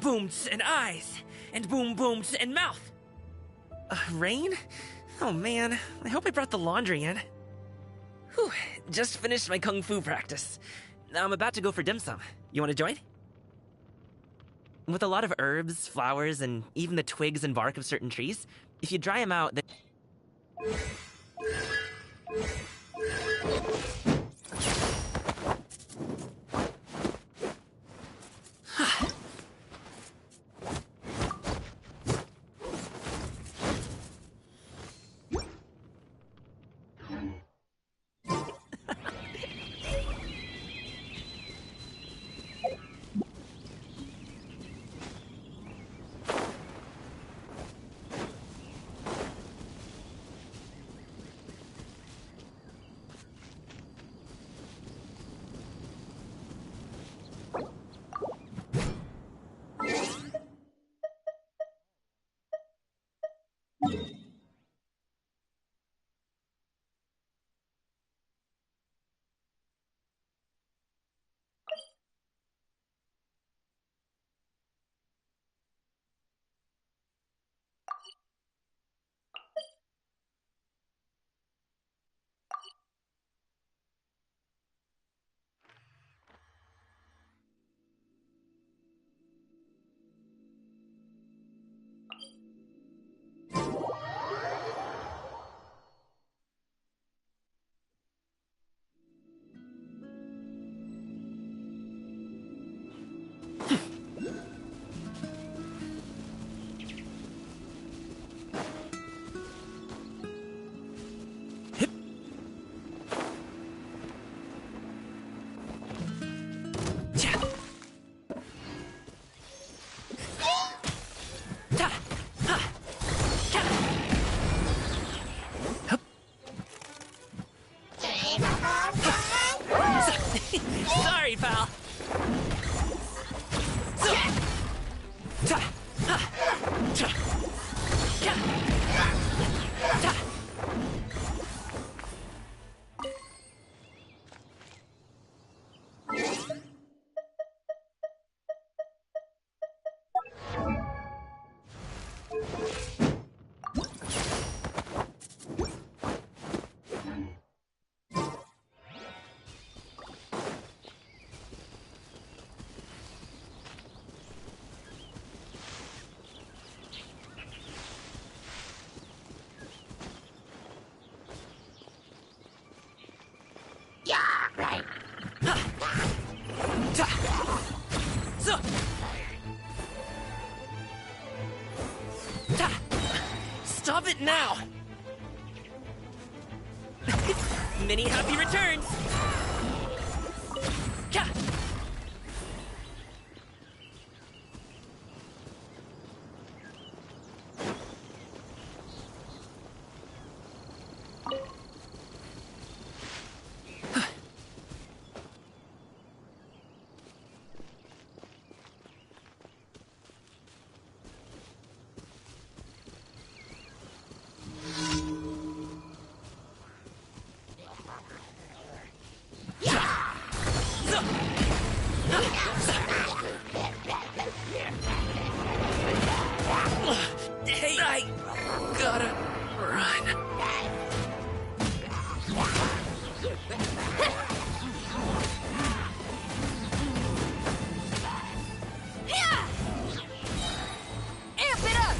booms and eyes, and boom booms and mouth. Rain? Oh man, I hope I brought the laundry in. Whew, just finished my kung fu practice. I'm about to go for dim sum. You want to join? With a lot of herbs, flowers, and even the twigs and bark of certain trees, if you dry them out, then... Sorry, pal. Stop it now! Many happy returns! Hey, I gotta run. Amp it up!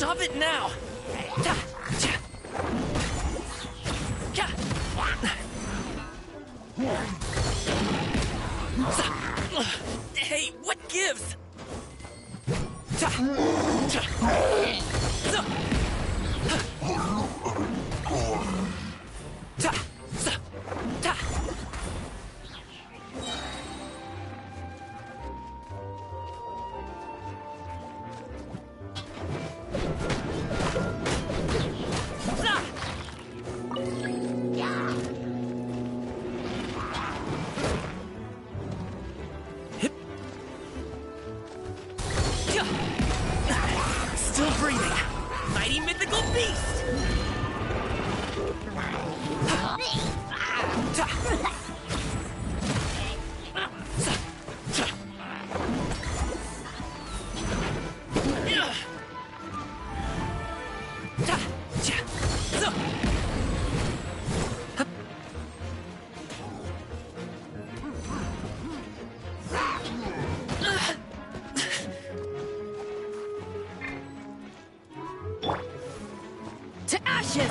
Stop it now! Hey, what gives? Still breathing. Mighty mythical beast! To ashes!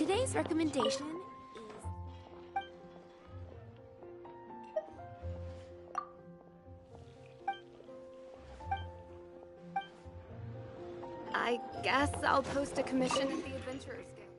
Today's recommendation is... I guess I'll post a commission at the Adventurers Guild.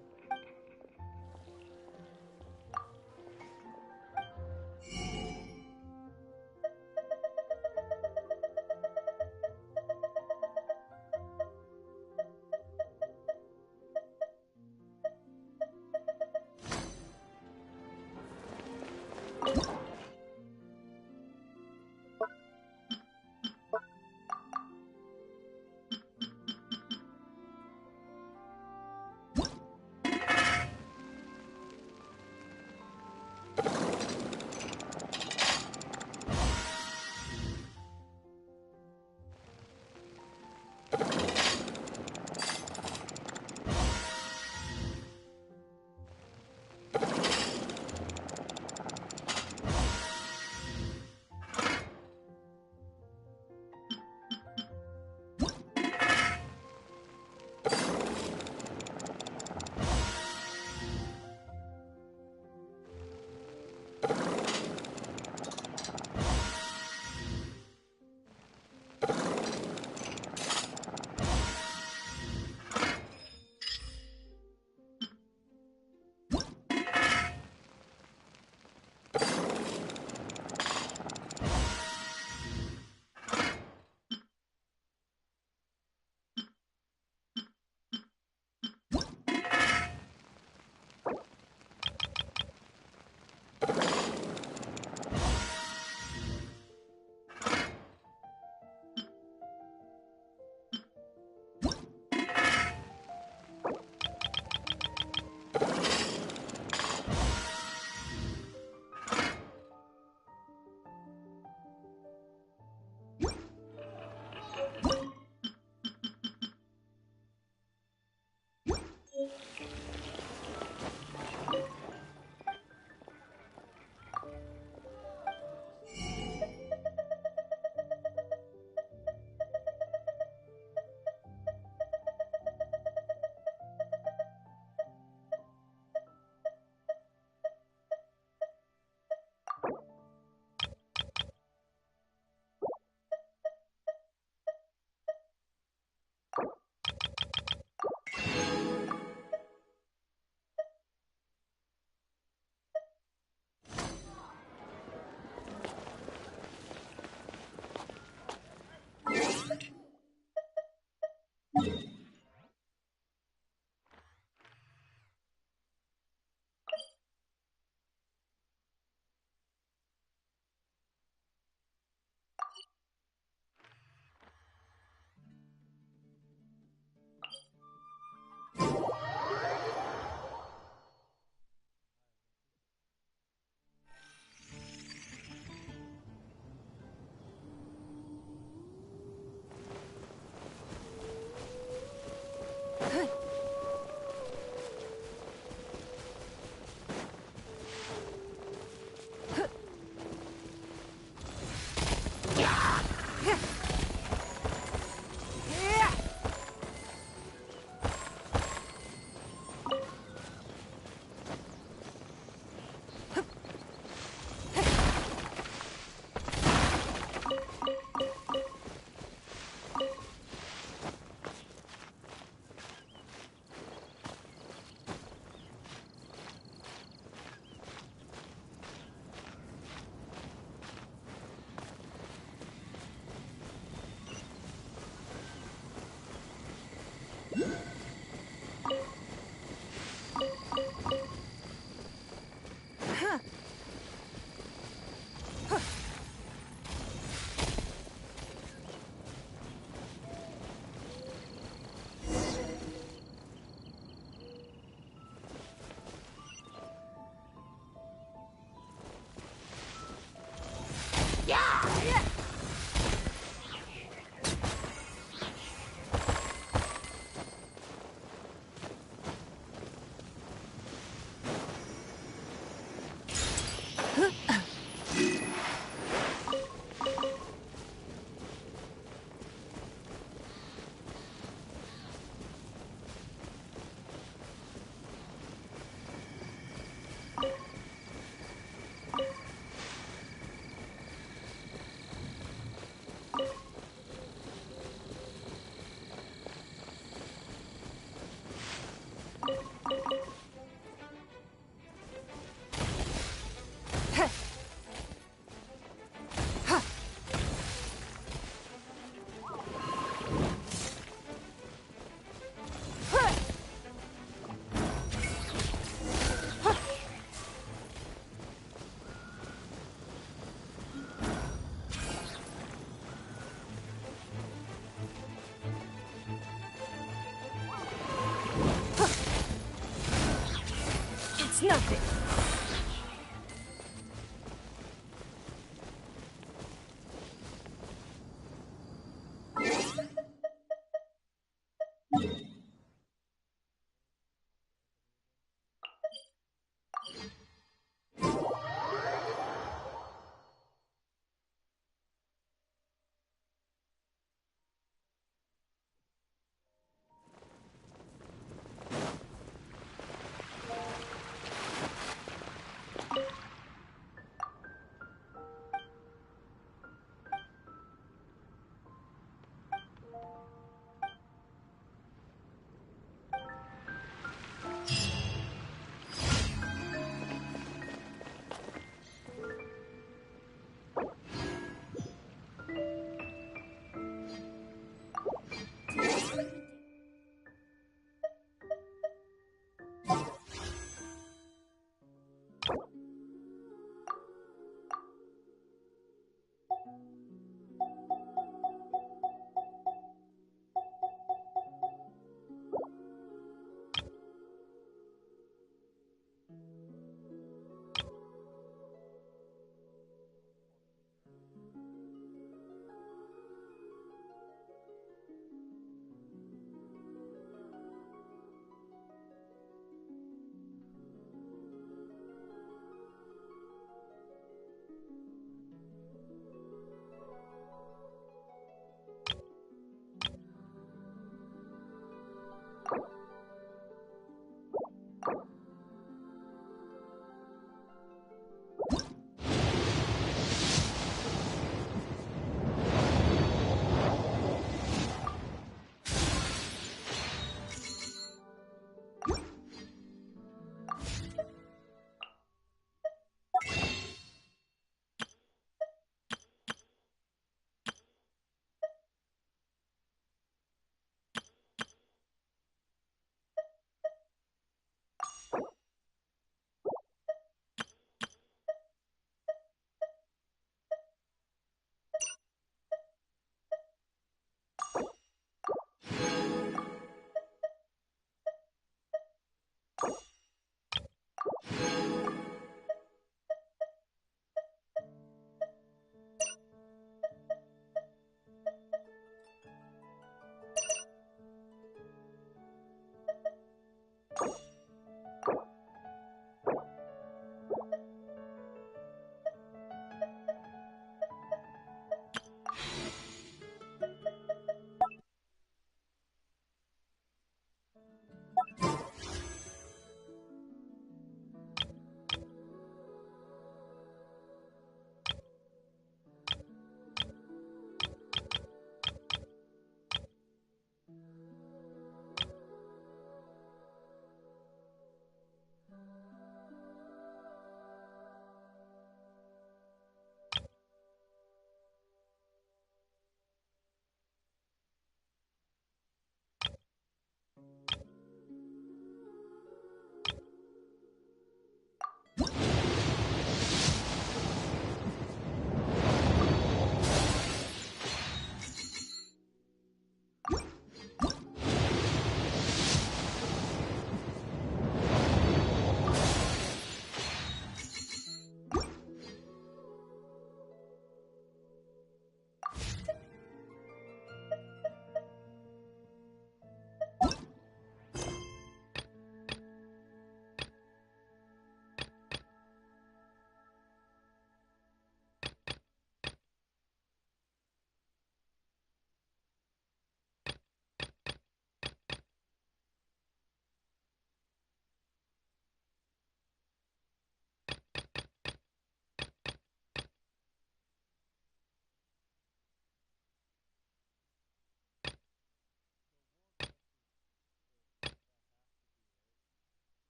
It's nothing.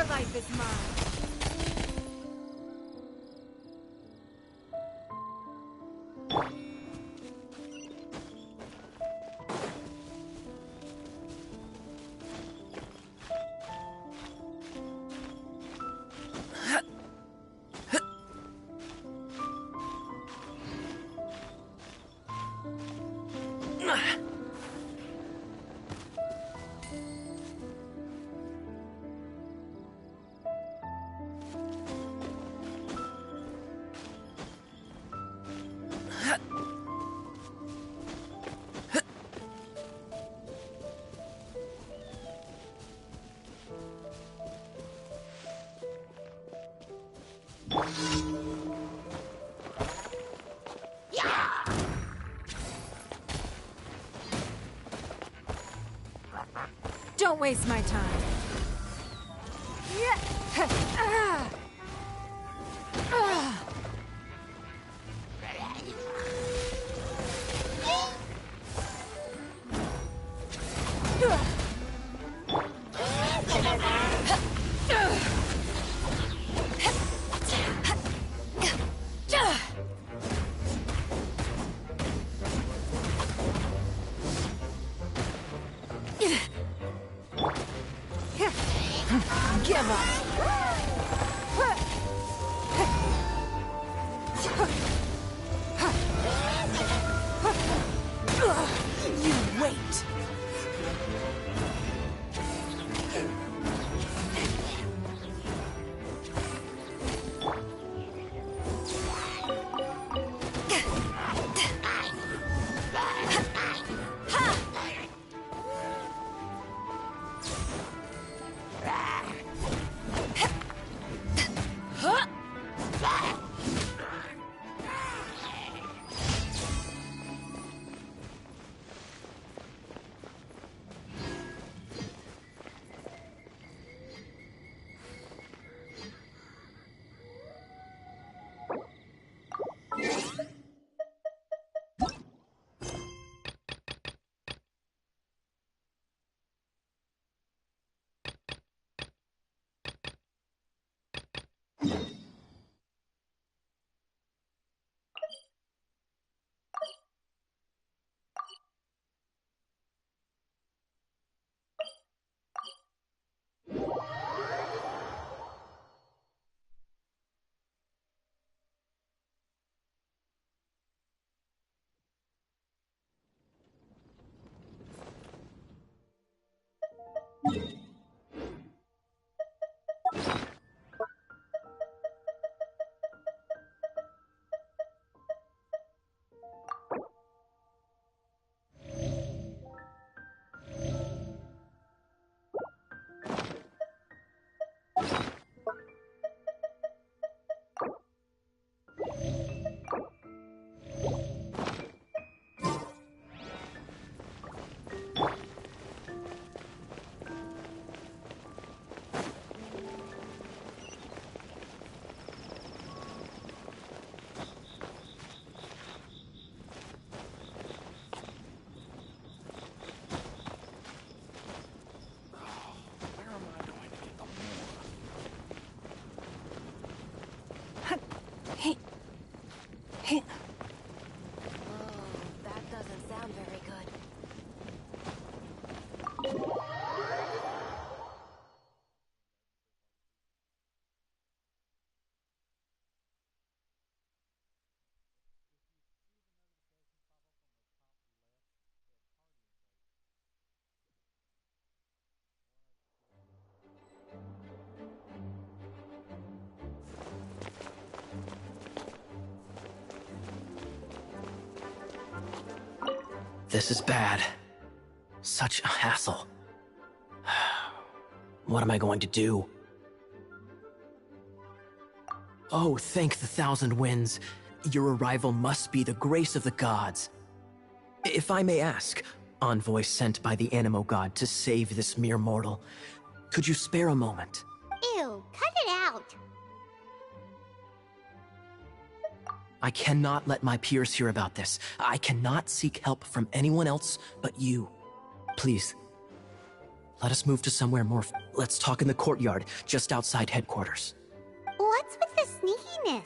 Your life is mine. Don't waste my time. Give up. You wait. That doesn't sound very good. This is bad. Such a hassle. What am I going to do? Oh, thank the thousand winds. Your arrival must be the grace of the gods. If I may ask, envoy sent by the Animo god to save this mere mortal, could you spare a moment? Ew, cut it out. I cannot let my peers hear about this. I cannot seek help from anyone else but you. Please, Let us move to somewhere more. Let's talk in the courtyard, just outside headquarters. What's with the sneakiness?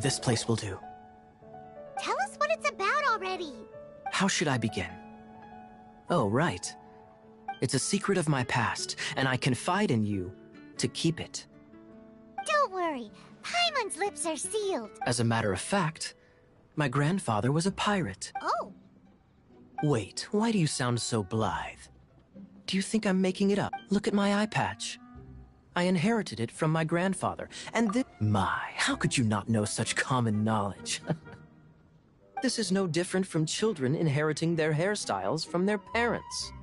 This place will do. Tell us what it's about already. How should I begin? Oh, right. It's a secret of my past, and I confide in you to keep it. Don't worry, Paimon's lips are sealed. As a matter of fact, my grandfather was a pirate. Oh, Wait, why do you sound so blithe? Do you think I'm making it up? Look at my eye patch. I inherited it from my grandfather, and My, how could you not know such common knowledge? This is no different from children inheriting their hairstyles from their parents.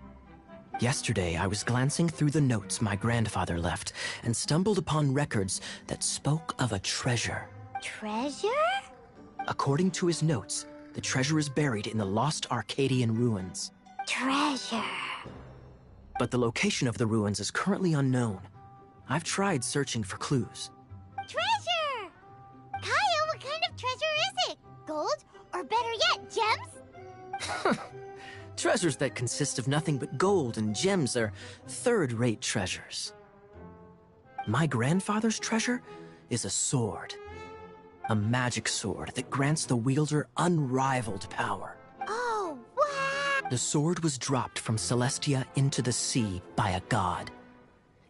Yesterday, I was glancing through the notes my grandfather left and stumbled upon records that spoke of a treasure. treasure? According to his notes, the treasure is buried in the lost Arcadian ruins. Treasure. But the location of the ruins is currently unknown. I've tried searching for clues. Treasure! Kaya, what kind of treasure is it? Gold? Or better yet, gems? Treasures that consist of nothing but gold and gems are third-rate treasures. My grandfather's treasure is a sword. A magic sword that grants the wielder unrivaled power. Oh, wow! The sword was dropped from Celestia into the sea by a god.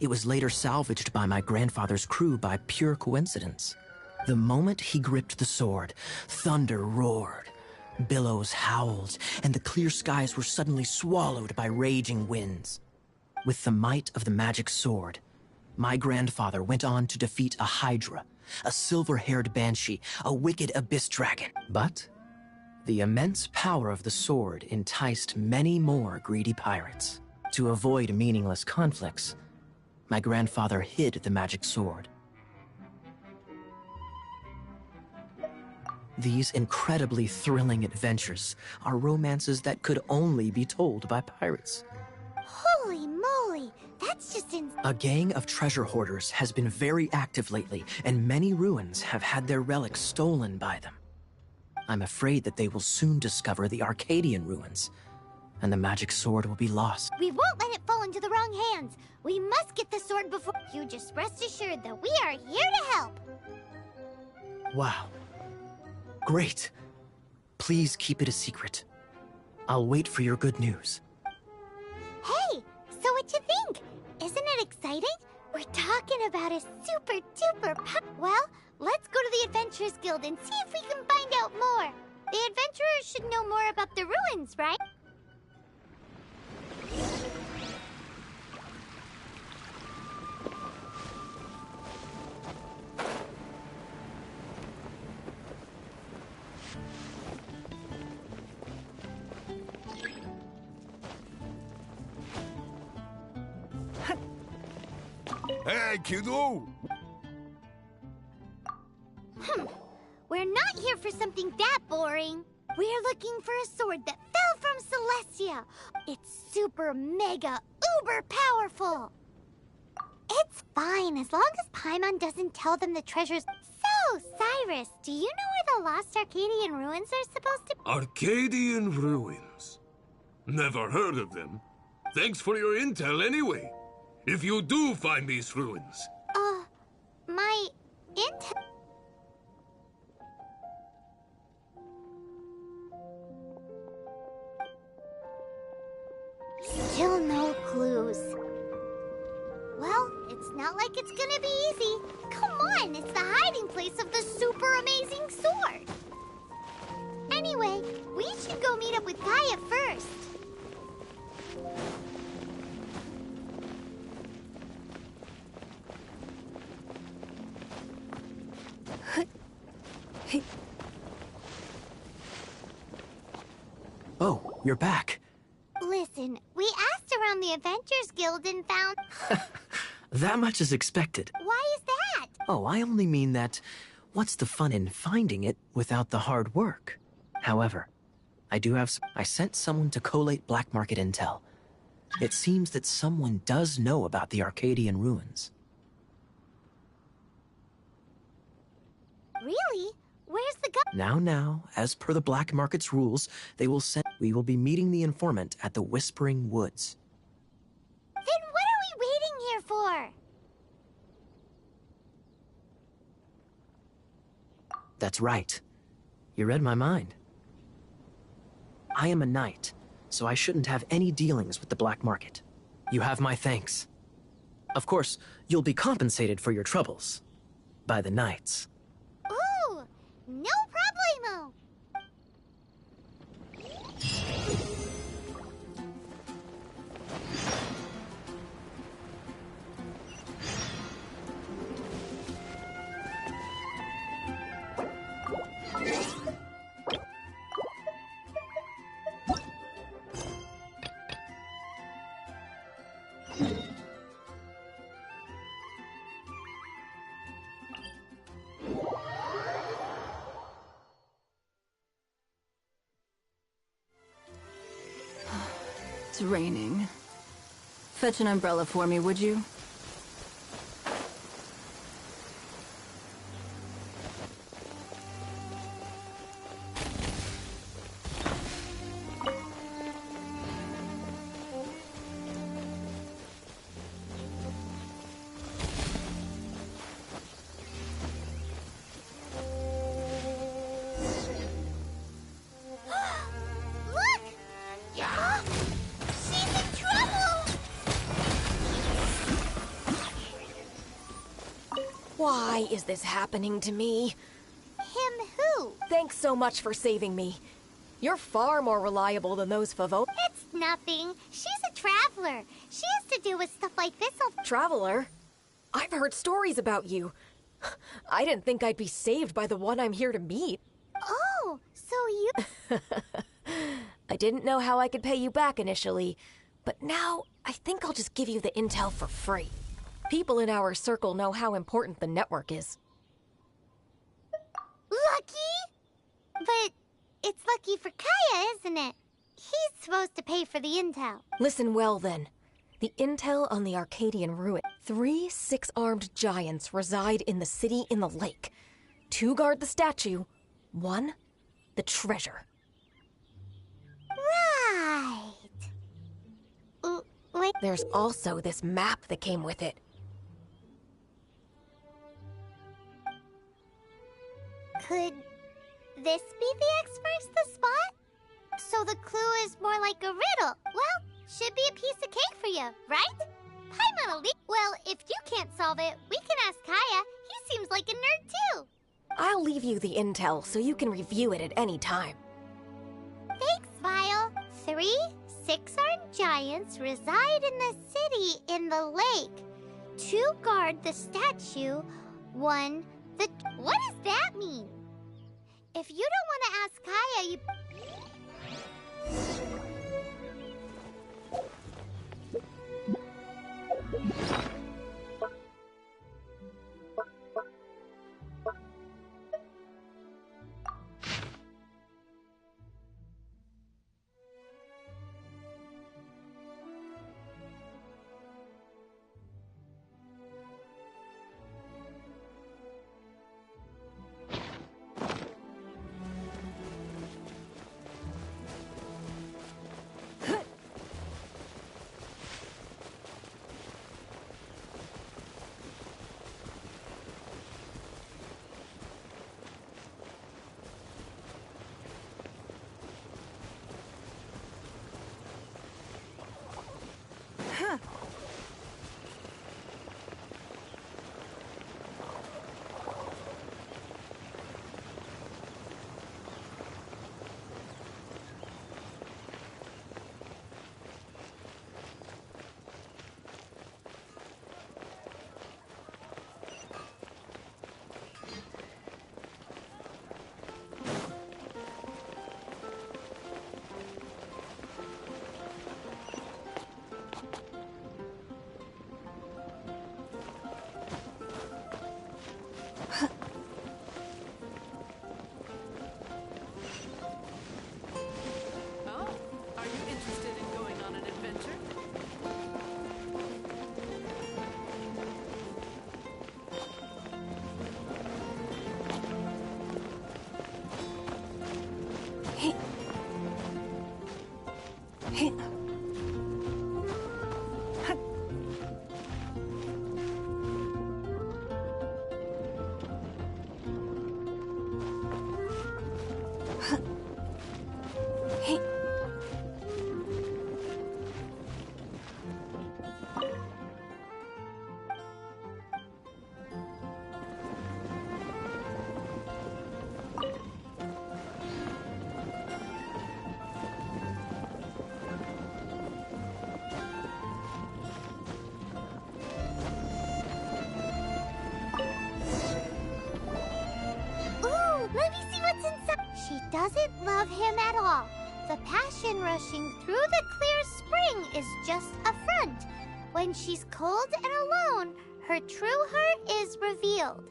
It was later salvaged by my grandfather's crew by pure coincidence. The moment he gripped the sword, thunder roared, billows howled, and the clear skies were suddenly swallowed by raging winds. With the might of the magic sword, my grandfather went on to defeat a hydra, a silver-haired banshee, a wicked abyss dragon. But the immense power of the sword enticed many more greedy pirates. To avoid meaningless conflicts, my grandfather hid the magic sword. These incredibly thrilling adventures are romances that could only be told by pirates. Holy moly, that's just A gang of treasure hoarders has been very active lately, and many ruins have had their relics stolen by them. I'm afraid that they will soon discover the Arcadian ruins, and the magic sword will be lost. We won't let it fall into the wrong hands. We must get the sword before... You just rest assured that we are here to help. Wow. Great. Please keep it a secret. I'll wait for your good news. Hey, so what you think? Isn't it exciting? We're talking about a well, let's go to the Adventurers Guild and see if we can find out more. The adventurers should know more about the ruins, right? Hey, kiddo! We're not here for something that boring. We're looking for a sword that fell from Celestia. It's super mega uber powerful. It's fine as long as Paimon doesn't tell them the treasures. So, Cyrus, do you know where the lost Arcadian ruins are supposed to be? Arcadian ruins. Never heard of them. Thanks for your intel anyway. If you do find these ruins. My intel... Still no clues. Well, it's not like it's gonna be easy. Come on, it's the hiding place of the super amazing sword. Anyway, we should go meet up with Gaia first. Hey, Oh, you're back. Listen, we asked around the Adventures Guild and found... That much is expected. Why is that? Oh, I only mean that what's the fun in finding it without the hard work? However, I sent someone to collate black market intel. It seems that someone does know about the Arcadian ruins. Really? Where's the Now, as per the black market's rules, we will be meeting the informant at the Whispering Woods. Then what are we waiting here for? That's right. You read my mind. I am a knight, so I shouldn't have any dealings with the black market. You have my thanks. Of course, you'll be compensated for your troubles. By the knights. Ooh, no problemo. it's raining. Fetch an umbrella for me, would you? Look! She's in trouble! Why is this happening to me? Him who? Thanks so much for saving me. You're far more reliable than those Favo. It's nothing. She's a traveler. She has to deal with stuff like this all... Traveler? I've heard stories about you. I didn't think I'd be saved by the one I'm here to meet. Oh, so you... I didn't know how I could pay you back initially, but now I think I'll just give you the intel for free. People in our circle know how important the network is. Lucky? But it's lucky for Kaya, isn't it? He's supposed to pay for the intel. Listen well then. The intel on the Arcadian ruin. 3 6-armed giants reside in the city in the lake. 2 guard the statue, 1 the treasure. Right. Wait. There's also this map that came with it. Could this be the X-First the spot? So the clue is more like a riddle. Well, should be a piece of cake for you, right? Hi, Monolith. Well, if you can't solve it, we can ask Kaya. He seems like a nerd too. I'll leave you the intel so you can review it at any time. Thanks, Vile. 3 6-armed giants reside in the city in the lake. 2 guard the statue, 1 the... What does that mean? If you don't want to ask Kaya, you... She doesn't love him at all. The passion rushing through the clear spring is just a front. When she's cold and alone, her true heart is revealed.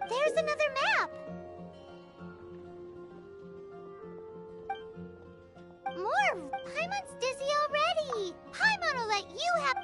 There's another map! More! Paimon's dizzy already! Paimon will let you have...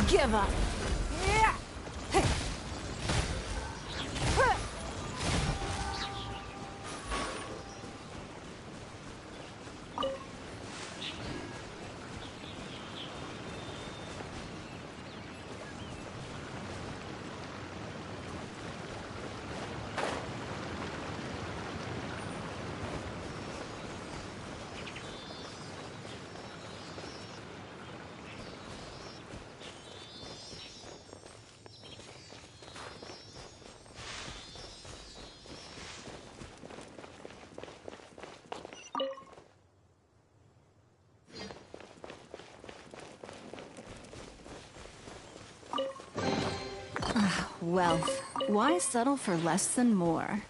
Give up. Wealth. Why settle for less than more?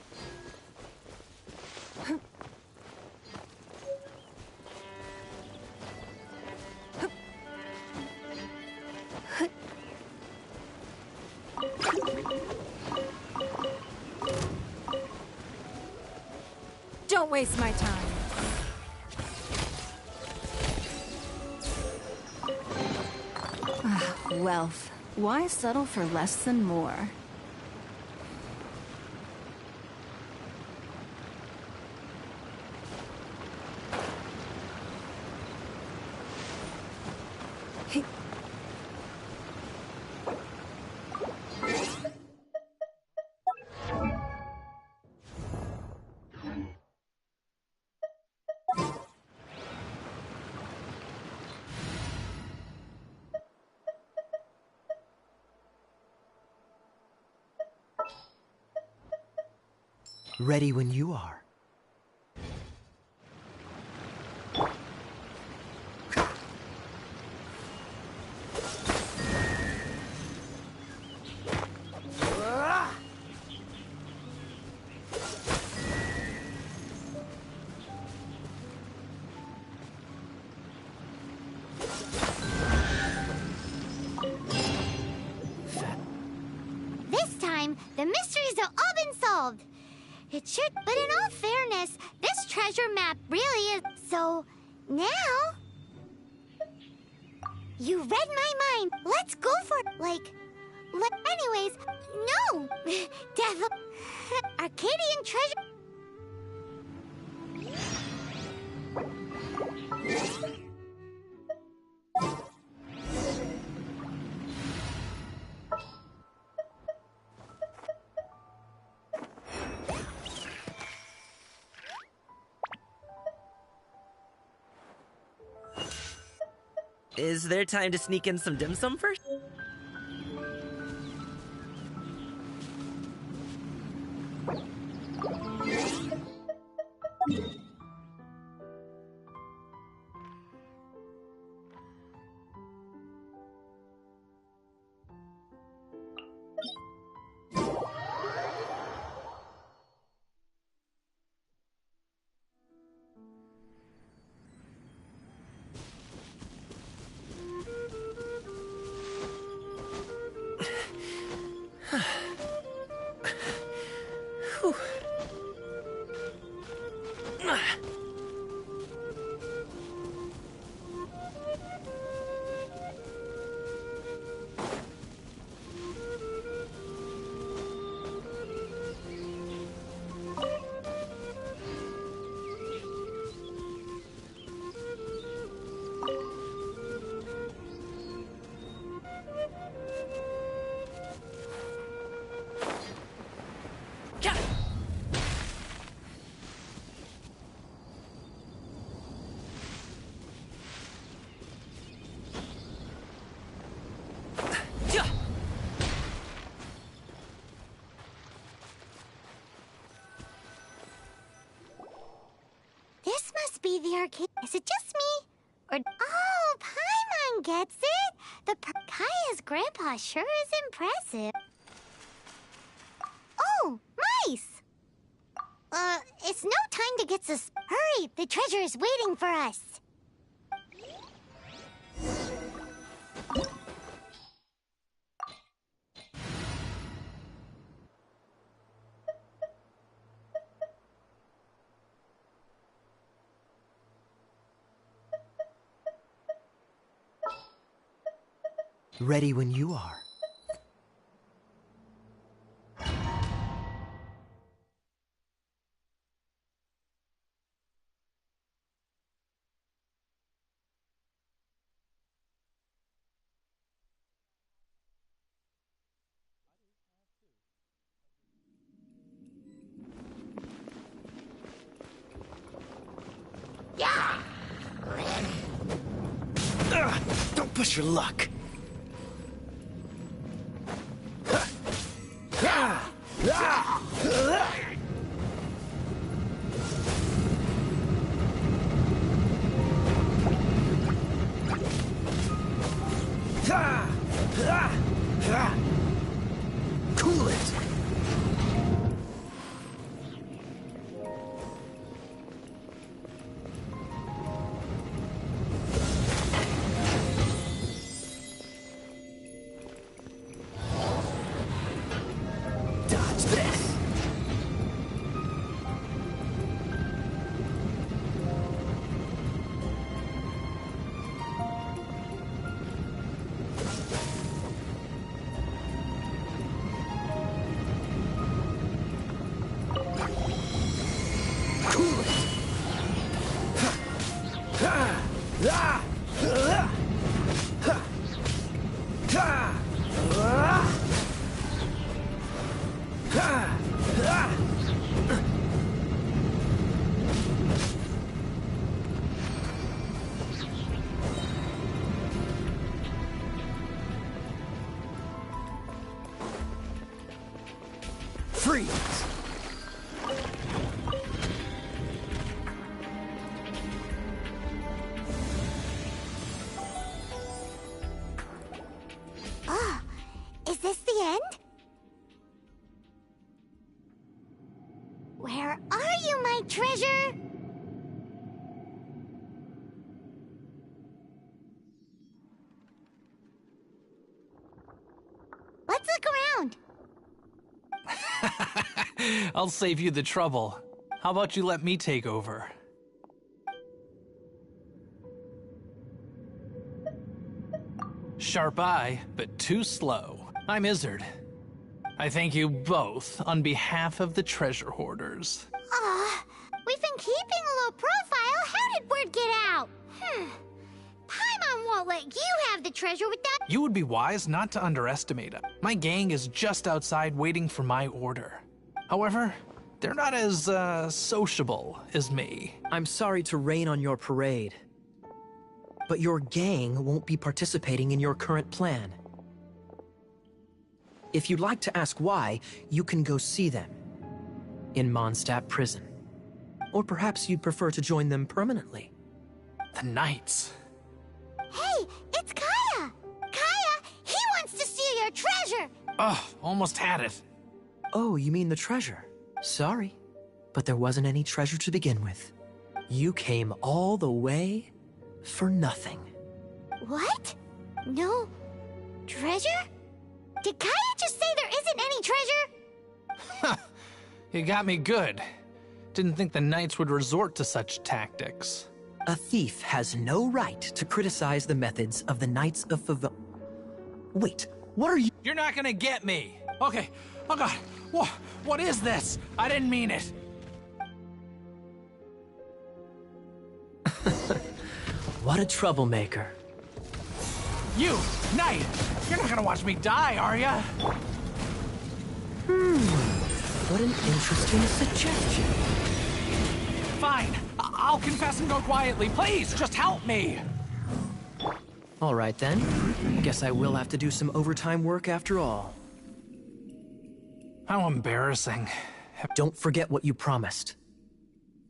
Don't waste my time. Wealth. Why settle for less than more? Ready when you are. This time, the mysteries have all been solved. It should, but in all fairness, this treasure map really is. So, now... You read my mind. Let's go for it. Anyways, no! Devil... Arcadian treasure... Is there time to sneak in some dim sum first? Whew. This must be the arcade. Is it just me? Or... Oh, Paimon gets it! Kaya's grandpa sure is impressive. Oh, mice! It's no time to get sus... Hurry! The treasure is waiting for us! Ready when you are. Don't push your luck. Cool it. Dodge this. Freeze! I'll save you the trouble. How about you let me take over? Sharp eye, but too slow. I'm Izzard. I thank you both on behalf of the treasure hoarders. We've been keeping a low profile. How did word get out? Paimon won't let you have the treasure without... You would be wise not to underestimate it. My gang is just outside waiting for my order. However, they're not as, sociable as me. I'm sorry to rain on your parade, but your gang won't be participating in your current plan. If you'd like to ask why, you can go see them in Mondstadt prison. Or perhaps you'd prefer to join them permanently. The Knights. Hey, it's Kaya! Kaya, he wants to steal your treasure! Ugh, almost had it. Oh, you mean the treasure? Sorry, but there wasn't any treasure to begin with. You came all the way for nothing. What? No treasure? Did Kaya just say there isn't any treasure? You got me good. Didn't think the Knights would resort to such tactics. A thief has no right to criticize the methods of the Knights of Favon. Wait, what are you— You're not gonna get me. Okay. Oh god. What is this? I didn't mean it. What a troublemaker. You, Knight! You're not gonna watch me die, are ya? What an interesting suggestion. Fine. I'll confess and go quietly. Please, just help me. All right then. Guess I will have to do some overtime work after all. How embarrassing. Don't forget what you promised,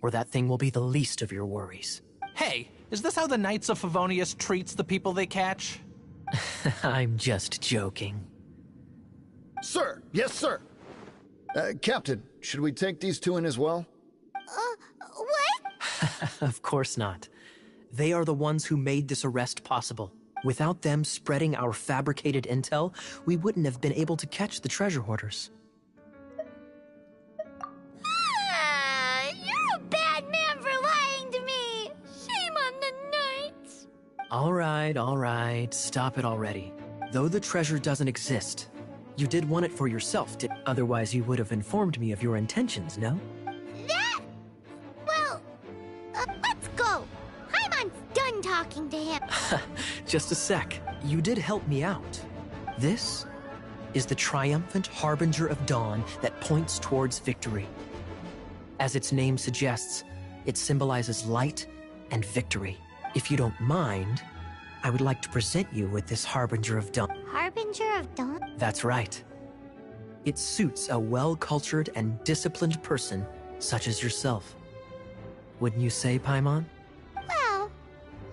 or that thing will be the least of your worries. Hey, is this how the Knights of Favonius treats the people they catch? I'm just joking. Sir! Yes, sir! Captain, should we take these two in as well? What? Of course not. They are the ones who made this arrest possible. Without them spreading our fabricated intel, we wouldn't have been able to catch the treasure hoarders. You're a bad man for lying to me! Shame on the Knights! All right. Stop it already. Though the treasure doesn't exist, you did want it for yourself, otherwise you would have informed me of your intentions, no? Well, let's go. Paimon's done talking to him. Just a sec. You did help me out. This is the triumphant harbinger of dawn that points towards victory. As its name suggests, it symbolizes light and victory. If you don't mind, I would like to present you with this harbinger of dawn. Harbinger of Dawn? That's right. It suits a well-cultured and disciplined person such as yourself. Wouldn't you say, Paimon? Well,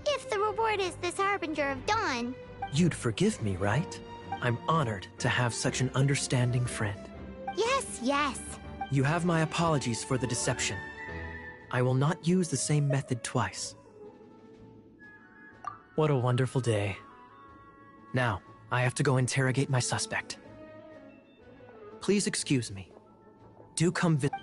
if the reward is this Harbinger of Dawn... You'd forgive me, right? I'm honored to have such an understanding friend. Yes. You have my apologies for the deception. I will not use the same method twice. What a wonderful day. Now, I have to go interrogate my suspect. Please excuse me. Do come visit.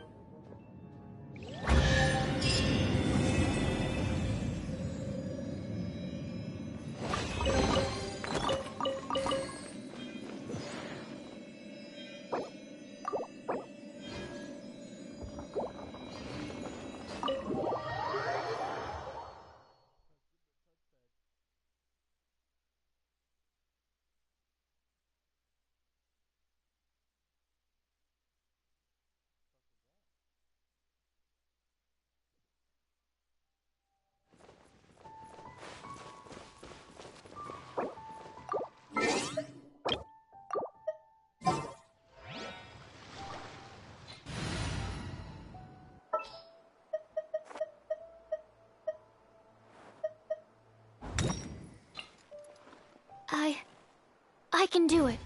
I can do it.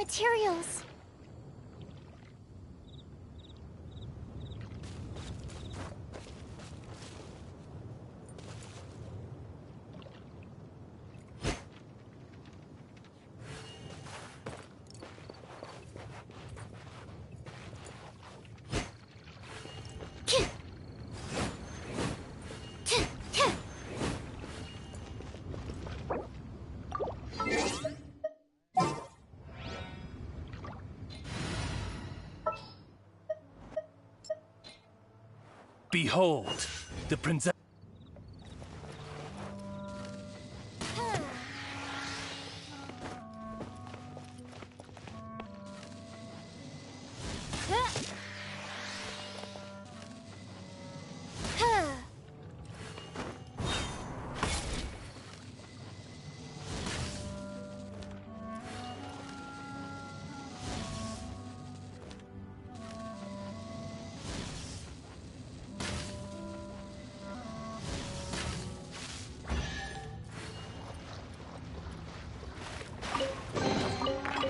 materials. Behold, the princess.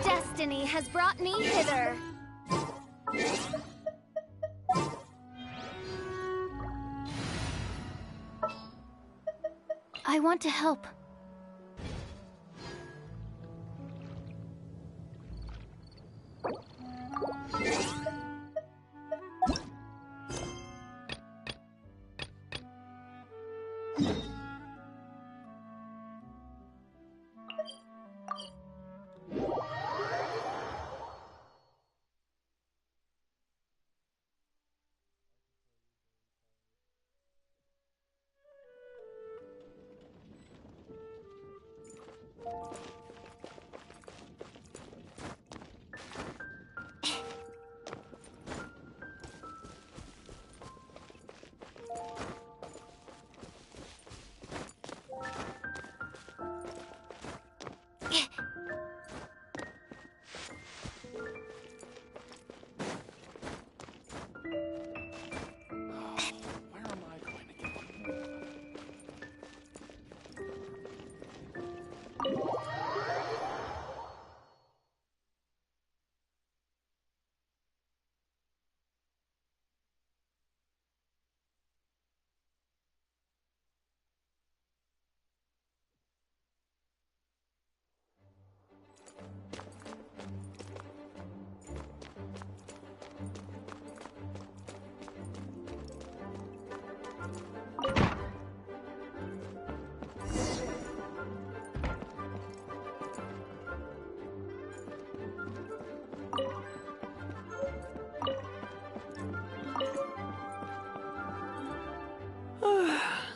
Destiny has brought me hither. I want to help.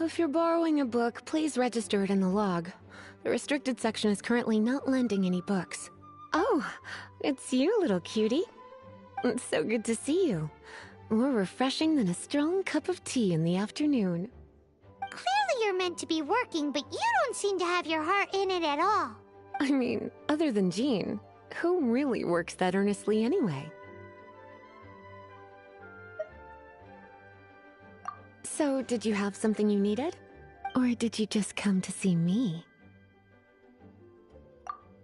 If you're borrowing a book, please register it in the log. The restricted section is currently not lending any books. Oh, it's you, little cutie. It's so good to see you. More refreshing than a strong cup of tea in the afternoon. Clearly you're meant to be working, but you don't seem to have your heart in it at all. I mean, other than Jean, who really works that earnestly anyway? So, did you have something you needed? Or did you just come to see me?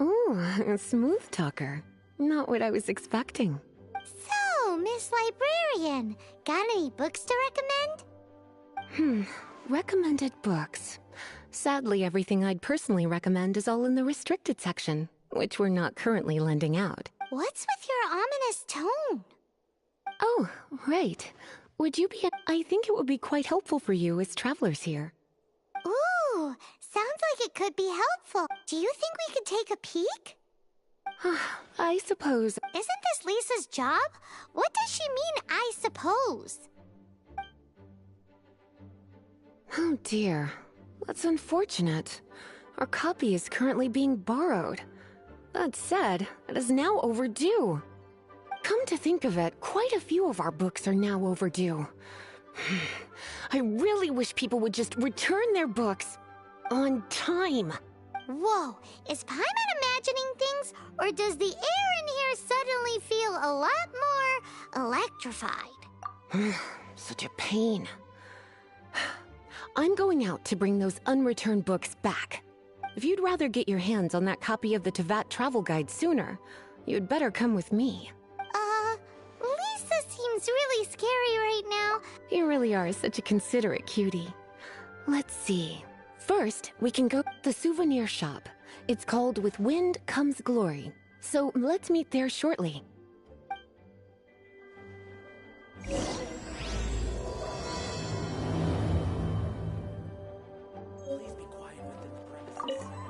Ooh, a smooth talker. Not what I was expecting. So, Miss Librarian, got any books to recommend? Recommended books. Sadly, everything I'd personally recommend is all in the restricted section, which we're not currently lending out. What's with your ominous tone? Oh, right. Would you be... I think it would be quite helpful for you as travelers here. Ooh, sounds like it could be helpful. Do you think we could take a peek? I suppose... Isn't this Lisa's job? What does she mean, I suppose? Oh dear. That's unfortunate. Our copy is currently being borrowed. That said, it is now overdue. Come to think of it, quite a few of our books are now overdue. I really wish people would just return their books on time. Whoa, is Paimon imagining things, or does the air in here suddenly feel a lot more electrified? Such a pain. I'm going out to bring those unreturned books back. If you'd rather get your hands on that copy of the Tevat Travel Guide sooner, You'd better come with me. Lisa seems really scary right now. You really are such a considerate cutie. Let's see. First, we can go to the souvenir shop. It's called With Wind Comes Glory. So let's meet there shortly. Please be quiet within the premises.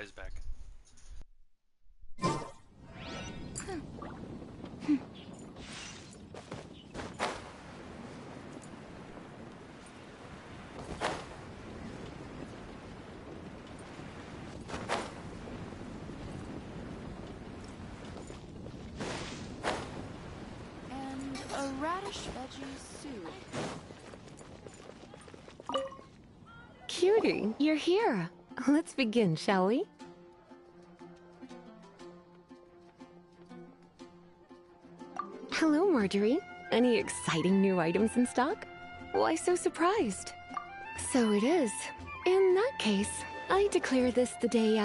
guy's back. And a radish veggie soup. Cutie, you're here. Let's begin, shall we? Hello, Marjorie. Any exciting new items in stock? Why so surprised? So it is. In that case, I declare this the day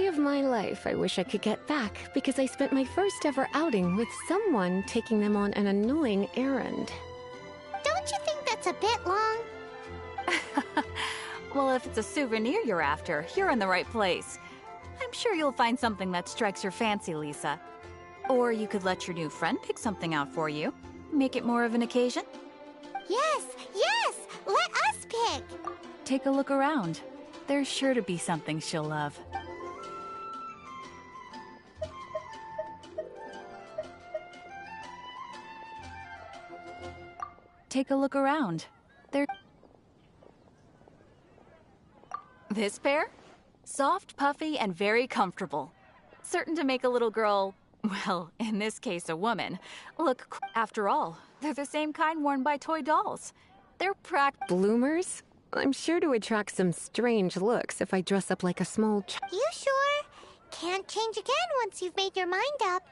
of my life I wish I could get back because I spent my first ever outing with someone taking them on an annoying errand. Don't you think that's a bit long? Well, if it's a souvenir you're after, you're in the right place. I'm sure you'll find something that strikes your fancy, Lisa. Or you could let your new friend pick something out for you. Make it more of an occasion. Yes, yes! Let us pick! Take a look around. There's sure to be something she'll love. Take a look around. This pair? Soft, puffy, and very comfortable. Certain to make a little girl, well, in this case a woman, look. After all, they're the same kind worn by toy dolls. They're Bloomers? I'm sure to attract some strange looks if I dress up like a small You sure? Can't change again once you've made your mind up.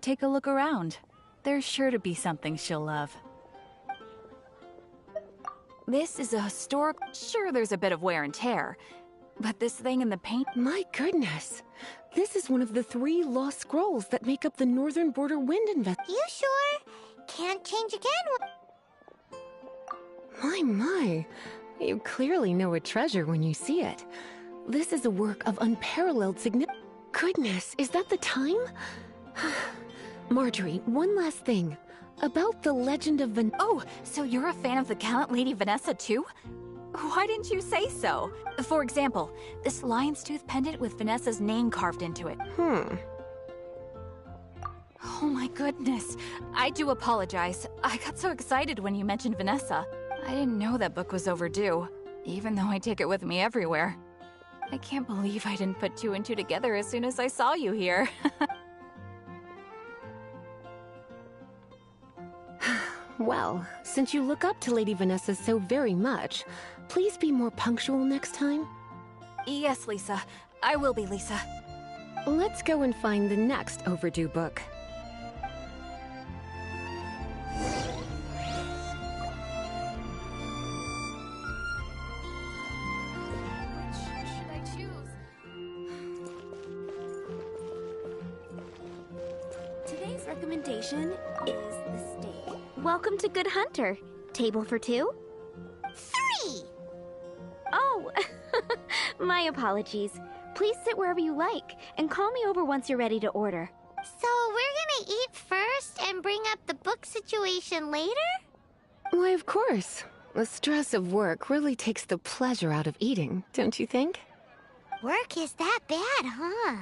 Take a look around. There's sure to be something she'll love. This is a historic... Sure, there's a bit of wear and tear. But this thing in the paint... My goodness. This is one of the 3 lost scrolls that make up the Northern Border Wind You sure? Can't change again. My. You clearly know a treasure when you see it. This is a work of unparalleled significance. Goodness, is that the time? Marjorie, one last thing. About the legend of Oh, so you're a fan of the gallant Lady Vanessa too? Why didn't you say so? For example, this lion's tooth pendant with Vanessa's name carved into it. Oh my goodness. I do apologize. I got so excited when you mentioned Vanessa. I didn't know that book was overdue, even though I take it with me everywhere. I can't believe I didn't put 2 and 2 together as soon as I saw you here. Well, since you look up to Lady Vanessa so very much, please be more punctual next time. Yes, Lisa. I will be, Lisa. Let's go and find the next overdue book. Which should I choose? Today's recommendation is the steak. Welcome to Good Hunter. Table for 2? 3! Oh, my apologies. Please sit wherever you like, and call me over once you're ready to order. So we're gonna eat first and bring up the book situation later? Why, of course. The stress of work really takes the pleasure out of eating, don't you think? Work is that bad, huh?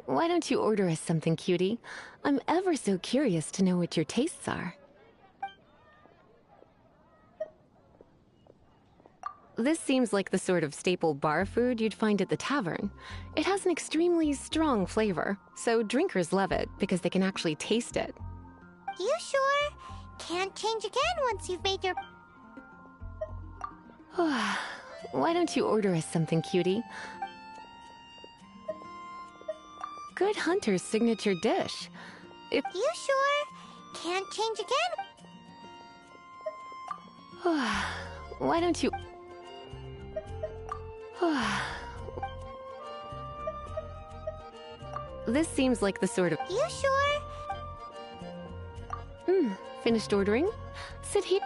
Why don't you order us something, cutie? I'm ever so curious to know what your tastes are. This seems like the sort of staple bar food you'd find at the tavern. It has an extremely strong flavor, so drinkers love it because they can actually taste it. You sure? Can't change again once you've made your... Why don't you order us something, cutie? Good Hunter's signature dish. You sure? Can't change again? Why don't you... This seems like the sort of... You sure? Finished ordering? Sit here...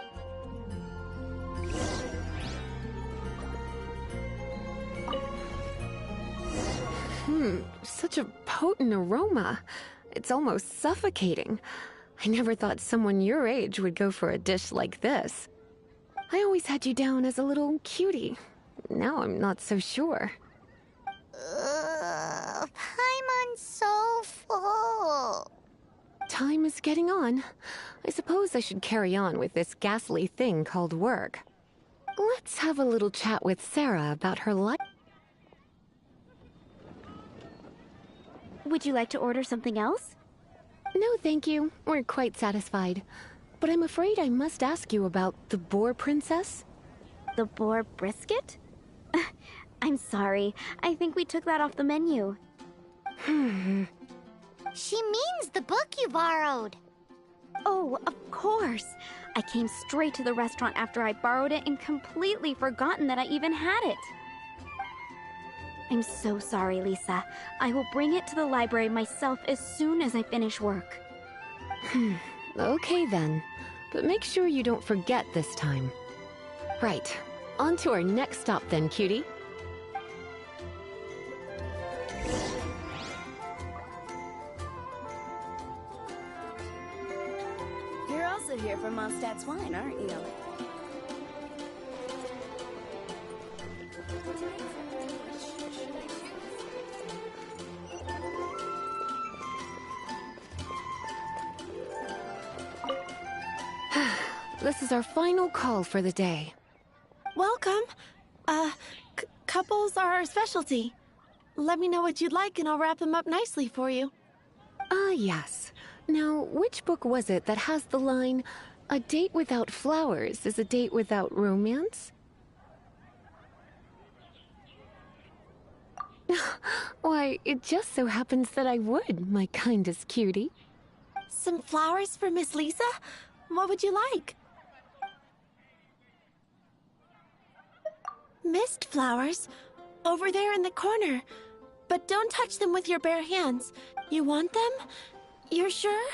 Such a potent aroma. It's almost suffocating. I never thought someone your age would go for a dish like this. I always had you down as a little cutie. Now I'm not so sure. Paimon's so full. Time is getting on. I suppose I should carry on with this ghastly thing called work. Let's have a little chat with Sarah about her life. Would you like to order something else? No, thank you. We're quite satisfied. But I'm afraid I must ask you about the boar princess. The boar brisket? I'm sorry. I think we took that off the menu. She means the book you borrowed. Oh, of course. I came straight to the restaurant after I borrowed it and completely forgotten that I even had it. I'm so sorry, Lisa. I will bring it to the library myself as soon as I finish work. Okay then. But make sure you don't forget this time. Right. On to our next stop then, cutie. You're also here for Mondstadt's wine, aren't you? This is our final call for the day. Welcome. Couples are our specialty. Let me know what you'd like and I'll wrap them up nicely for you. Yes. Now, which book was it that has the line, "A date without flowers is a date without romance"? Why, it just so happens that I would, my kindest cutie. Some flowers for Miss Lisa? What would you like? Mist flowers? Over there in the corner. But don't touch them with your bare hands. You want them? You're sure?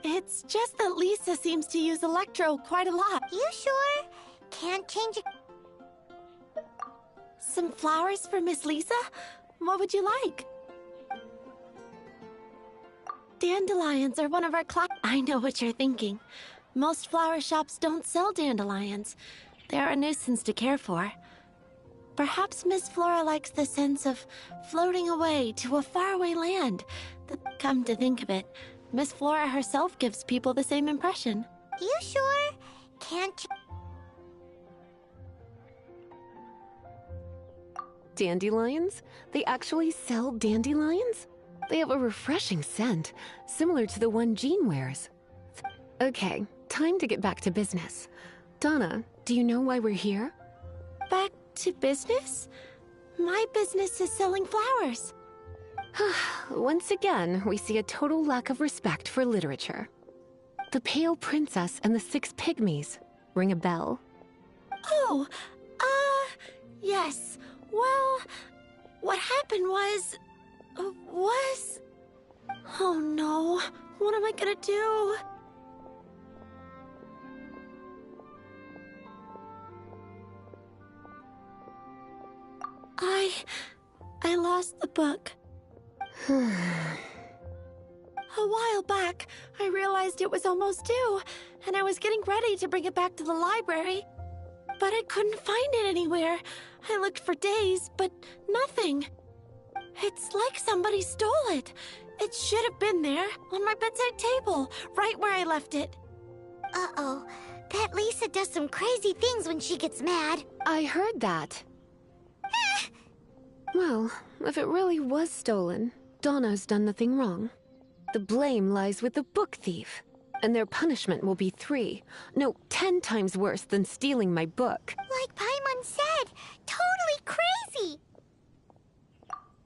It's just that Lisa seems to use electro quite a lot. You sure? Can't change it. Some flowers for Miss Lisa? What would you like? Dandelions are one of our I know what you're thinking. Most flower shops don't sell dandelions. They're a nuisance to care for. Perhaps Miss Flora likes the sense of floating away to a faraway land. Come to think of it, Miss Flora herself gives people the same impression. You sure? Can't you? Dandelions? They actually sell dandelions? They have a refreshing scent, similar to the one Jean wears. Okay, time to get back to business. Donna, do you know why we're here? Back to business? My business is selling flowers. Once again, we see a total lack of respect for literature. The Pale Princess and the Six Pygmies. Ring a bell? Oh, yes. Well, what happened was... Oh no, what am I gonna do? I lost the book. A while back, I realized it was almost due, and I was getting ready to bring it back to the library. But I couldn't find it anywhere. I looked for days, but nothing. It's like somebody stole it. It should have been there, on my bedside table, right where I left it. Uh-oh. Bet Lisa does some crazy things when she gets mad. I heard that. Well, if it really was stolen, Donna's done nothing wrong. The blame lies with the book thief, and their punishment will be 10 times worse than stealing my book. Like Paimon said, totally crazy!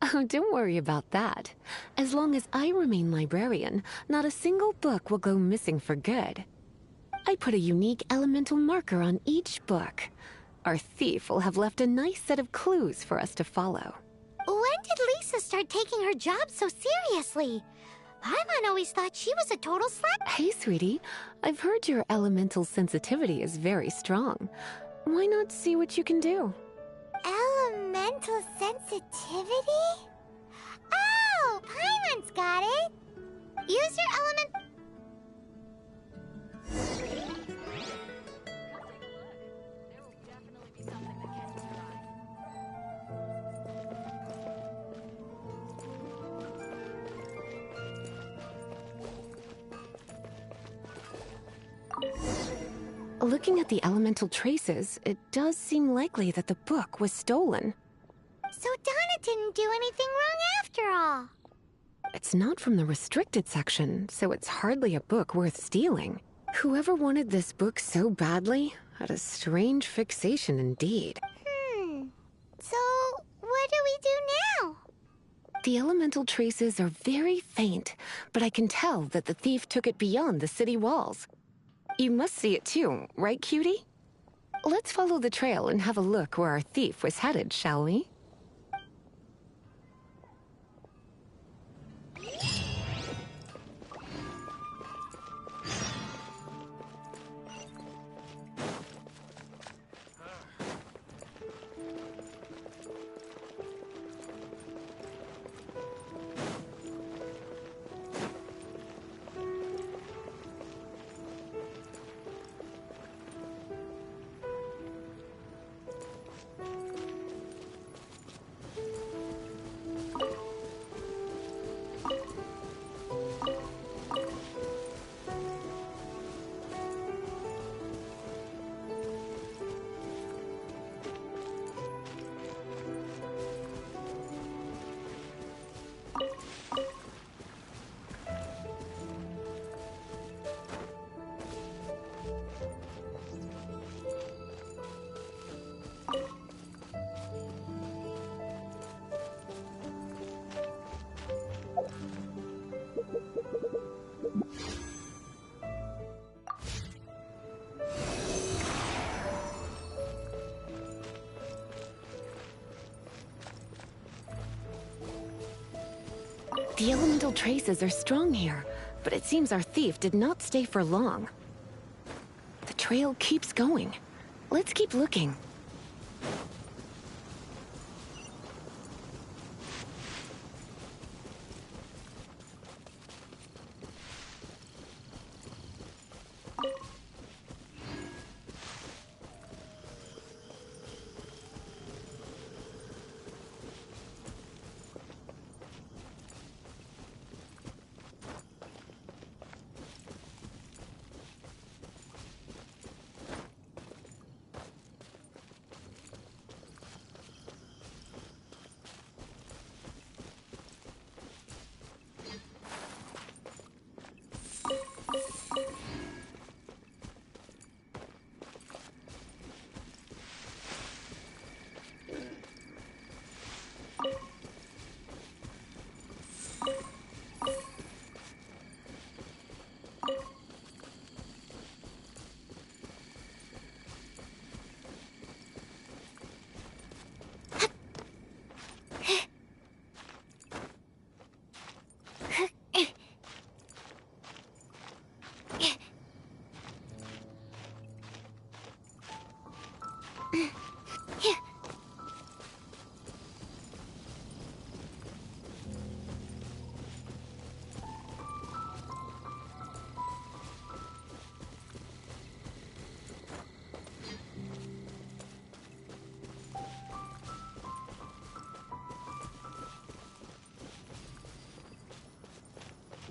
Oh, don't worry about that. As long as I remain librarian, not a single book will go missing for good. I put a unique elemental marker on each book. Our thief will have left a nice set of clues for us to follow. When did Lisa start taking her job so seriously? Paimon always thought she was a total slack. Hey, sweetie. I've heard your elemental sensitivity is very strong. Why not see what you can do? Elemental sensitivity? Ah! elements, got it? Use your element... Looking at the elemental traces, it does seem likely that the book was stolen. So Donna didn't do anything wrong after all. It's not from the restricted section, so it's hardly a book worth stealing. Whoever wanted this book so badly had a strange fixation indeed. So what do we do now? The elemental traces are very faint, but I can tell that the thief took it beyond the city walls. You must see it too, right, cutie? Let's follow the trail and have a look where our thief was headed, shall we? The elemental traces are strong here, but it seems our thief did not stay for long. The trail keeps going. Let's keep looking.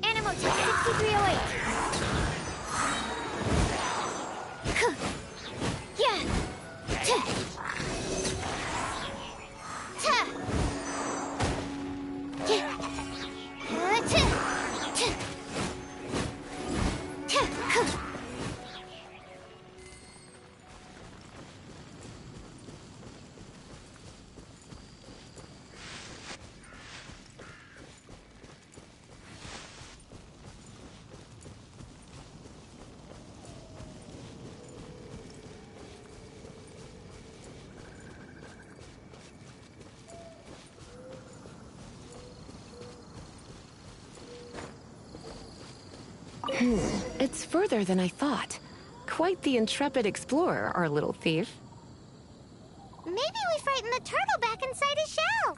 Animal Tech 6308. Yeah. It's further than I thought. Quite the intrepid explorer, our little thief. Maybe we frightened the turtle back inside his shell.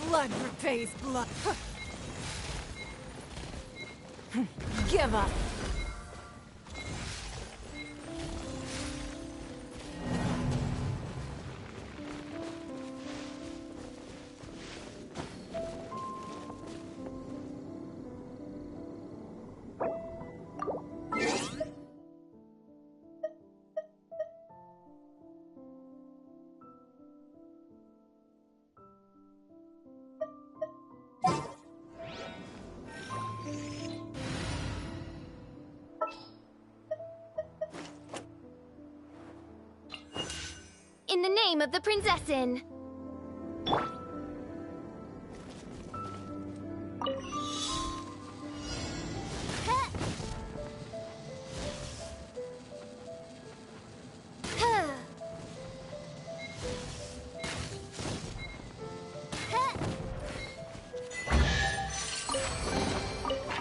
Blood repays blood. Give up. In the name of the Prinzessin!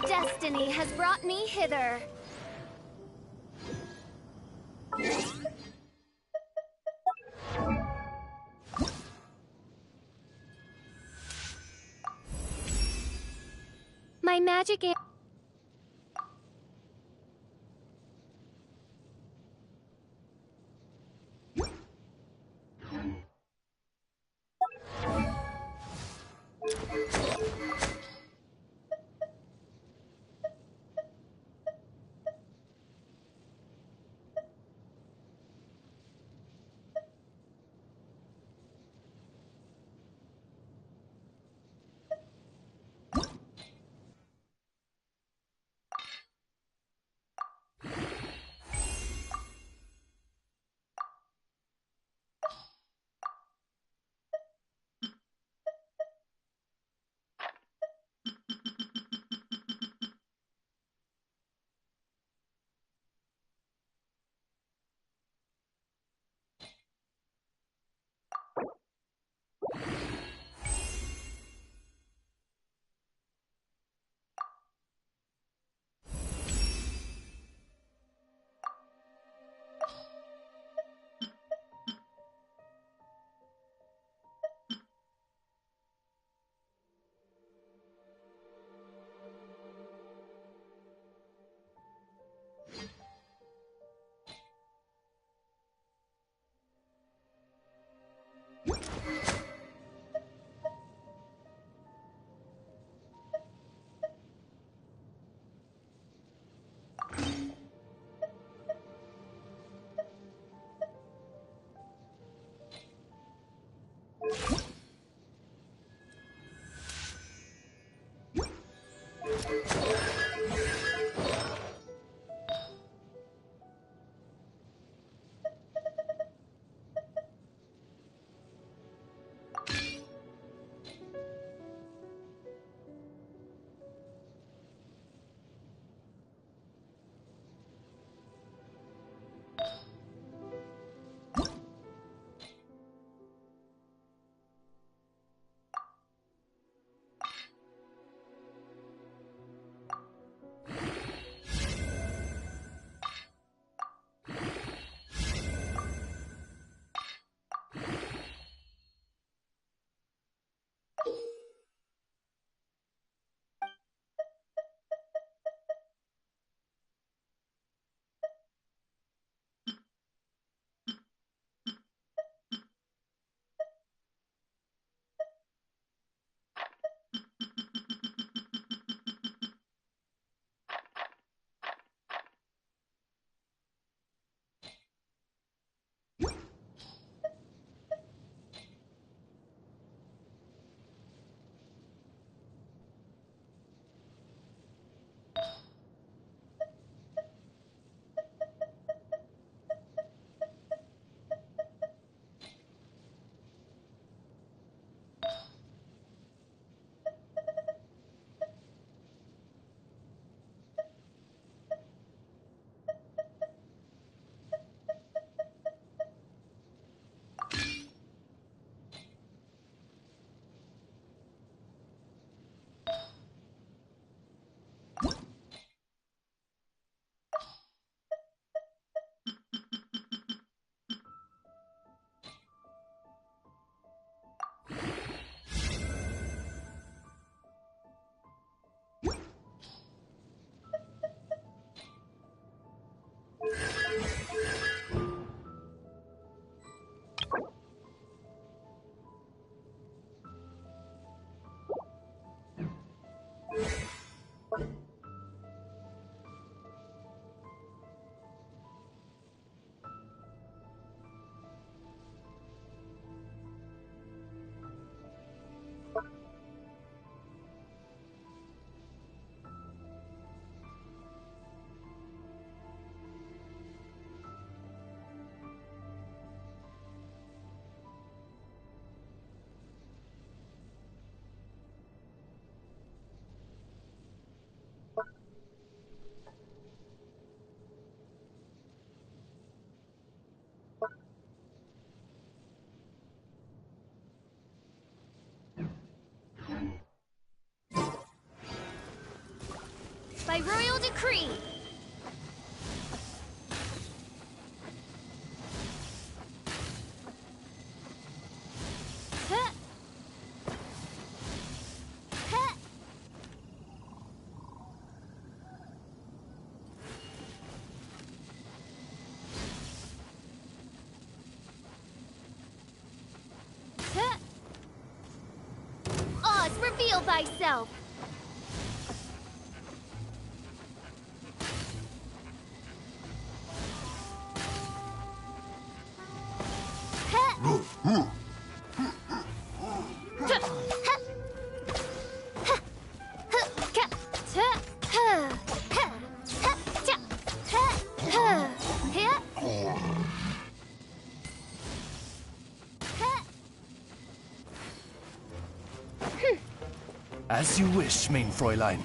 Destiny has brought me hither. My magic air. free! Huh. Huh. Huh. Oz, reveal thyself! As you wish, mein Fräulein.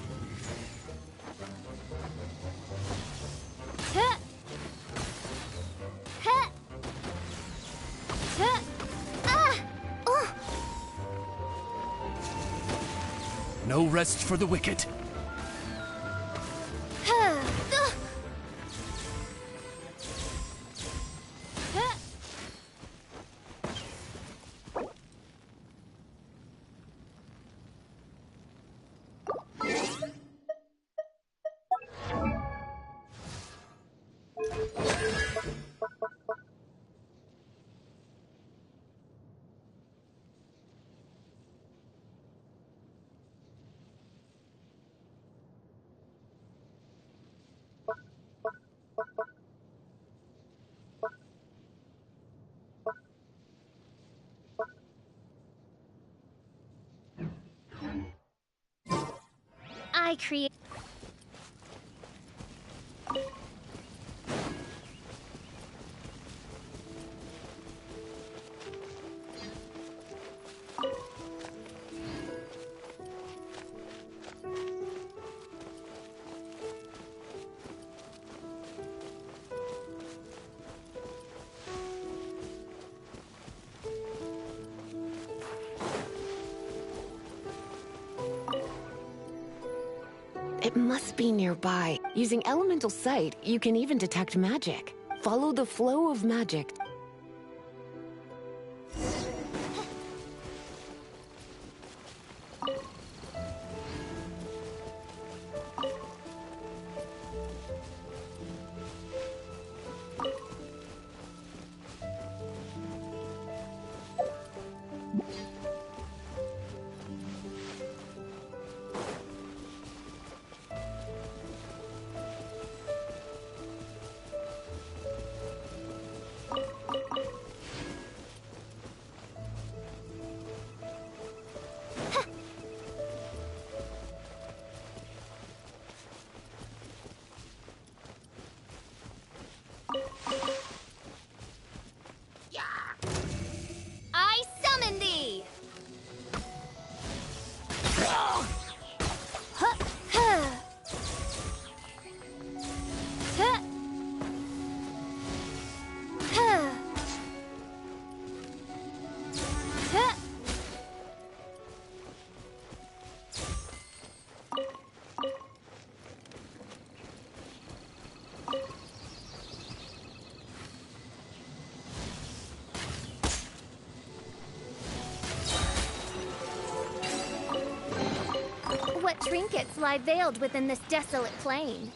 No rest for the wicked. I create. It must be nearby. Using elemental sight, you can even detect magic. Follow the flow of magic. I summon thee! What trinkets lie veiled within this desolate plain?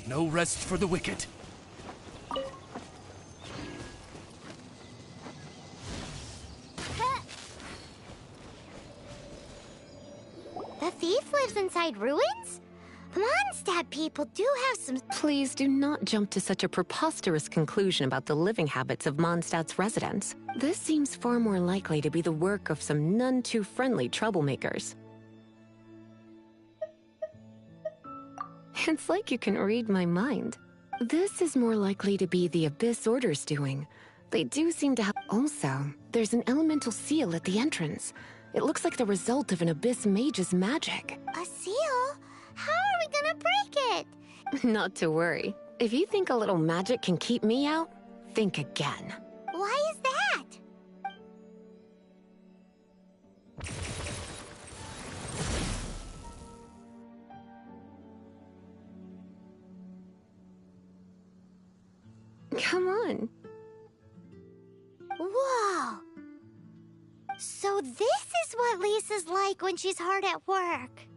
No rest for the wicked. The thief lives inside ruins? Mondstadt people do have some... Please do not jump to such a preposterous conclusion about the living habits of Mondstadt's residents. This seems far more likely to be the work of some none-too-friendly troublemakers. It's like you can read my mind. This is more likely to be the Abyss Order's doing. They do seem to have... Also, there's an elemental seal at the entrance. It looks like the result of an Abyss mage's magic. A seal? How are we gonna break it? Not to worry. If you think a little magic can keep me out, think again. Why is that? Come on. Whoa! So this is what Lisa's like when she's hard at work.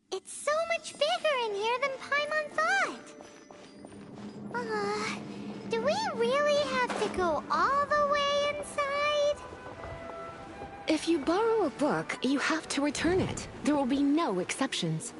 It's so much bigger in here than Paimon thought. Do we really have to go all the way inside? If you borrow a book, you have to return it. There will be no exceptions.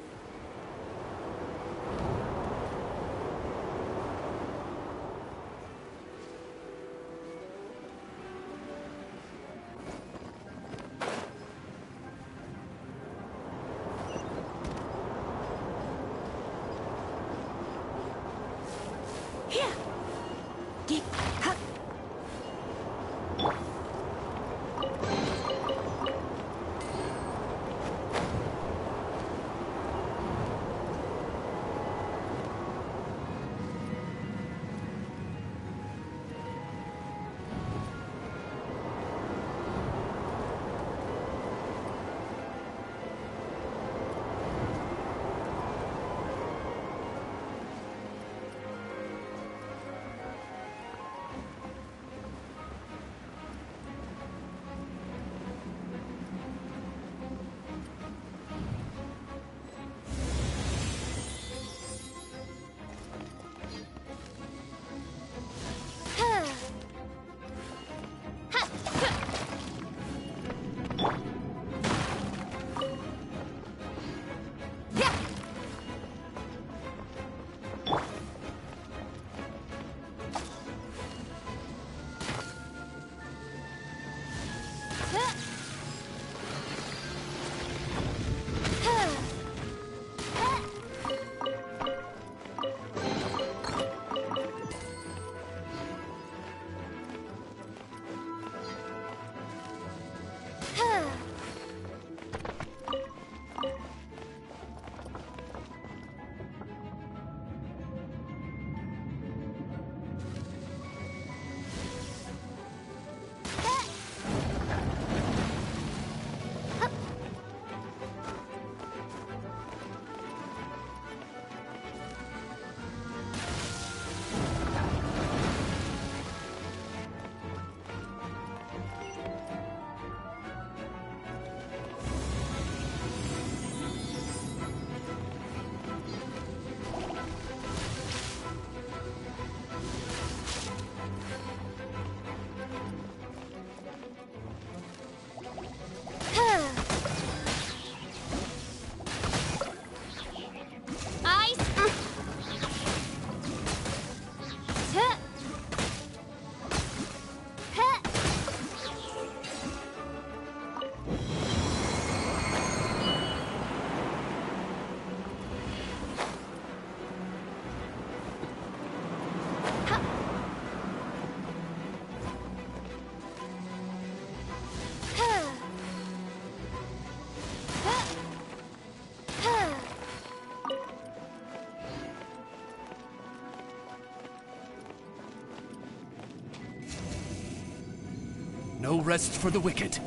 No rest for the wicked.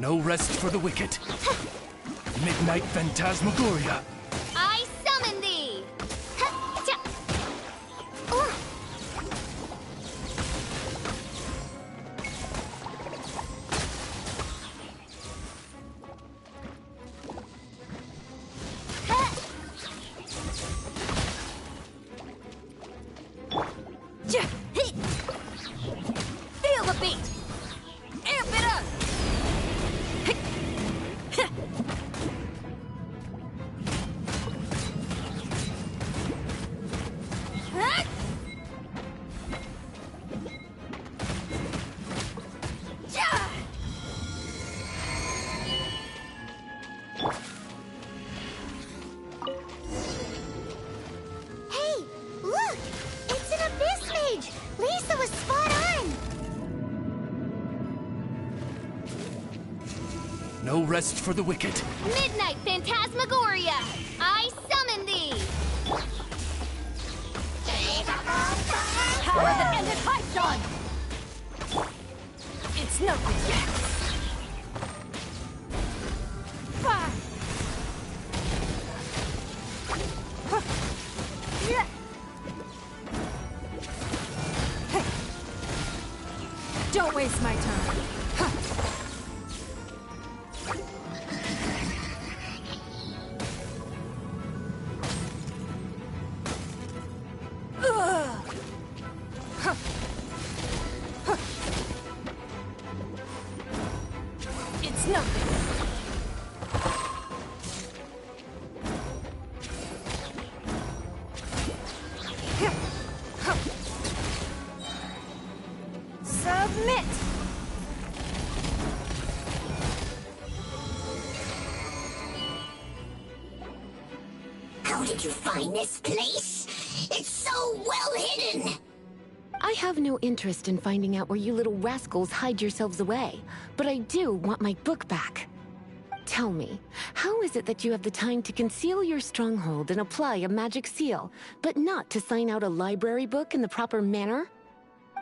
No rest for the wicked. Midnight Phantasmagoria. I summon thee! Ha-cha! Oh. Feel the beat! Amp it up! Hey, look! It's an Abyss Mage! Lisa was spot on! No rest for the wicked. Midnight Phantasmagoria! I summon thee! Power that ended Python! It's nothing yet! Fire! Yeah. Don't waste my time. It's nothing. Submit! How did you find this place? It's so well hidden! I have no interest in finding out where you little rascals hide yourselves away, but I do want my book back. Tell me, how is it that you have the time to conceal your stronghold and apply a magic seal, but not to sign out a library book in the proper manner?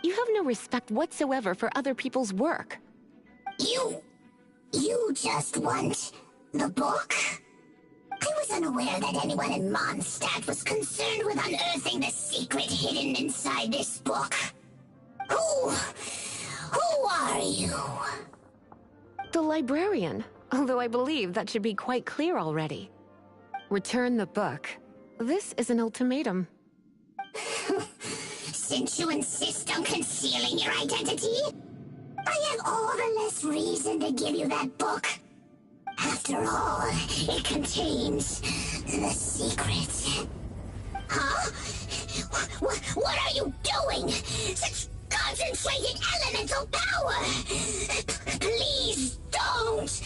You have no respect whatsoever for other people's work. You just want the book? I was unaware that anyone in Mondstadt was concerned with unearthing the secret hidden inside this book. Who are you? The librarian, although I believe that should be quite clear already. Return the book. This is an ultimatum. Since you insist on concealing your identity, I have all the less reason to give you that book. After all, it contains the secret. Huh? What are you doing? Such concentrated elemental power! Please don't!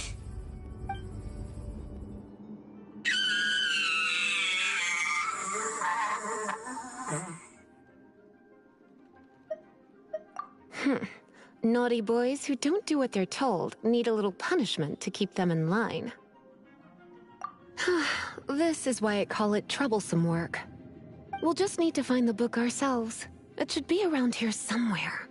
Naughty boys who don't do what they're told need a little punishment to keep them in line. This is why I call it troublesome work. We'll just need to find the book ourselves. It should be around here somewhere.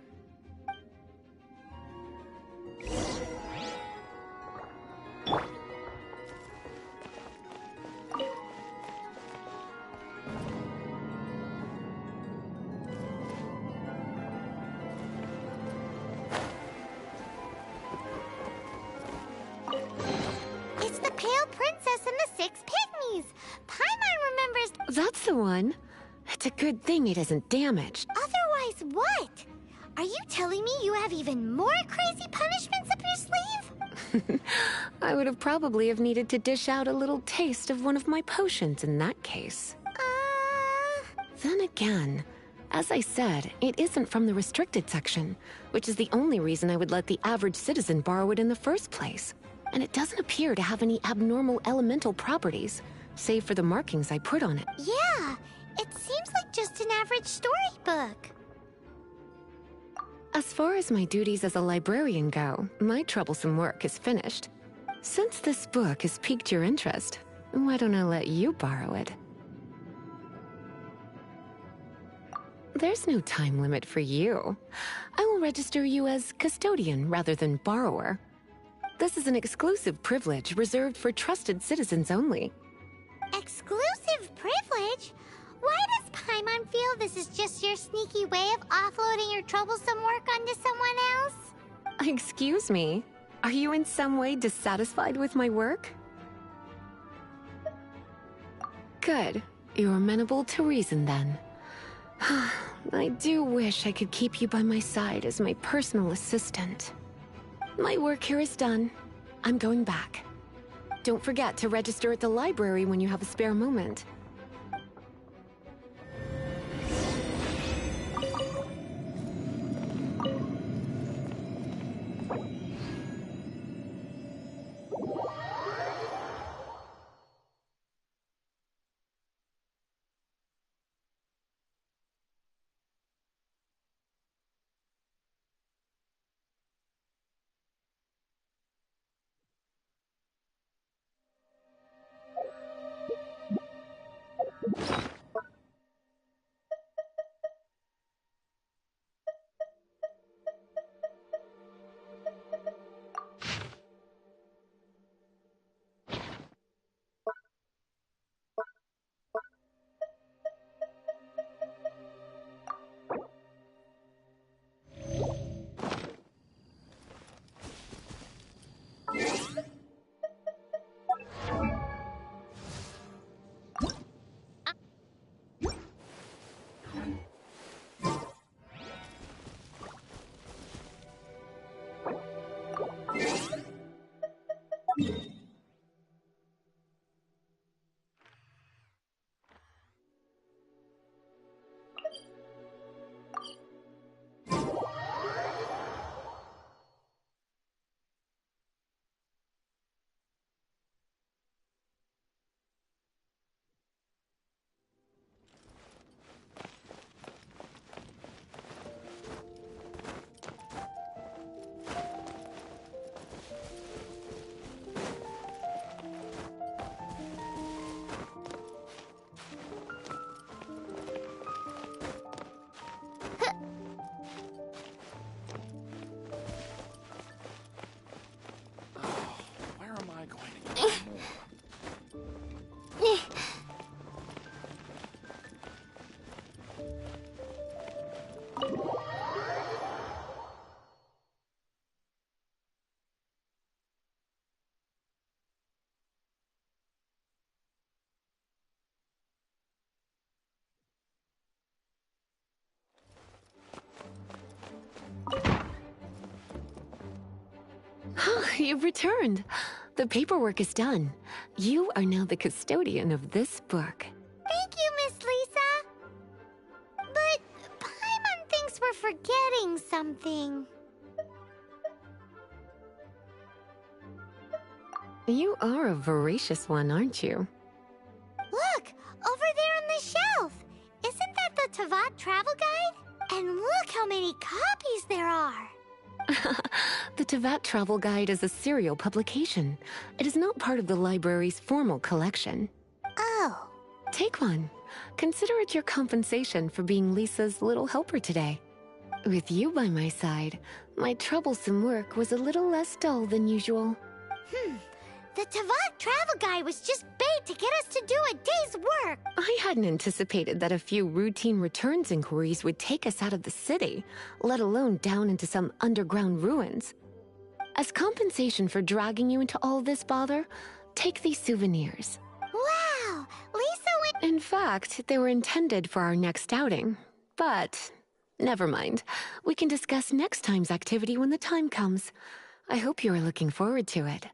It's the Pale Princess and the Six Pygmies! Paimon remembers... That's the one. It's a good thing it isn't damaged. Otherwise what? Are you telling me you have even more crazy punishments up your sleeve? I would have probably have needed to dish out a little taste of one of my potions in that case. Then again, as I said, it isn't from the restricted section, which is the only reason I would let the average citizen borrow it in the first place. And it doesn't appear to have any abnormal elemental properties, save for the markings I put on it. Yeah, it seems like just an average storybook. As far as my duties as a librarian go, my troublesome work is finished. Since this book has piqued your interest, why don't I let you borrow it? There's no time limit for you. I will register you as custodian rather than borrower. This is an exclusive privilege reserved for trusted citizens only. Exclusive privilege? Why does Paimon feel this is just your sneaky way of offloading your troublesome work onto someone else? Excuse me, are you in some way dissatisfied with my work? Good. You're amenable to reason then. I do wish I could keep you by my side as my personal assistant. My work here is done. I'm going back. Don't forget to register at the library when you have a spare moment. You've returned. The paperwork is done. You are now the custodian of this book. Thank you, Miss Lisa. But Paimon thinks we're forgetting something. You are a voracious one, aren't you? Look, over there on the shelf. Isn't that the Tavat travel guide? And look how many copies there are. The Tavat Travel Guide is a serial publication. It is not part of the library's formal collection. Oh. Take one. Consider it your compensation for being Lisa's little helper today. With you by my side, my troublesome work was a little less dull than usual. The Tavat travel guide was just bait to get us to do a day's work. I hadn't anticipated that a few routine returns inquiries would take us out of the city, let alone down into some underground ruins. As compensation for dragging you into all this bother, take these souvenirs. Wow, Lisa went— In fact, they were intended for our next outing. But, never mind. We can discuss next time's activity when the time comes. I hope you are looking forward to it.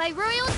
My royal...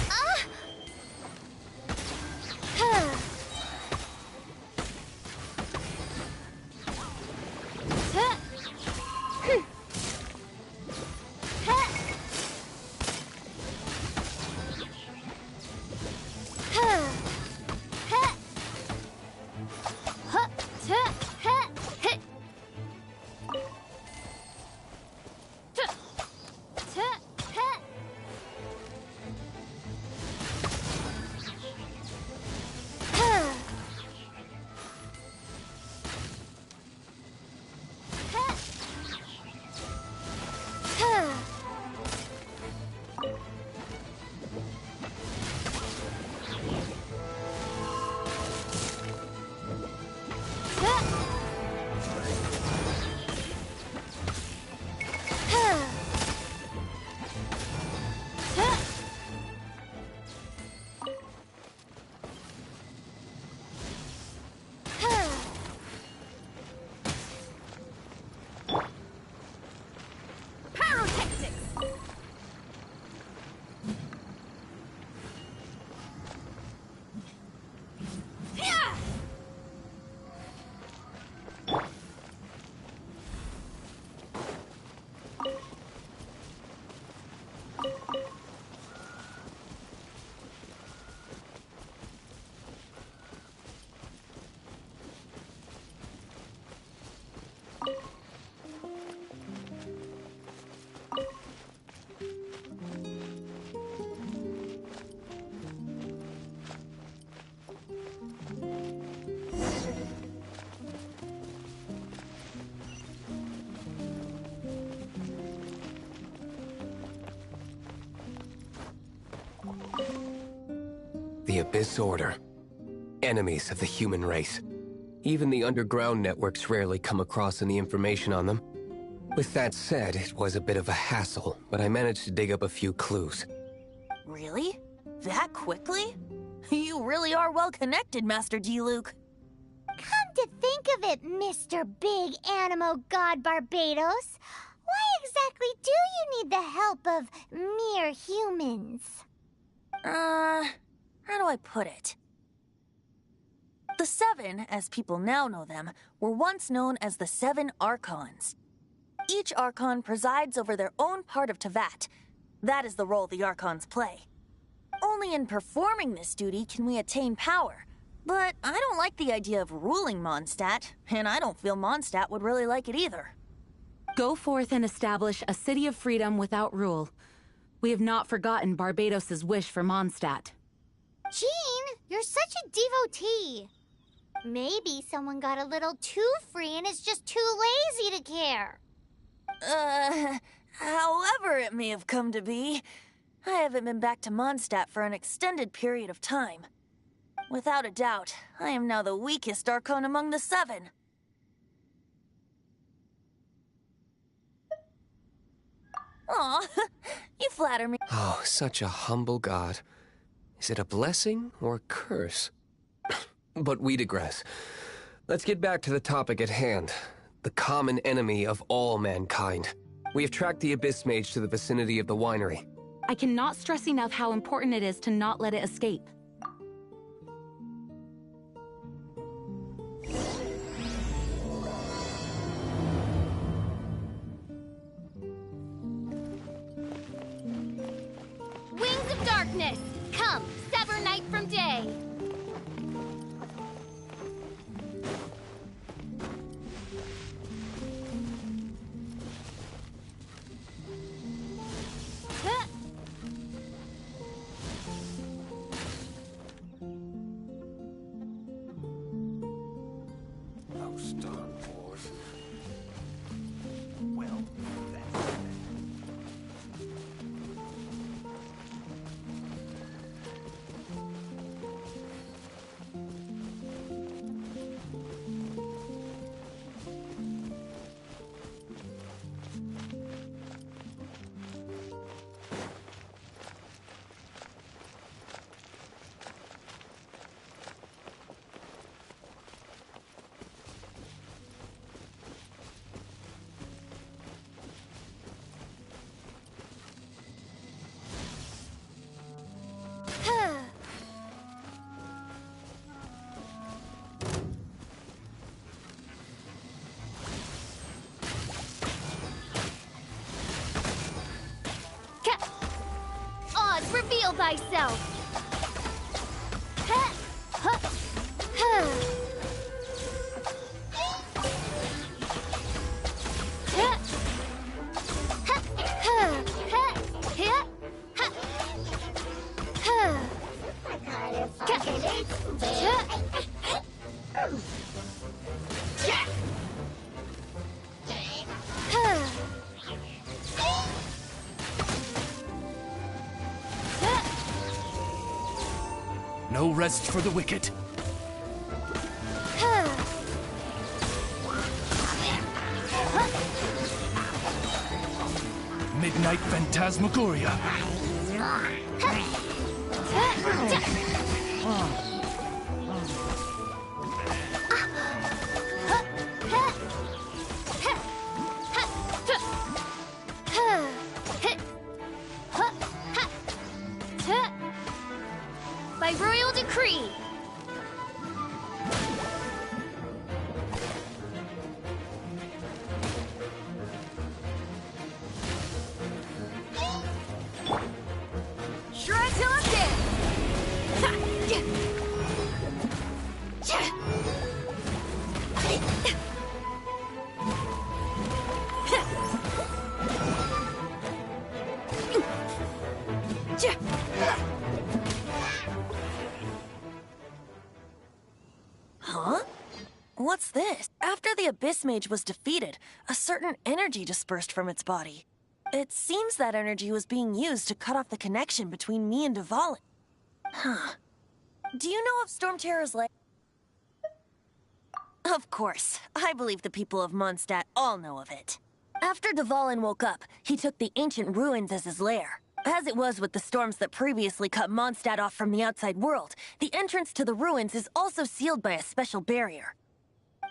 The Abyss Order. Enemies of the human race. Even the underground networks rarely come across any information on them. With that said, it was a bit of a hassle, but I managed to dig up a few clues. Really? That quickly? You really are well connected, Master G. Luke. Come to think of it, Mr. Big Animo God Barbados, why exactly do you need the help of mere humans? How do I put it? The Seven, as people now know them, were once known as the Seven Archons. Each Archon presides over their own part of Teyvat. That is the role the Archons play. Only in performing this duty can we attain power. But I don't like the idea of ruling Mondstadt, and I don't feel Mondstadt would really like it either. Go forth and establish a city of freedom without rule. We have not forgotten Barbados' wish for Mondstadt. Jean, you're such a devotee. Maybe someone got a little too free and is just too lazy to care. However it may have come to be, I haven't been back to Mondstadt for an extended period of time. Without a doubt, I am now the weakest Archon among the Seven. Aw, you flatter me. Oh, such a humble god. Is it a blessing or a curse? But we digress. Let's get back to the topic at hand. The common enemy of all mankind. We have tracked the Abyss Mage to the vicinity of the winery. I cannot stress enough how important it is to not let it escape. Wings of darkness, come, sever night from day. reveal thyself! Ha! Ha! Ha! Ha! Ha! Ha! Ha! Ha! Ha! No rest for the wicked. Midnight Phantasmagoria. By royal decree. Shred till I'm dead! Huh? What's this? After the Abyss Mage was defeated, a certain energy dispersed from its body. It seems that energy was being used to cut off the connection between me and Dvalin. Huh. Do you know of Storm Terror's lair? Of course. I believe the people of Mondstadt all know of it. After Dvalin woke up, he took the ancient ruins as his lair. As it was with the storms that previously cut Mondstadt off from the outside world, the entrance to the ruins is also sealed by a special barrier.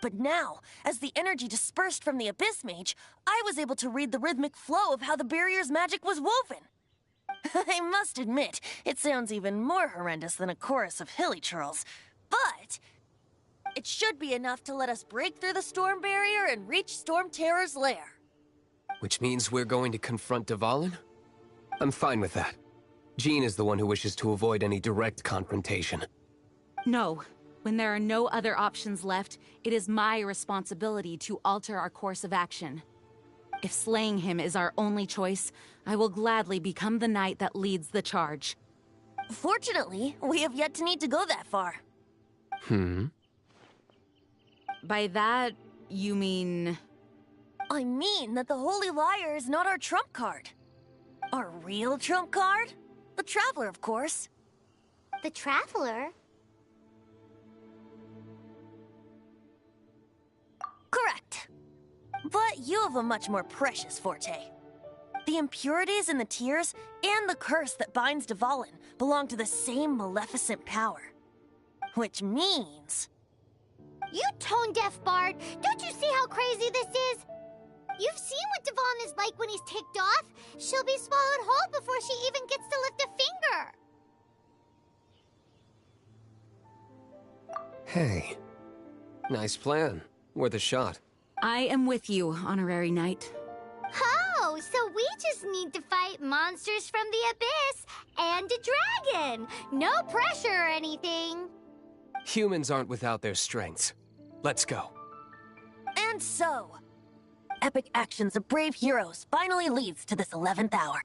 But now, as the energy dispersed from the Abyss Mage, I was able to read the rhythmic flow of how the barrier's magic was woven. I must admit, it sounds even more horrendous than a chorus of hilly churls, but it should be enough to let us break through the storm barrier and reach Storm Terror's lair. Which means we're going to confront Dvalin? I'm fine with that. Jean is the one who wishes to avoid any direct confrontation. No. When there are no other options left, it is my responsibility to alter our course of action. If slaying him is our only choice, I will gladly become the knight that leads the charge. Fortunately, we have yet to need to go that far. By that, you mean... I mean that the Holy Liar is not our trump card. Our real trump card? The Traveler, of course. The Traveler? Correct. But you have a much more precious forte. The impurities in the tears and the curse that binds Dvalin belong to the same maleficent power. Which means... You tone-deaf bard! Don't you see how crazy this is? You've seen what Dvalin is like when he's ticked off. She'll be swallowed whole before she even gets to lift a finger. Hey. Nice plan. Worth a shot. I am with you, Honorary Knight. Oh, so we just need to fight monsters from the abyss and a dragon. No pressure or anything. Humans aren't without their strengths. Let's go. And so, epic actions of brave heroes finally leads to this 11th hour.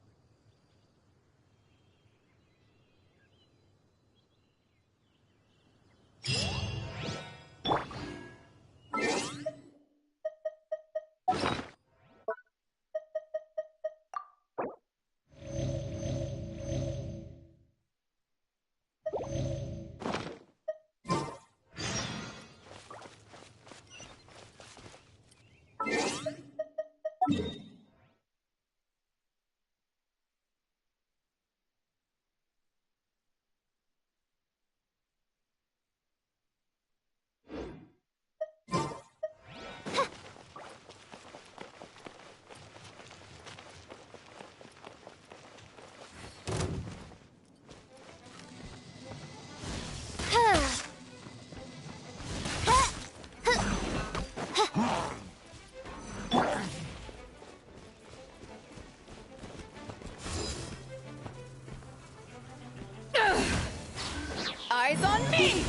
eyes on me!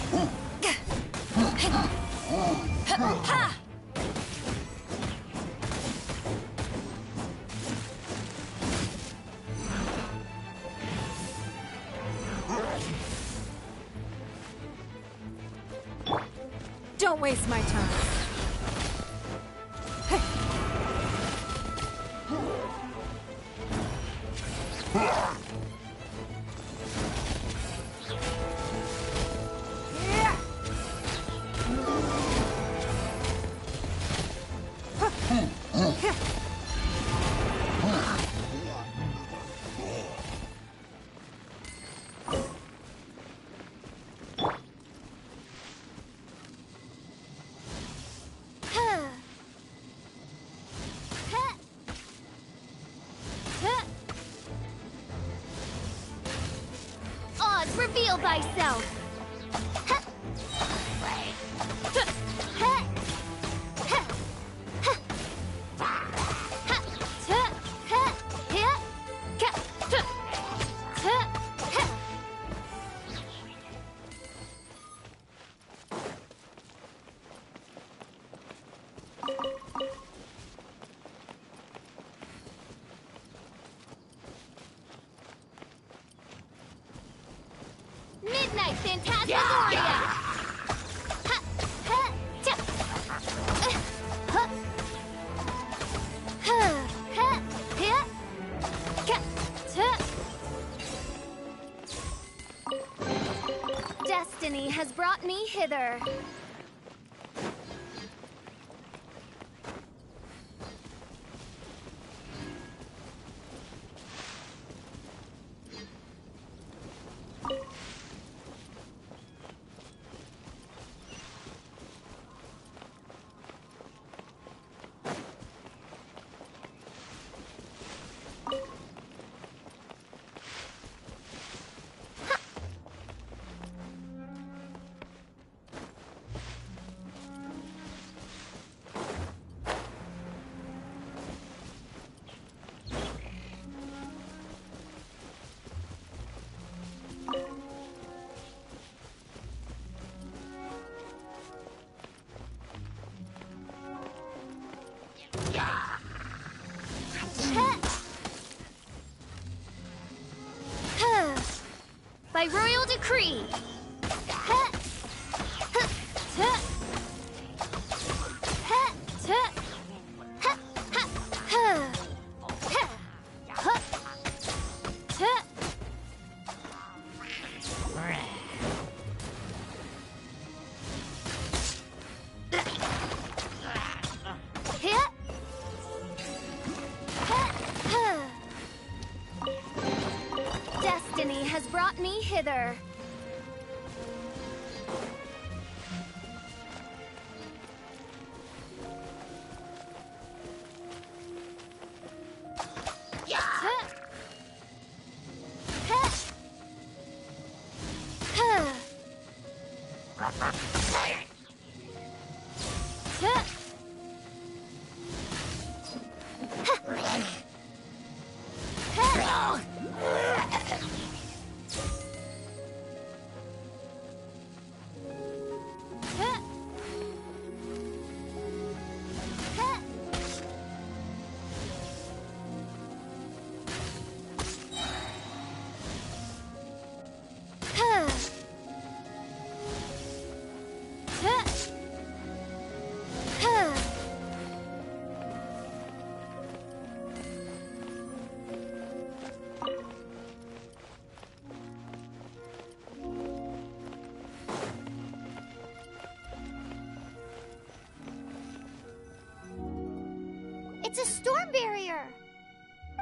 Ha! Don't waste my time. Oz, reveal thyself! Midnight Phantasmagoria! Destiny has brought me hither. By royal decree. Destiny has brought me hither. It's a storm barrier.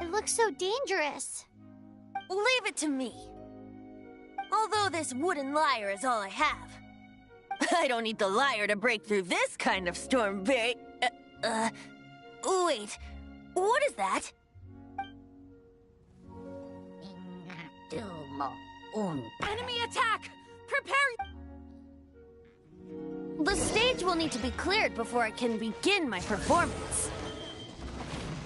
It looks so dangerous. Leave it to me. Although this wooden lyre is all I have. I don't need the lyre to break through this kind of storm barrier. Wait. What is that? Enemy attack! Prepare! The stage will need to be cleared before I can begin my performance.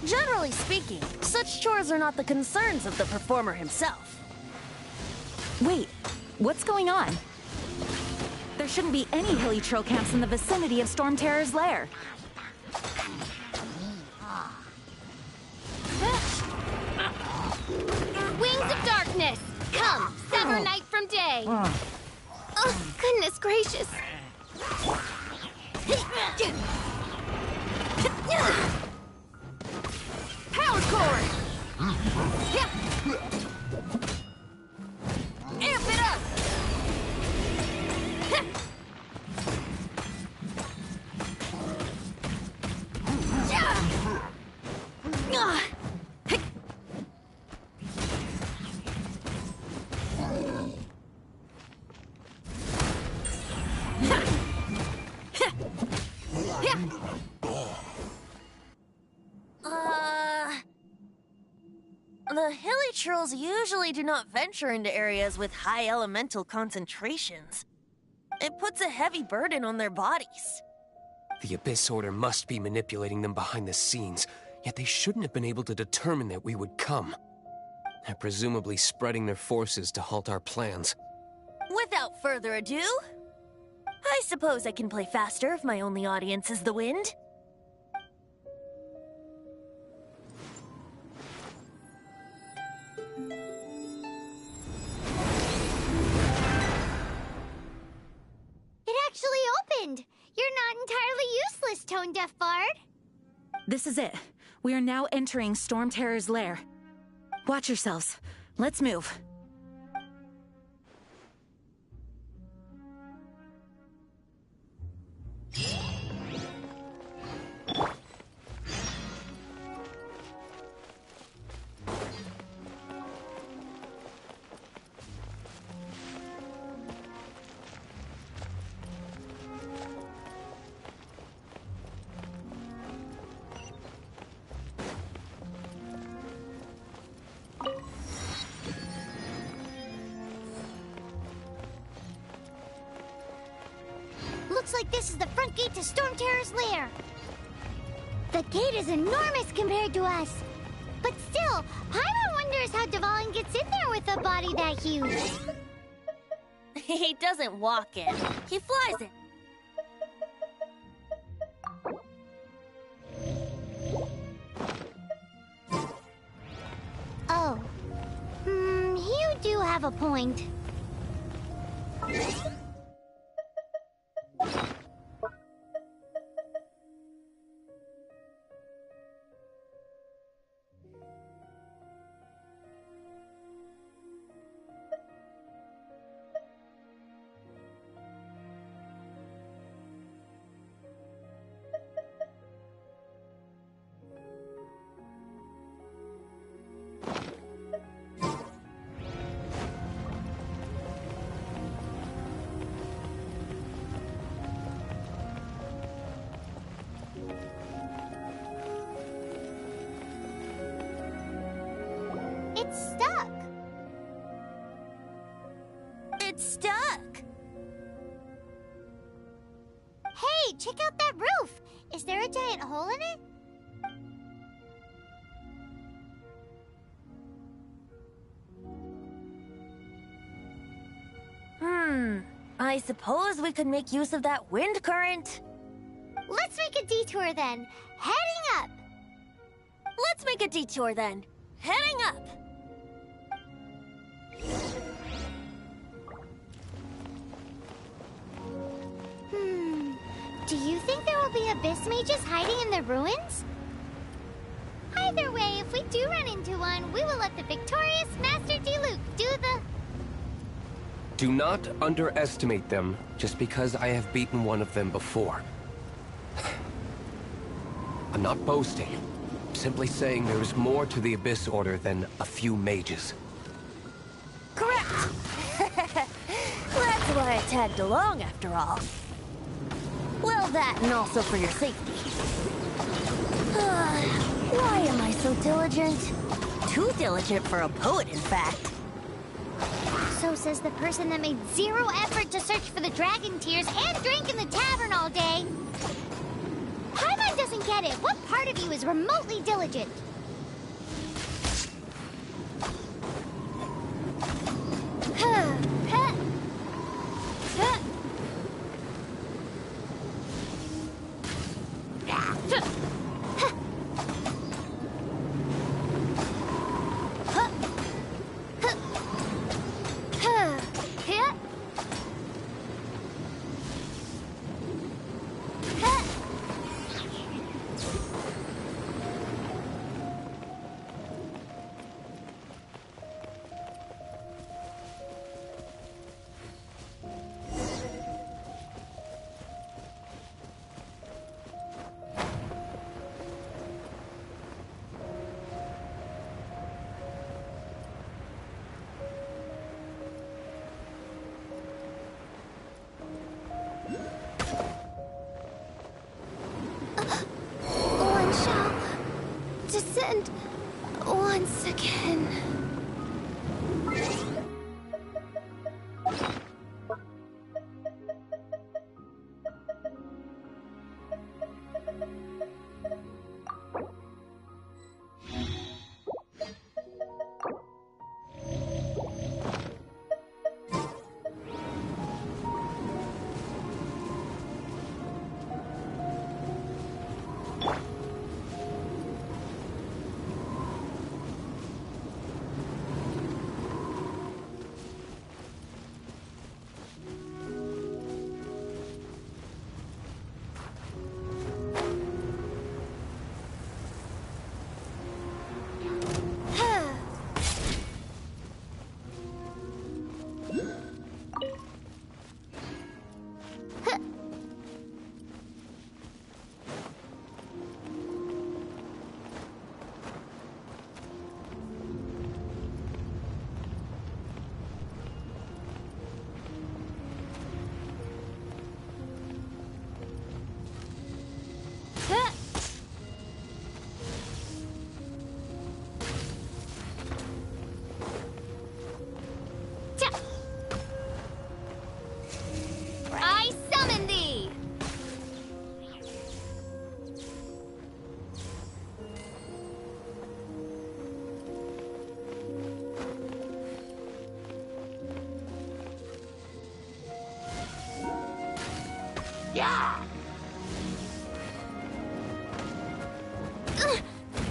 Generally speaking, such chores are not the concerns of the performer himself. Wait, what's going on? There shouldn't be any hilly trail camps in the vicinity of Storm Terror's lair. Wings of darkness! Come, sever night from day! Oh, goodness gracious! Power core! Amp it up! The hilly trolls usually do not venture into areas with high elemental concentrations. It puts a heavy burden on their bodies. The Abyss Order must be manipulating them behind the scenes, yet they shouldn't have been able to determine that we would come. They're presumably spreading their forces to halt our plans. Without further ado, I suppose I can play faster if my only audience is the wind. It actually opened! You're not entirely useless, Tone Deaf Bard. This is it. We are now entering Storm Terror's lair. Watch yourselves. Let's move. Looks like this is the front gate to Storm Terror's lair. The gate is enormous compared to us. But still, Paimon wonders how Dvalin gets in there with a body that huge. He doesn't walk in. He flies in. Oh. You do have a point. It's stuck. It's stuck. Hey, check out that roof. Is there a giant hole in it? I suppose we could make use of that wind current. Let's make a detour then. Heading up. Let's make a detour then. Heading up. Do you think there will be abyss mages hiding in the ruins? Either way, if we do run into one, we will let the victorious Master Diluc do the... Do not underestimate them just because I have beaten one of them before. I'm not boasting. I'm simply saying there is more to the Abyss Order than a few mages. Correct! That's why I tagged along after all. Well, that and also for your safety. Why am I so diligent? Too diligent for a poet, in fact. So says the person that made zero effort to search for the dragon tears and drank in the tavern all day. Paimon doesn't get it. What part of you is remotely diligent?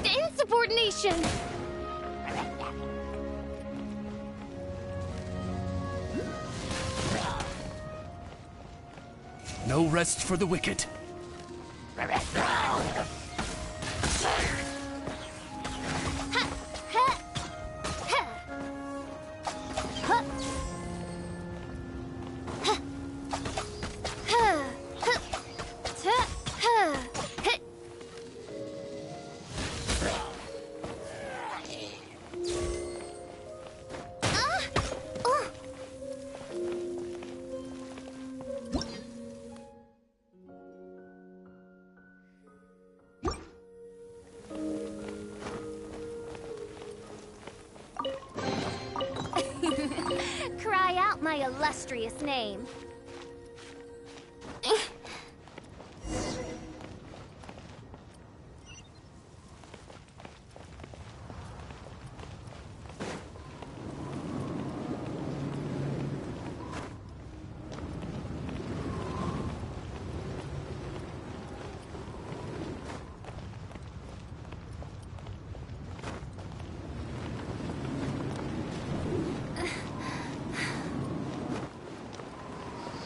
Insubordination! No rest for the wicked. Cry out my illustrious name.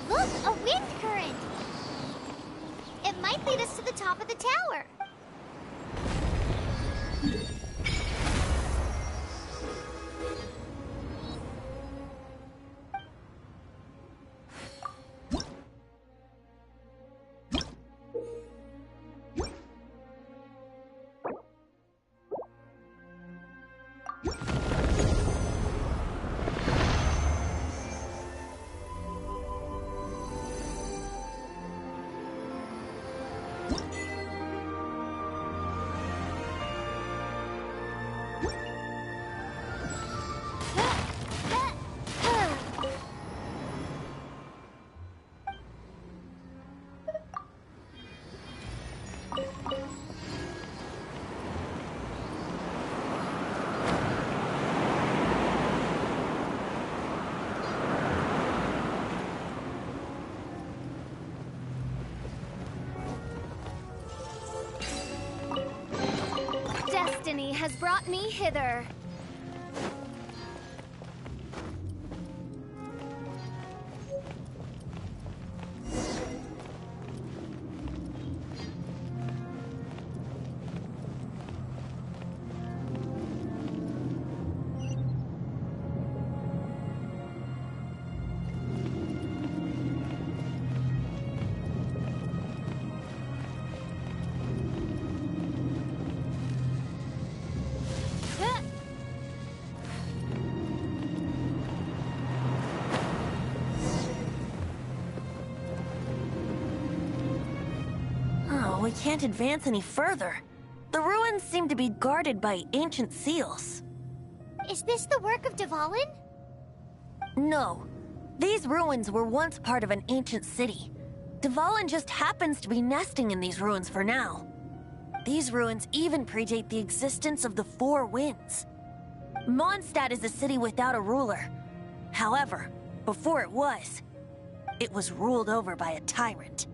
Look, a wind current! It might lead us to the top of the tower. Destiny has brought me hither. Oh, we can't advance any further. The ruins seem to be guarded by ancient seals. Is this the work of Dvalin? No. These ruins were once part of an ancient city. Dvalin just happens to be nesting in these ruins for now. These ruins even predate the existence of the Four Winds. Mondstadt is a city without a ruler. However, before it was ruled over by a tyrant.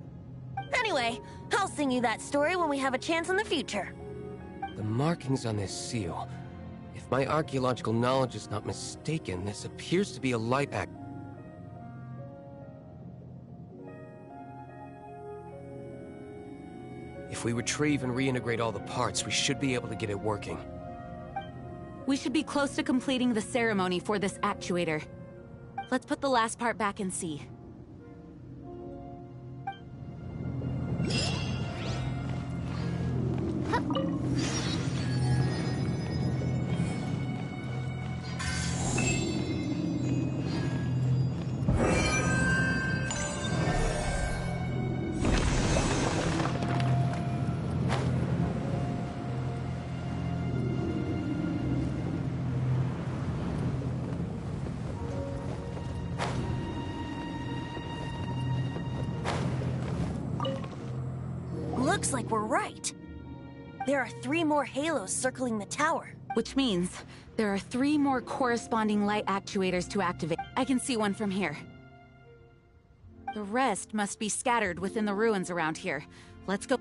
Anyway, I'll sing you that story when we have a chance in the future. The markings on this seal. If my archaeological knowledge is not mistaken, this appears to be a light act. If we retrieve and reintegrate all the parts, we should be able to get it working. We should be close to completing the ceremony for this actuator. Let's put the last part back and see. Looks like we're right. There are 3 more halos circling the tower. Which means there are 3 more corresponding light actuators to activate. I can see one from here. The rest must be scattered within the ruins around here. Let's go.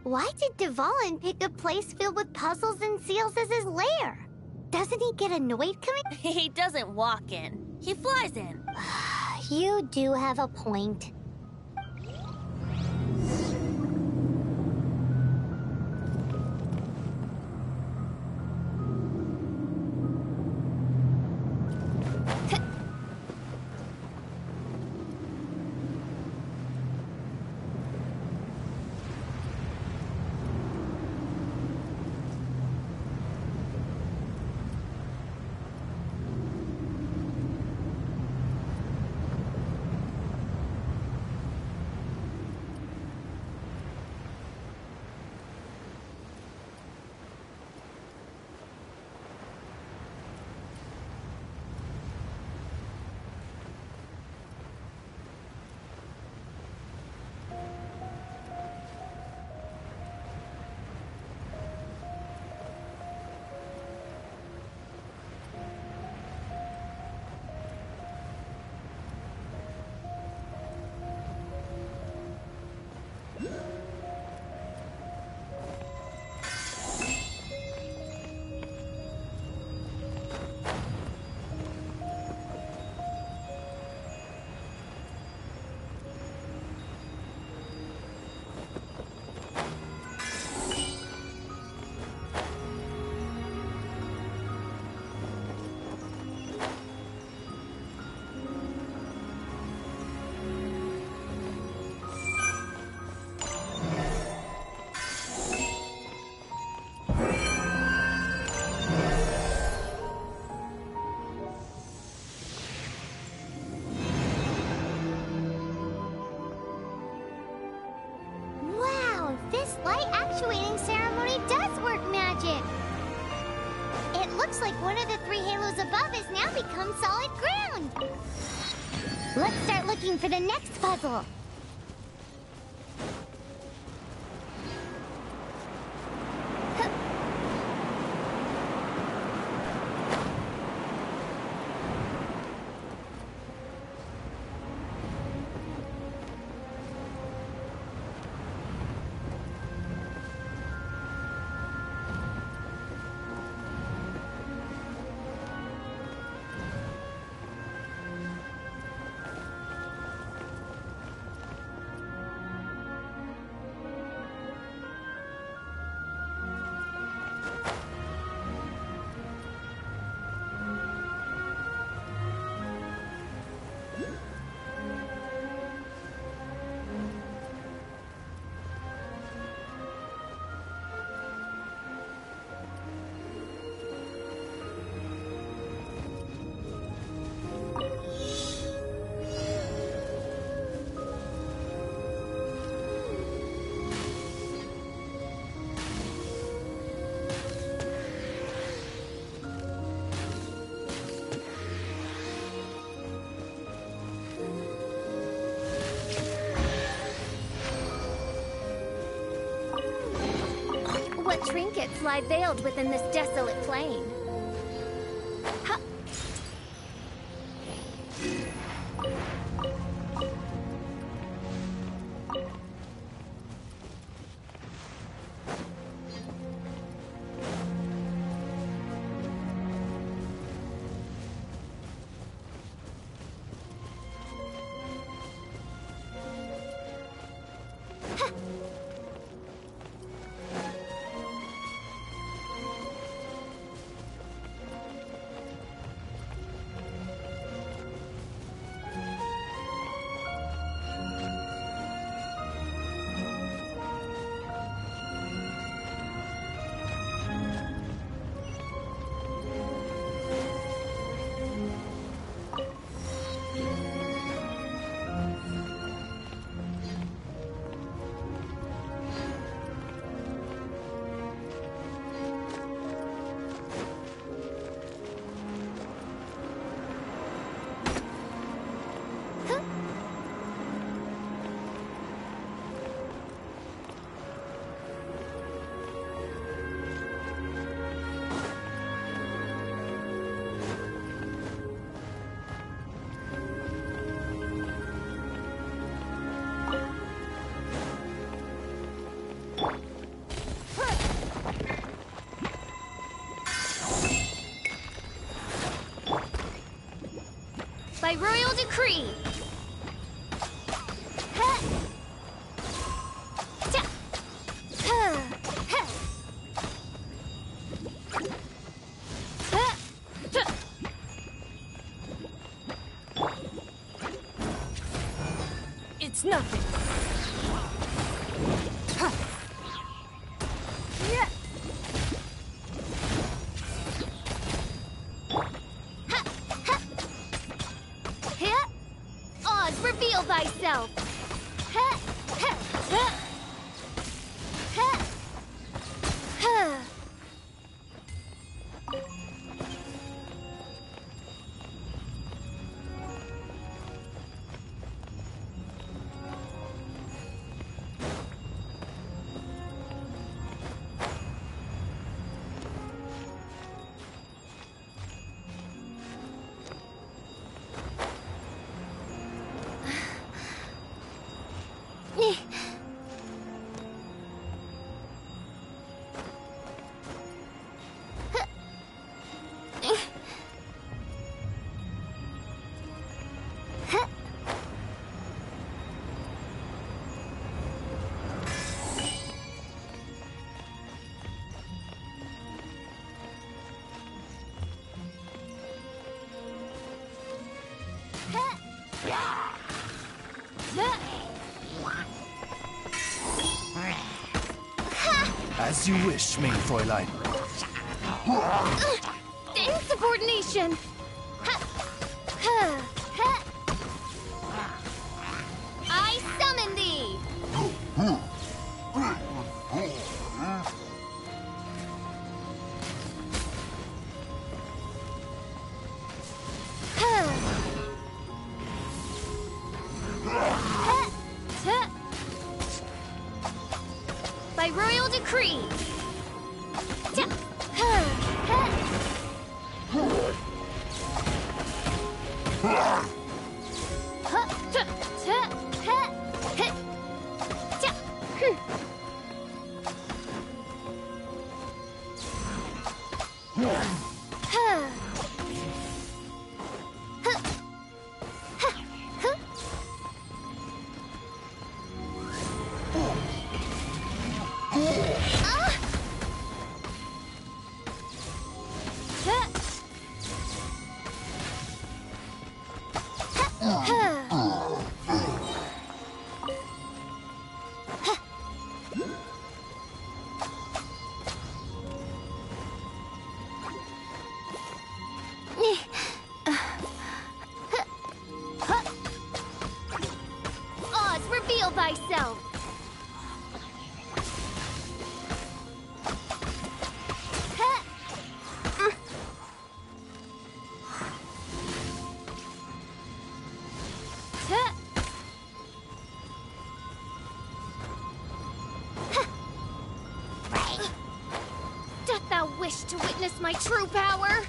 Why did Dvalin pick a place filled with puzzles and seals as his lair? Doesn't he get annoyed coming? He doesn't walk in. He flies in. You do have a point. This light actuating ceremony does work magic! It looks like one of the 3 halos above has now become solid ground! Let's start looking for the next puzzle! What trinkets lie veiled within this desolate plain? Huh. By royal decree. Ha. Ta. Ha. Ha. Ha. Ta. It's nothing. Ha. Yeah. Reveal thyself! Ha! Ha! Ha! Ha! Ha! As you wish, mein Fräulein. Insubordination! Ha! Ha! Ha! I summon thee! By royal decree. Ta. Ha. Ha. Ha. Ta. Ta. Ha. Ha. Ta. Ha. Oz, reveal thyself! Doth thou wish to witness my true power?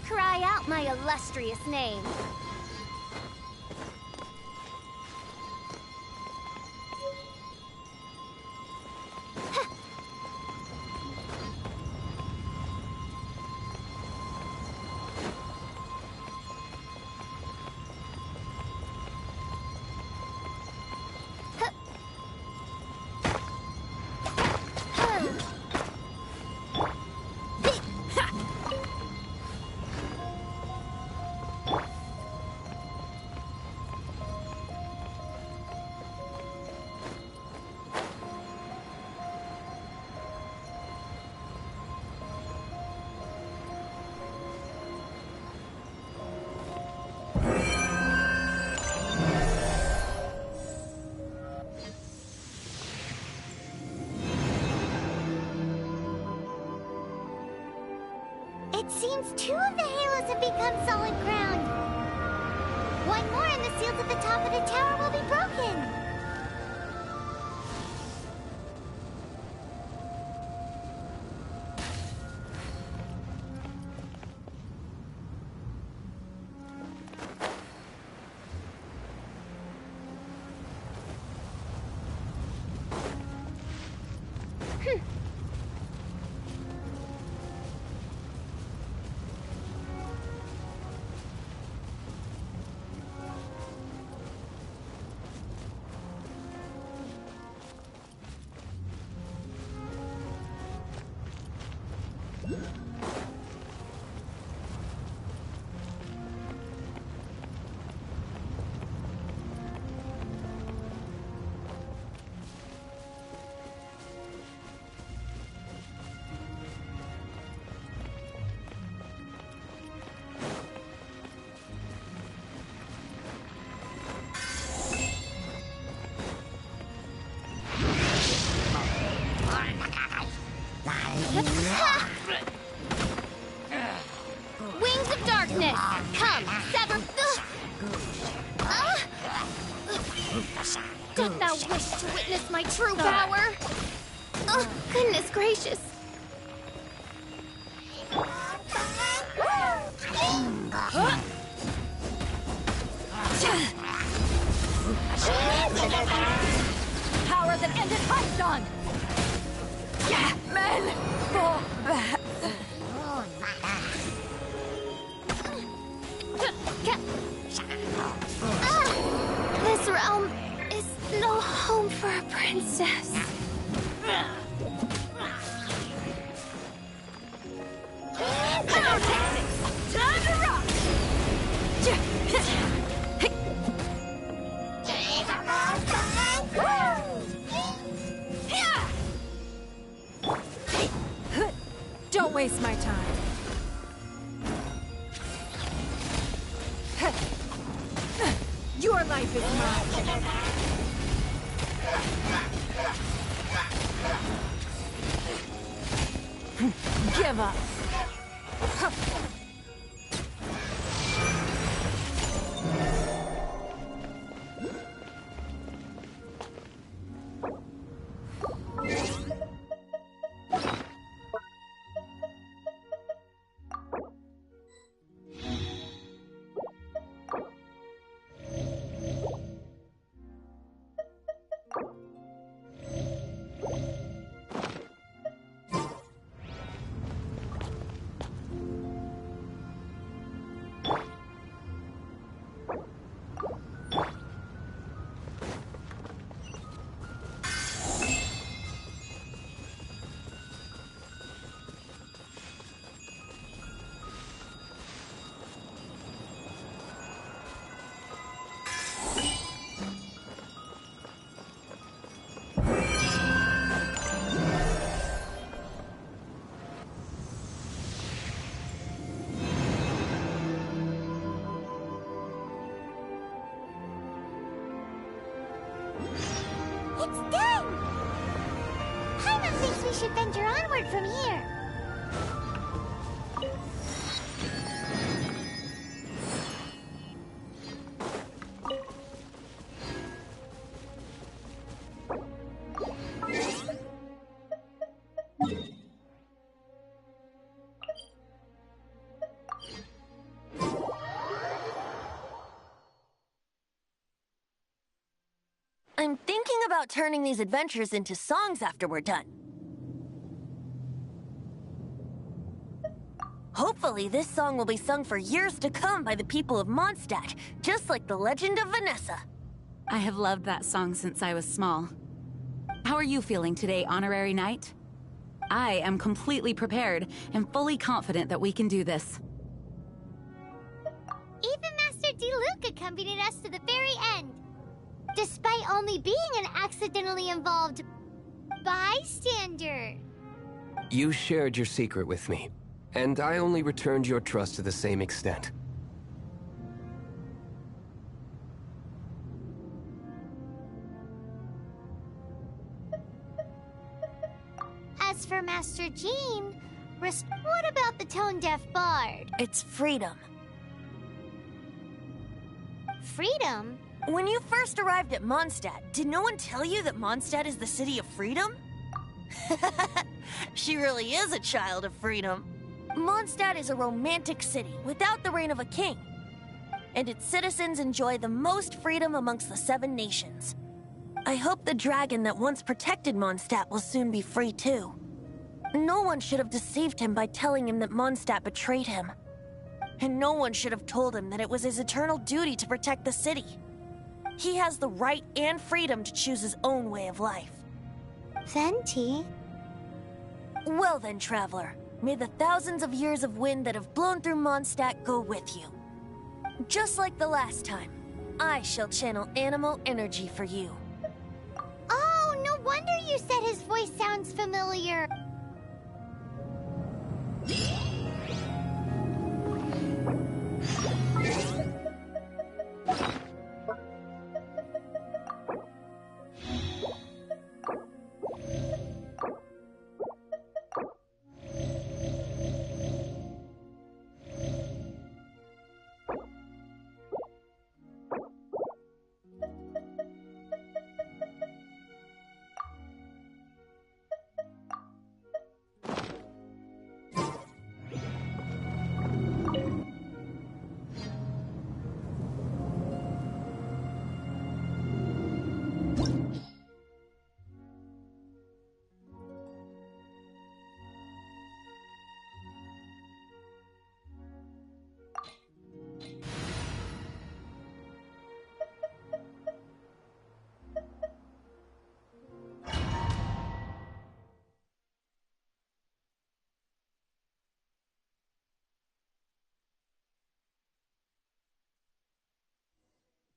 Cry out my illustrious name. It seems 2 of the halos have become solid ground. 1 more and the seals at the top of the tower will be broken. darkness! Come, sever... Dost thou wish to witness my true power? Oh, goodness gracious. Power that ended Python! Men, fall back. This realm is no home for a princess. Time to rock! Don't waste my time. Your life is mine. Give up. It's done! Paimon thinks we should venture onward from here. I'm thinking about turning these adventures into songs after we're done. Hopefully, this song will be sung for years to come by the people of Mondstadt, just like the legend of Vanessa. I have loved that song since I was small. How are you feeling today, Honorary Knight? I am completely prepared and fully confident that we can do this. Even Master D-Luke accompanied us to the very end, despite only being an accidentally involved bystander. You shared your secret with me, and I only returned your trust to the same extent. As for Master Jean, what about the tone-deaf bard? It's freedom. Freedom? When you first arrived at Mondstadt, did no one tell you that Mondstadt is the city of freedom? She really is a child of freedom. Mondstadt is a romantic city without the reign of a king, and its citizens enjoy the most freedom amongst the 7 nations. I hope the dragon that once protected Mondstadt will soon be free too. No one should have deceived him by telling him that Mondstadt betrayed him. And no one should have told him that it was his eternal duty to protect the city. He has the right and freedom to choose his own way of life. Venti? Well then, traveler, may the thousands of years of wind that have blown through Mondstadt go with you. Just like the last time, I shall channel animal energy for you. Oh, no wonder you said his voice sounds familiar.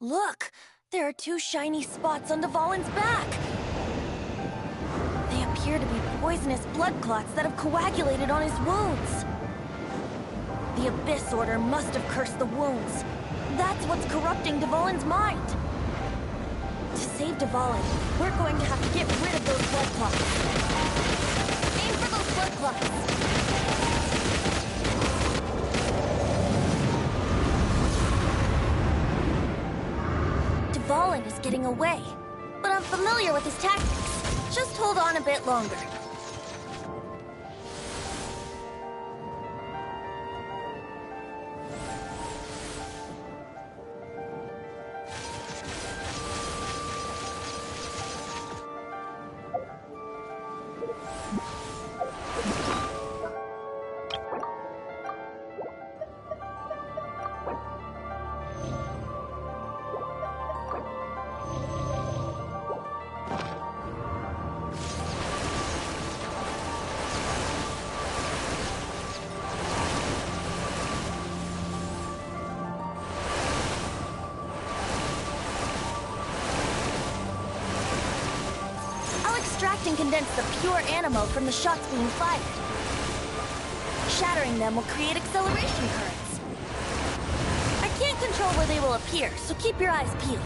Look! There are 2 shiny spots on Dvalin's back! They appear to be poisonous blood clots that have coagulated on his wounds. The Abyss Order must have cursed the wounds. That's what's corrupting Dvalin's mind. To save Dvalin, we're going to have to get rid of those blood clots. Aim for those blood clots! Dvalin is getting away, but I'm familiar with his tactics. Just hold on a bit longer. Extract and condense the pure animo from the shots being fired. Shattering them will create acceleration currents. I can't control where they will appear, so keep your eyes peeled.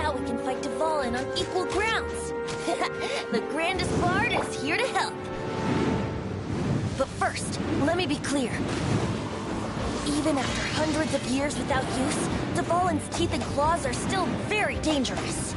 Now we can fight Dvalin on equal grounds. The grandest bard is here to help. But first, let me be clear. Even after hundreds of years without use, Dvalin's teeth and claws are still very dangerous.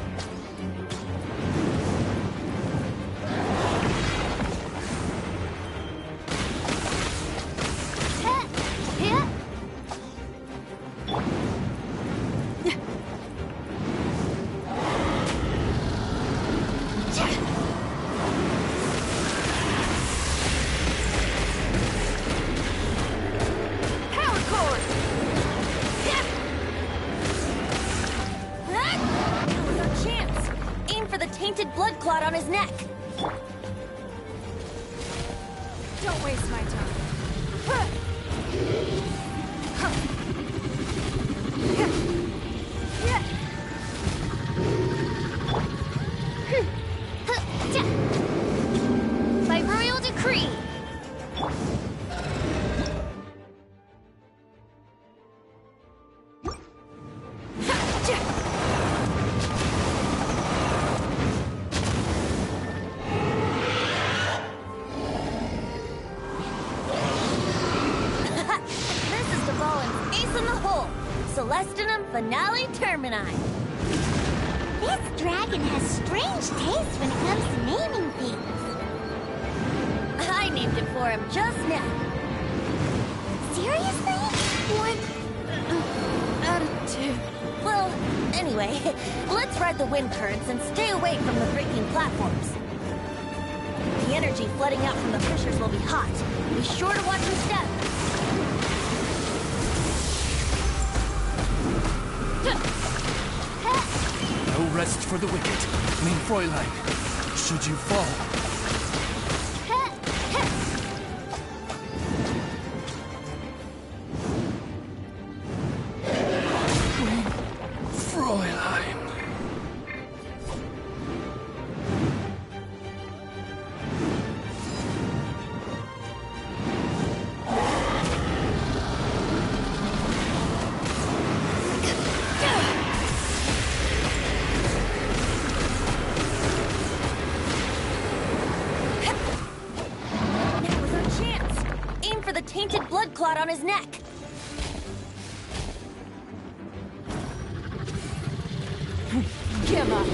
Blood clot on his neck. Don't waste my time. By royal decree. Celestinum Finale Termini. This dragon has strange taste when it comes to naming things. I named it for him just now. Seriously? What? Attitude. Well, anyway, let's ride the wind currents and stay away from the breaking platforms. The energy flooding out from the fissures will be hot. Be sure to watch your step. No rest for the wicked. Mein Fräulein, should you fall. Tainted blood clot on his neck. Give up.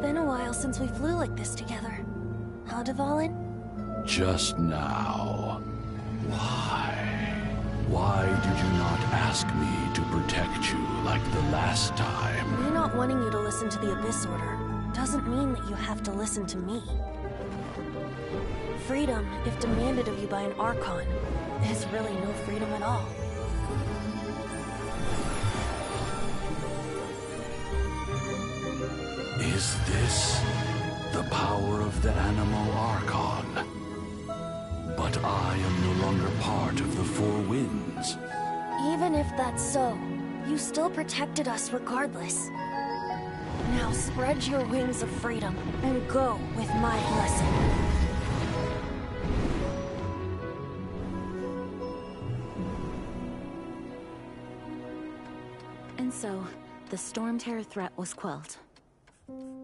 been a while since we flew like this together. Huh, Dvalin? Just now. Why? Why did you not ask me to protect you like the last time? Me not wanting you to listen to the Abyss Order doesn't mean that you have to listen to me. Freedom, if demanded of you by an Archon, is really no freedom at all. Is this the power of the Animal Archon? But I am no longer part of the Four Winds. Even if that's so, you still protected us regardless. Now spread your wings of freedom and go with my blessing. And so, the Storm Terror threat was quelled.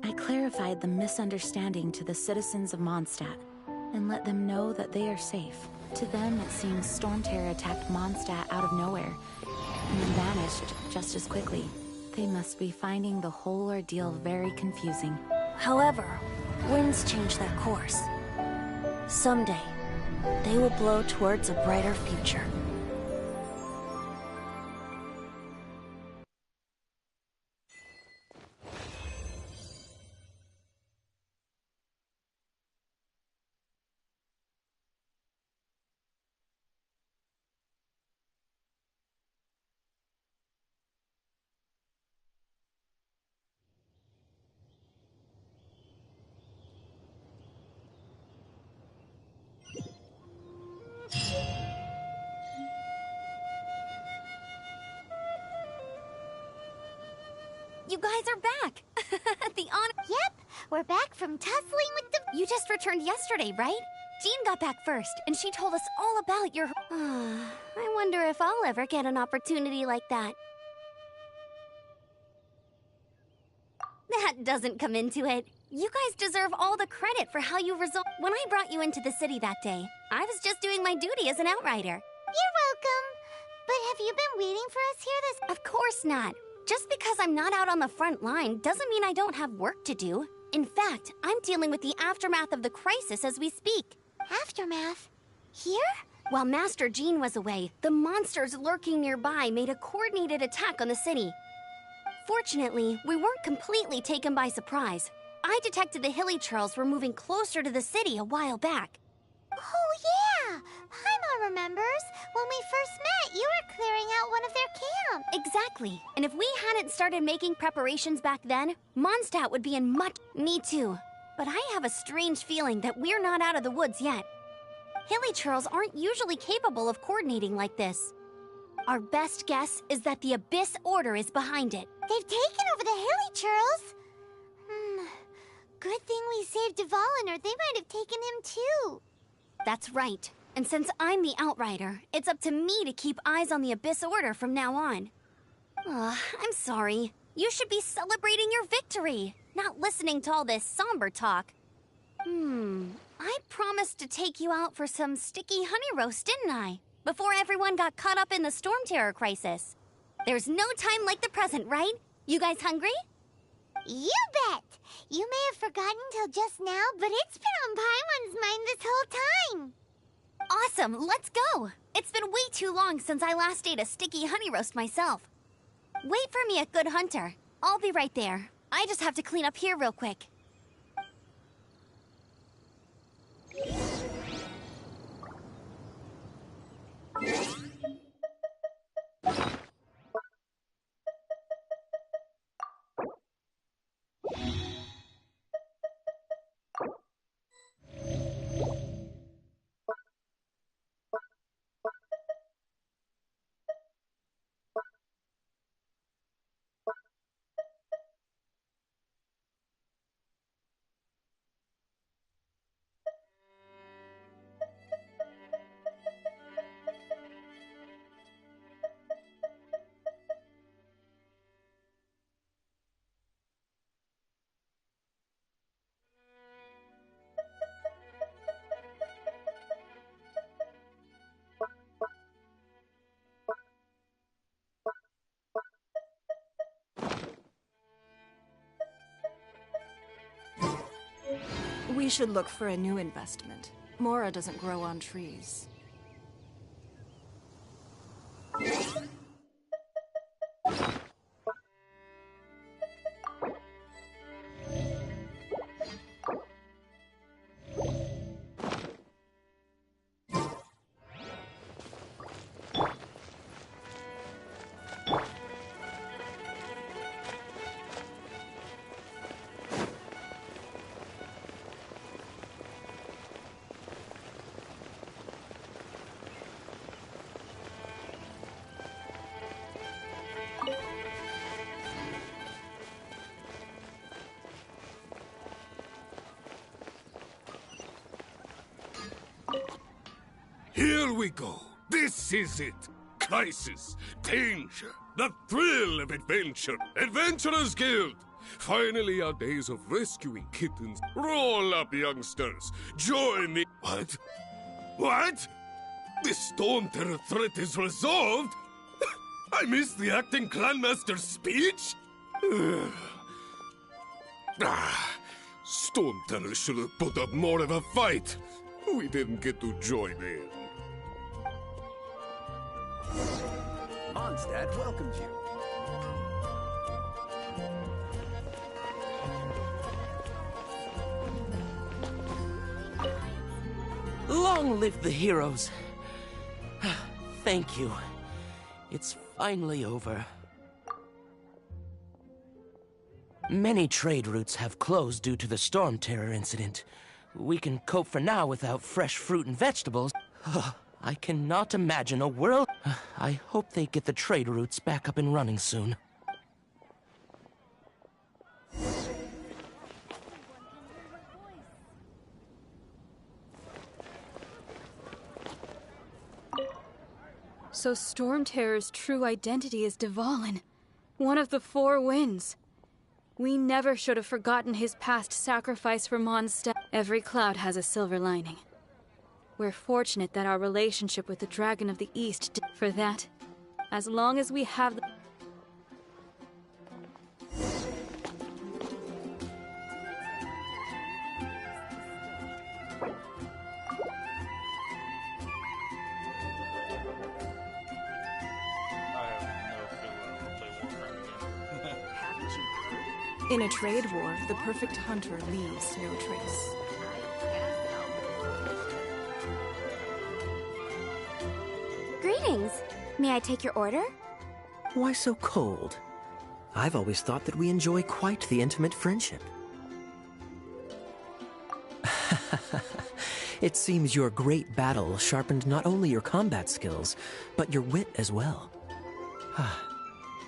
I clarified the misunderstanding to the citizens of Mondstadt, and let them know that they are safe. To them, it seems Storm Terror attacked Mondstadt out of nowhere, and then vanished just as quickly. They must be finding the whole ordeal very confusing. However, winds change their course. Someday, they will blow towards a brighter future. You guys are back! The honor— Yep, we're back from tussling with the— You just returned yesterday, right? Jean got back first, and she told us all about your— I wonder if I'll ever get an opportunity like that. That doesn't come into it. You guys deserve all the credit for how you resolved— When I brought you into the city that day, I was just doing my duty as an outrider. You're welcome. But have you been waiting for us here this— Of course not. Just because I'm not out on the front line doesn't mean I don't have work to do. In fact, I'm dealing with the aftermath of the crisis as we speak. Aftermath? Here? While Master Jean was away, the monsters lurking nearby made a coordinated attack on the city. Fortunately, we weren't completely taken by surprise. I detected the Hilly Churls were moving closer to the city a while back. Oh, yeah! Paimon remembers. When we first met, you were clearing out one of their camps. Exactly. And if we hadn't started making preparations back then, Mondstadt would be in much— Me too. But I have a strange feeling that we're not out of the woods yet. Hilly Churls aren't usually capable of coordinating like this. Our best guess is that the Abyss Order is behind it. They've taken over the Hilly Churls. Good thing we saved Dvalin, or they might have taken him too. That's right. And since I'm the Outrider, it's up to me to keep eyes on the Abyss Order from now on. I'm sorry. You should be celebrating your victory, not listening to all this somber talk. I promised to take you out for some sticky honey roast, didn't I? Before everyone got caught up in the Storm Terror crisis. There's no time like the present, right? You guys hungry? You bet! You may have forgotten till just now, but it's been on Paimon's mind this whole time. Awesome, let's go! It's been way too long since I last ate a sticky honey roast myself. Wait for me at Good Hunter. I'll be right there. I just have to clean up here real quick. We should look for a new investment. Mora doesn't grow on trees. Here we go. This is it. Crisis, danger, the thrill of adventure. Adventurers Guild. Finally, our days of rescuing kittens. Roll up, youngsters. Join me. What? What? The Storm Terror threat is resolved? I missed the acting clanmaster's speech? Storm Terror should have put up more of a fight. We didn't get to join in. Mondstadt welcomes you. Long live the heroes. Thank you. It's finally over. Many trade routes have closed due to the Storm Terror incident. We can cope for now without fresh fruit and vegetables. I cannot imagine a world... I hope they get the trade routes back up and running soon. So Storm Terror's true identity is Dvalin, one of the Four Winds. We never should have forgotten his past sacrifice for Mondstadt. Every cloud has a silver lining. We're fortunate that our relationship with the Dragon of the East did for that. As long as we have the... In a trade war, the perfect hunter leaves no trace. Greetings. May I take your order? Why so cold? I've always thought that we enjoy quite the intimate friendship. It seems your great battle sharpened not only your combat skills, but your wit as well.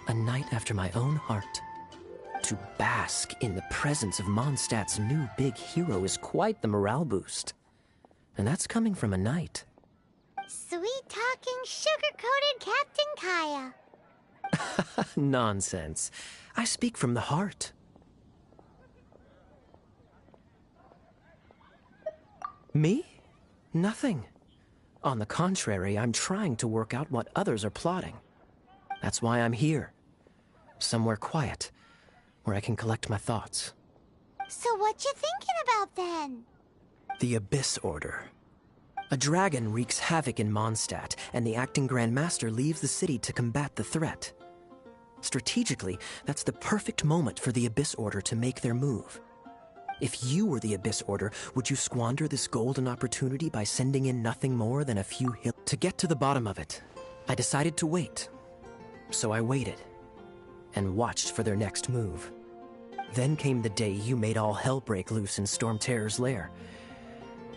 A knight after my own heart. To bask in the presence of Mondstadt's new big hero is quite the morale boost. And that's coming from a knight. Sweet-talking, sugar-coated Captain Kaya. Nonsense. I speak from the heart. Me? Nothing. On the contrary, I'm trying to work out what others are plotting. That's why I'm here. Somewhere quiet, where I can collect my thoughts. So what you thinking about then? The Abyss Order. A dragon wreaks havoc in Mondstadt, and the acting Grand Master leaves the city to combat the threat. Strategically, that's the perfect moment for the Abyss Order to make their move. If you were the Abyss Order, would you squander this golden opportunity by sending in nothing more than a few hills? To get to the bottom of it, I decided to wait. So I waited, and watched for their next move. Then came the day you made all hell break loose in Storm Terror's lair.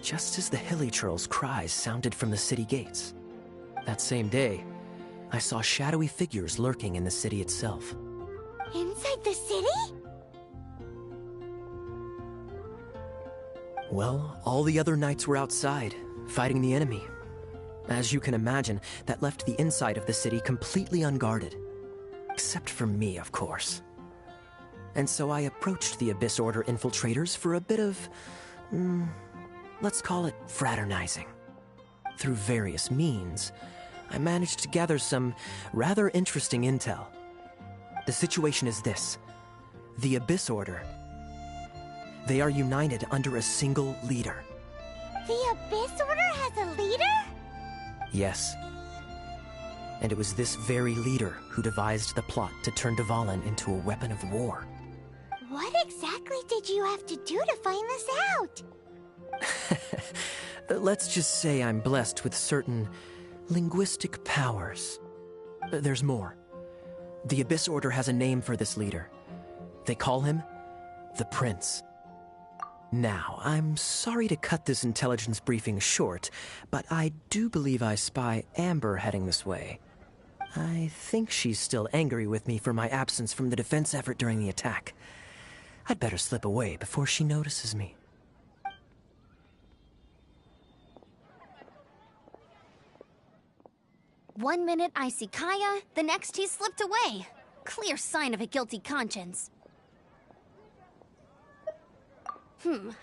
Just as the Hilichurl's cries sounded from the city gates. That same day, I saw shadowy figures lurking in the city itself. Inside the city? Well, all the other knights were outside, fighting the enemy. As you can imagine, that left the inside of the city completely unguarded. Except for me, of course. And so I approached the Abyss Order infiltrators for a bit of... let's call it fraternizing. Through various means, I managed to gather some rather interesting intel. The situation is this. The Abyss Order... They are united under a single leader. The Abyss Order has a leader? Yes. And it was this very leader who devised the plot to turn Dvalin into a weapon of war. What exactly did you have to do to find this out? Let's just say I'm blessed with certain linguistic powers. There's more. The Abyss Order has a name for this leader. They call him the Prince. Now, I'm sorry to cut this intelligence briefing short, but I do believe I spy Amber heading this way. I think she's still angry with me for my absence from the defense effort during the attack. I'd better slip away before she notices me. One minute I see Kaya, the next he slipped away. Clear sign of a guilty conscience.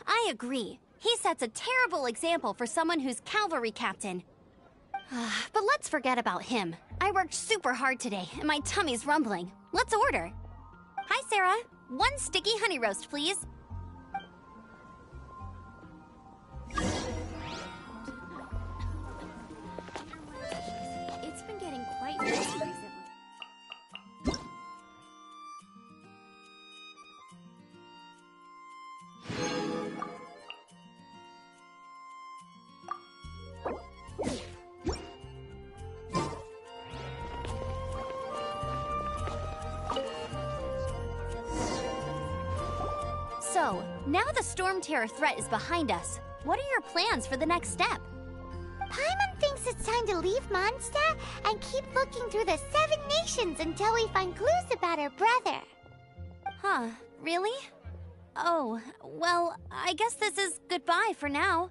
I agree. He sets a terrible example for someone who's cavalry captain. But let's forget about him. I worked super hard today, and my tummy's rumbling. Let's order. Hi, Sarah. 1 sticky honey roast, please. It's been getting quite busy recently. So, now the Storm Terror threat is behind us. What are your plans for the next step? Paimon thinks it's time to leave Mondstadt and keep looking through the 7 nations until we find clues about her brother. Huh, really? Oh, well, I guess this is goodbye for now.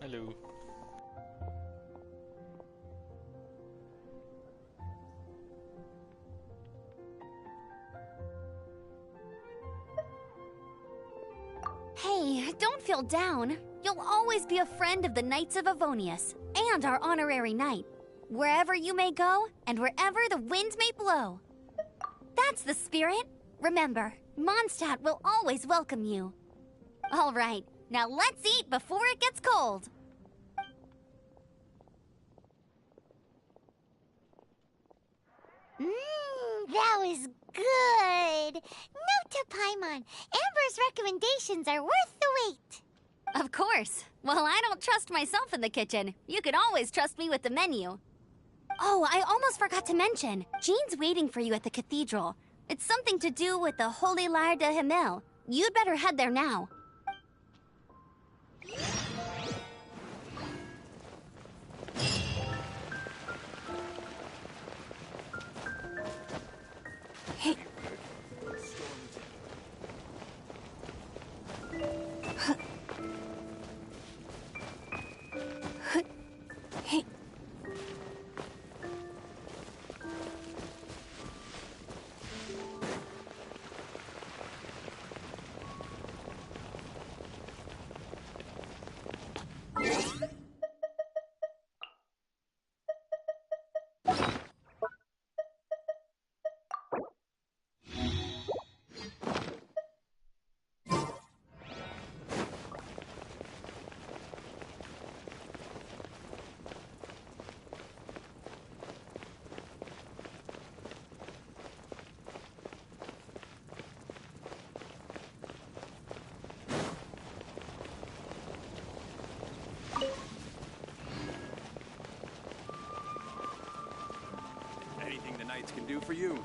Hello. Don't feel down. You'll always be a friend of the Knights of Avonius, and our honorary knight. Wherever you may go, and wherever the wind may blow. That's the spirit. Remember, Mondstadt will always welcome you. All right, now let's eat before it gets cold. That was good. Note to Paimon, Amber's recommendations are worth the wait. Of course. Well, I don't trust myself in the kitchen. You can always trust me with the menu. Oh, I almost forgot to mention. Jean's waiting for you at the cathedral. It's something to do with the Holy Lyre de Himmel. You'd better head there now. Hey. Hey. Anything the Knights can do for you.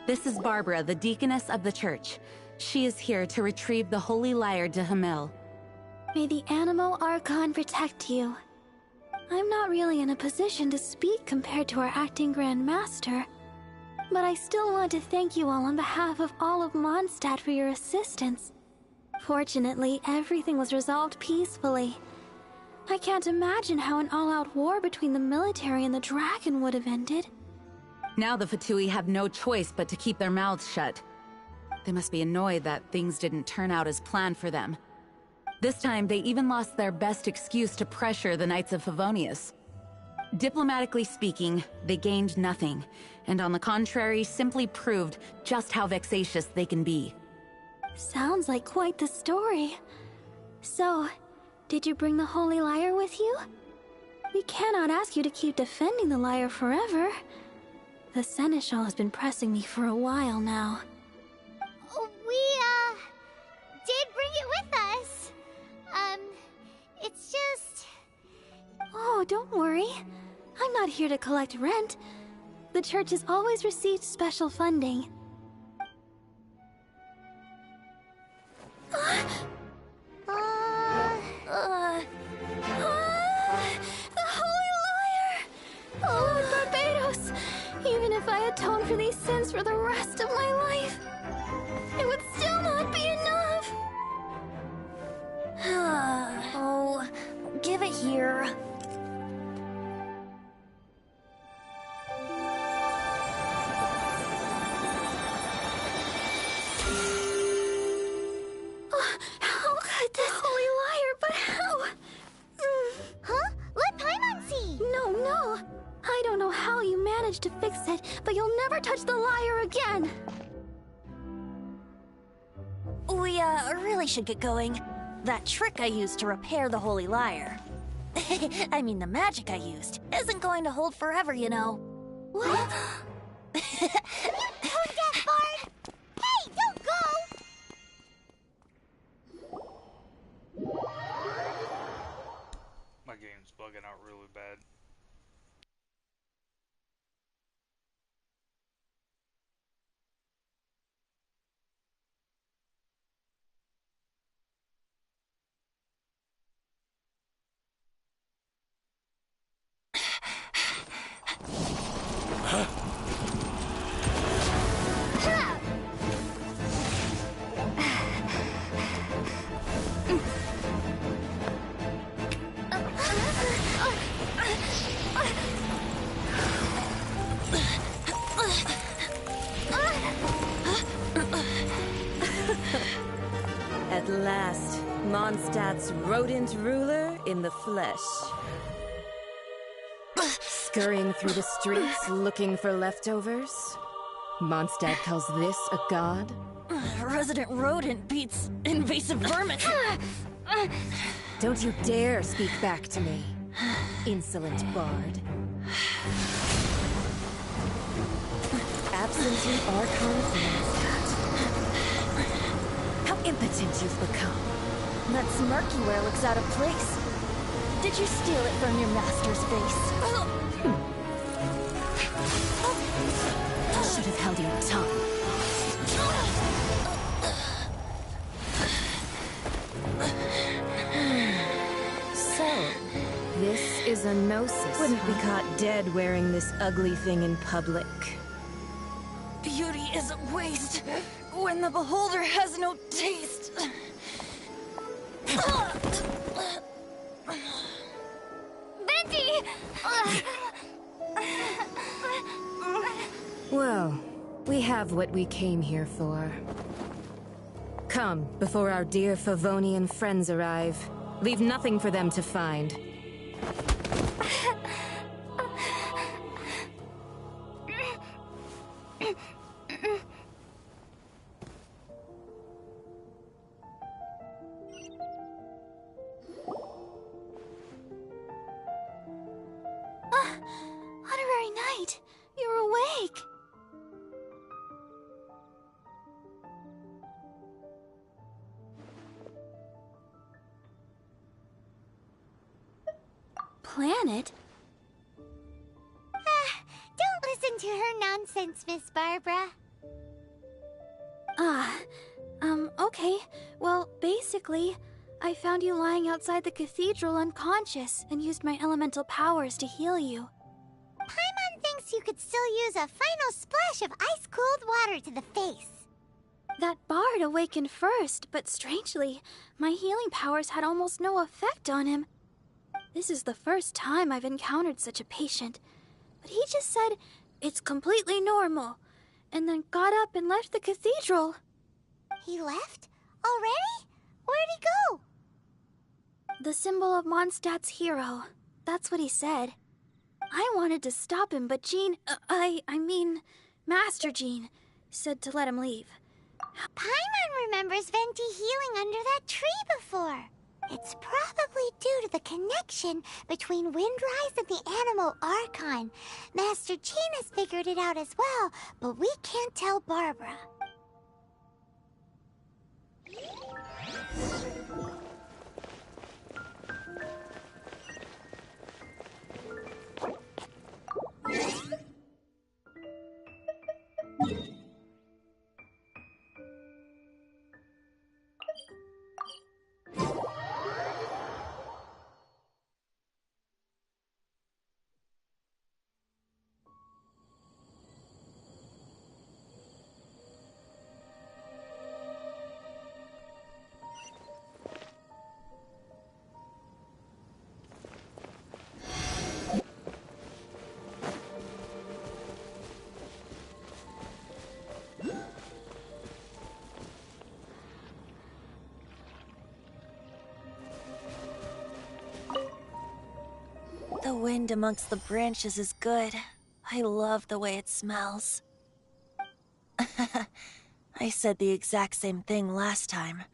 This is Barbara, the deaconess of the church. She is here to retrieve the Holy Lyre de Himmel. May the Animo Archon protect you. I'm not really in a position to speak compared to our acting Grand Master, but I still want to thank you all on behalf of all of Mondstadt for your assistance. Fortunately, everything was resolved peacefully. I can't imagine how an all-out war between the military and the dragon would have ended. Now the Fatui have no choice but to keep their mouths shut. They must be annoyed that things didn't turn out as planned for them. This time, they even lost their best excuse to pressure the Knights of Favonius. Diplomatically speaking, they gained nothing, and on the contrary, simply proved just how vexatious they can be. Sounds like quite the story. So, did you bring the Holy Lyre with you? We cannot ask you to keep defending the lyre forever. The Seneschal has been pressing me for a while now. We, did bring it with us. It's just... Oh, don't worry. I'm not here to collect rent. The church has always received special funding. The Holy Lyre! Oh, Lord Barbados! Even if I atone for these sins for the rest of my life, it would still not be enough! Oh, give it here. How could this Holy Lyre, but how? Huh? Let Paimon see! No. I don't know how you managed to fix it, but you'll never touch the lyre again! We, really should get going. That trick I used to repair the Holy Lyre. I mean, the magic I used isn't going to hold forever, you know. What? Tone deaf, Bard! Hey, don't go! My game's bugging out really bad. Mondstadt's rodent ruler in the flesh. Scurrying through the streets looking for leftovers? Mondstadt calls this a god? Resident rodent beats invasive vermin. Don't you dare speak back to me, insolent bard. Absentee Archon of Mondstadt. How impotent you've become. That smirk you wear looks out of place. Did you steal it from your master's face? Should have held your tongue. So, this is a gnosis. Wouldn't be caught dead wearing this ugly thing in public. Beauty is a waste when the beholder has no taste. Venti! Well, we have what we came here for. Come, before our dear Favonian friends arrive. Leave nothing for them to find. Honorary Knight, you're awake. Planet? Don't listen to her nonsense, Miss Barbara. Okay. Well, basically, I found you lying outside the cathedral unconscious and used my elemental powers to heal you. Paimon thinks you could still use a final splash of ice-cold water to the face. That bard awakened first, but strangely, my healing powers had almost no effect on him. This is the first time I've encountered such a patient, but he just said it's completely normal, and then got up and left the cathedral. He left? Already? Where'd he go? The symbol of Mondstadt's hero. That's what he said. I wanted to stop him, but Jean, I mean, Master Jean, said to let him leave. Paimon remembers Venti healing under that tree before. It's probably due to the connection between Windrise and the Animal Archon. Master Jean has figured it out as well, but we can't tell Barbara. The wind amongst the branches is good. I love the way it smells. I said the exact same thing last time.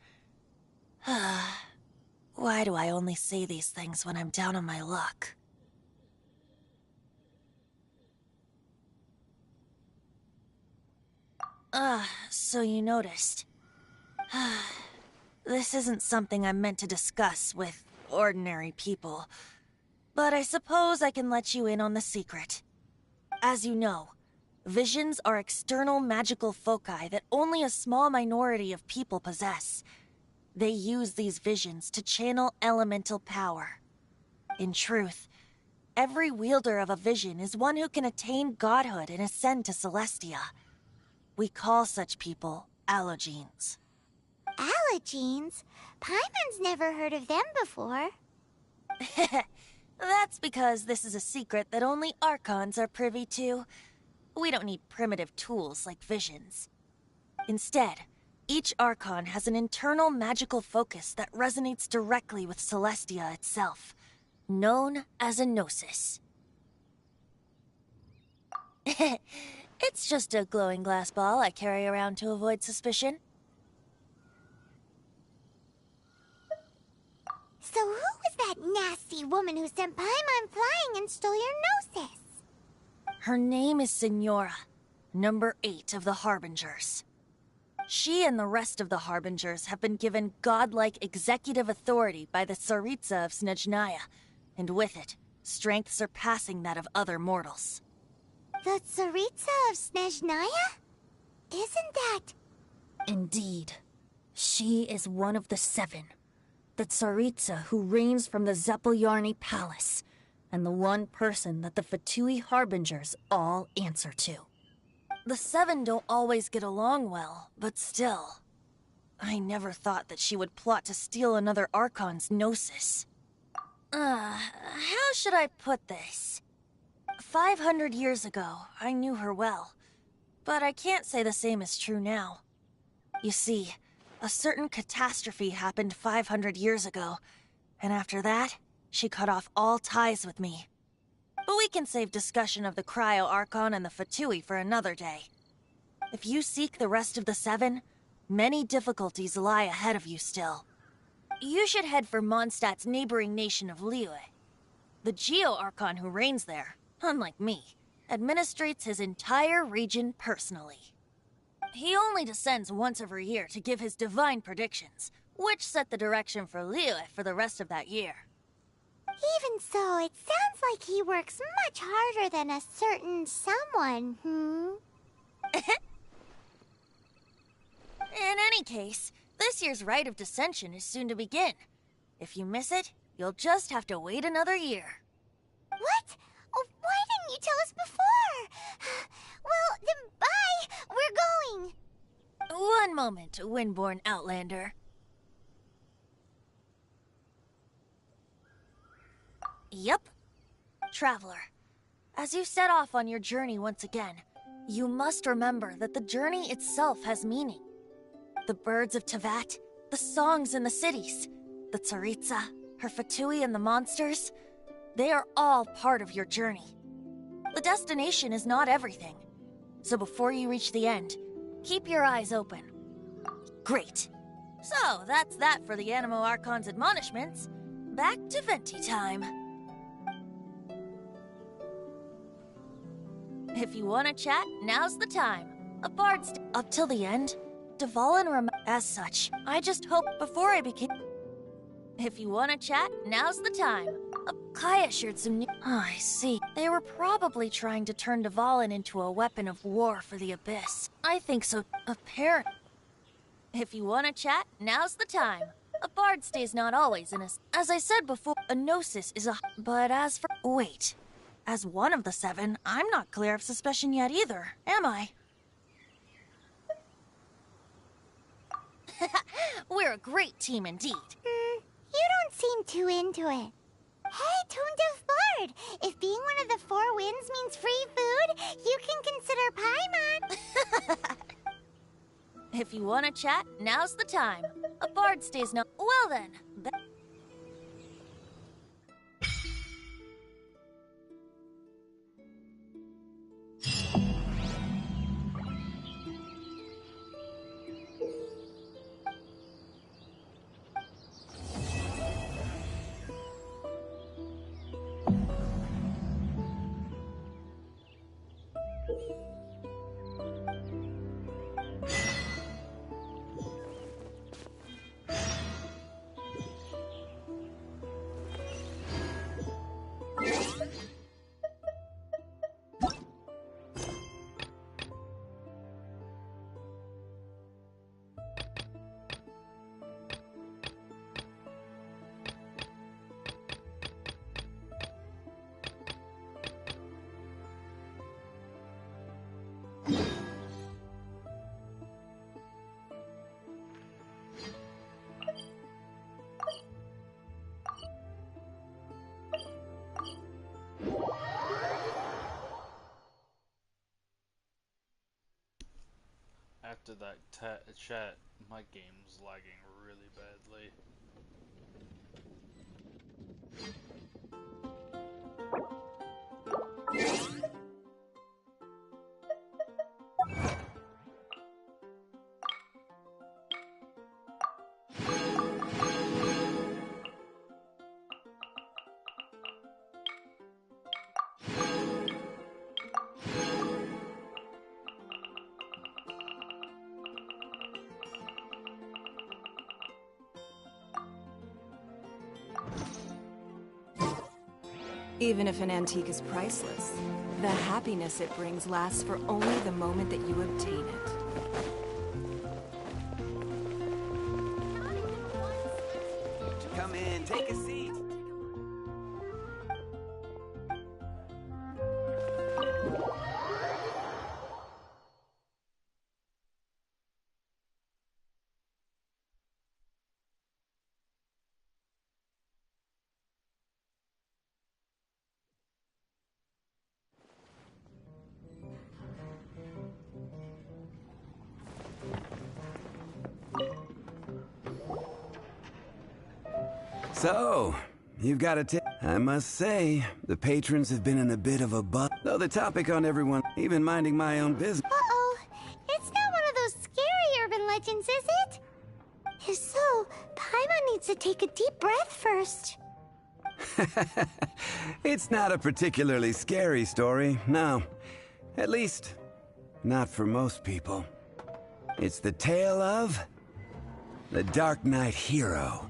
Why do I only say these things when I'm down on my luck? So you noticed. This isn't something I'm meant to discuss with ordinary people. But I suppose I can let you in on the secret. As you know, visions are external magical foci that only a small minority of people possess. They use these visions to channel elemental power. In truth, every wielder of a vision is one who can attain godhood and ascend to Celestia. We call such people allogenes. Allogenes? Paimon's never heard of them before. That's because this is a secret that only Archons are privy to. We don't need primitive tools like visions. Instead, Each Archon has an internal magical focus that resonates directly with Celestia itself, known as a Gnosis. It's just a glowing glass ball I carry around to avoid suspicion. So who was that nasty woman who sent Paimon flying and stole your Gnosis? Her name is Signora, number 8 of the Harbingers. She and the rest of the Harbingers have been given godlike executive authority by the Tsaritsa of Snezhnaya, and with it, strength surpassing that of other mortals. The Tsaritsa of Snezhnaya? Isn't that... Indeed. She is one of the 7. The Tsaritsa who reigns from the Zeppeljärni Palace, and the one person that the Fatui Harbingers all answer to. The 7 don't always get along well, but still. I never thought that she would plot to steal another Archon's Gnosis. How should I put this? 500 years ago, I knew her well, but I can't say the same is true now. You see, a certain catastrophe happened 500 years ago, and after that, she cut off all ties with me. But we can save discussion of the Cryo Archon and the Fatui for another day. If you seek the rest of the 7, many difficulties lie ahead of you still. You should head for Mondstadt's neighboring nation of Liyue. The Geo Archon who reigns there, unlike me, administrates his entire region personally. He only descends once every year to give his divine predictions, which set the direction for Liyue for the rest of that year. Even so, it sounds like he works much harder than a certain someone, In any case, this year's Rite of Dissension is soon to begin. If you miss it, you'll just have to wait another year. What? Oh, why didn't you tell us before? Well, then bye! We're going! One moment, Windborn Outlander. Yep. Traveler, as you set off on your journey once again, you must remember that the journey itself has meaning. The birds of Tevat, the songs in the cities, the Tsaritsa, her Fatui and the monsters, they are all part of your journey. The destination is not everything, so before you reach the end, keep your eyes open. Great. So, that's that for the Animo Archon's admonishments. Back to Venti time. If you want to chat, now's the time. A bard's up till the end. Dvalin as such. I just hope before I became... If you want to chat, now's the time. Kaya shared some new... Oh, I see. They were probably trying to turn Dvalin into a weapon of war for the Abyss. I think so. Apparently. If you want to chat, now's the time. A bard stays not always in a... As I said before, a Gnosis is a... But as for... Wait. As one of the 7, I'm not clear of suspicion yet either, am I? We're a great team indeed. You don't seem too into it. Hey, Tone Deaf Bard! If being one of the 4 winds means free food, you can consider Paimon. If you want to chat, now's the time. A bard stays no... Well then... after that chat, my game's lagging really badly. Even if an antique is priceless, the happiness it brings lasts for only the moment that you obtain it. Come in, take a seat. So, you've got a tip. I must say, the patrons have been in a bit of a buzz. Though the topic on everyone, even minding my own business. Uh-oh. It's not one of those scary urban legends, is it? If so, Paimon needs to take a deep breath first. It's not a particularly scary story, no. At least, not for most people. It's the tale of the Dark Knight hero.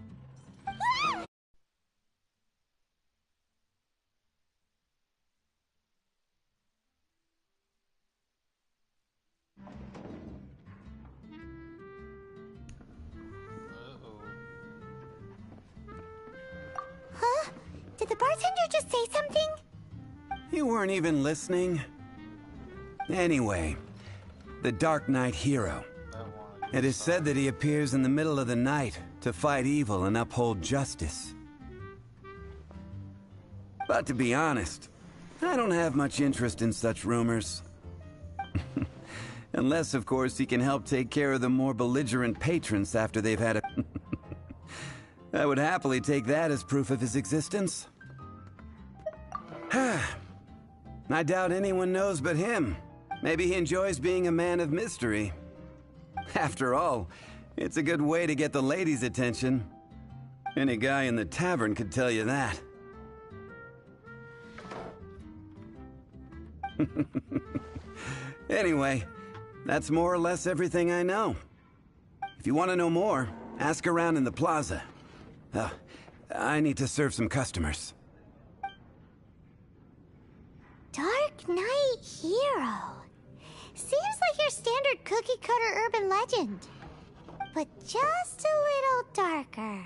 Huh? Did the bartender just say something? You weren't even listening? Anyway, the Dark Knight hero. It is said that he appears in the middle of the night to fight evil and uphold justice. But to be honest, I don't have much interest in such rumors. Unless, of course, he can help take care of the more belligerent patrons after they've had a... I would happily take that as proof of his existence. I doubt anyone knows but him. Maybe he enjoys being a man of mystery. After all, it's a good way to get the ladies' attention. Any guy in the tavern could tell you that. Anyway, that's more or less everything I know. If you want to know more, ask around in the plaza. I need to serve some customers. Dark Knight hero. Seems like your standard cookie-cutter urban legend. But just a little darker.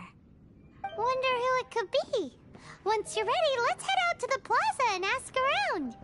Wonder who it could be. Once you're ready, let's head out to the plaza and ask around.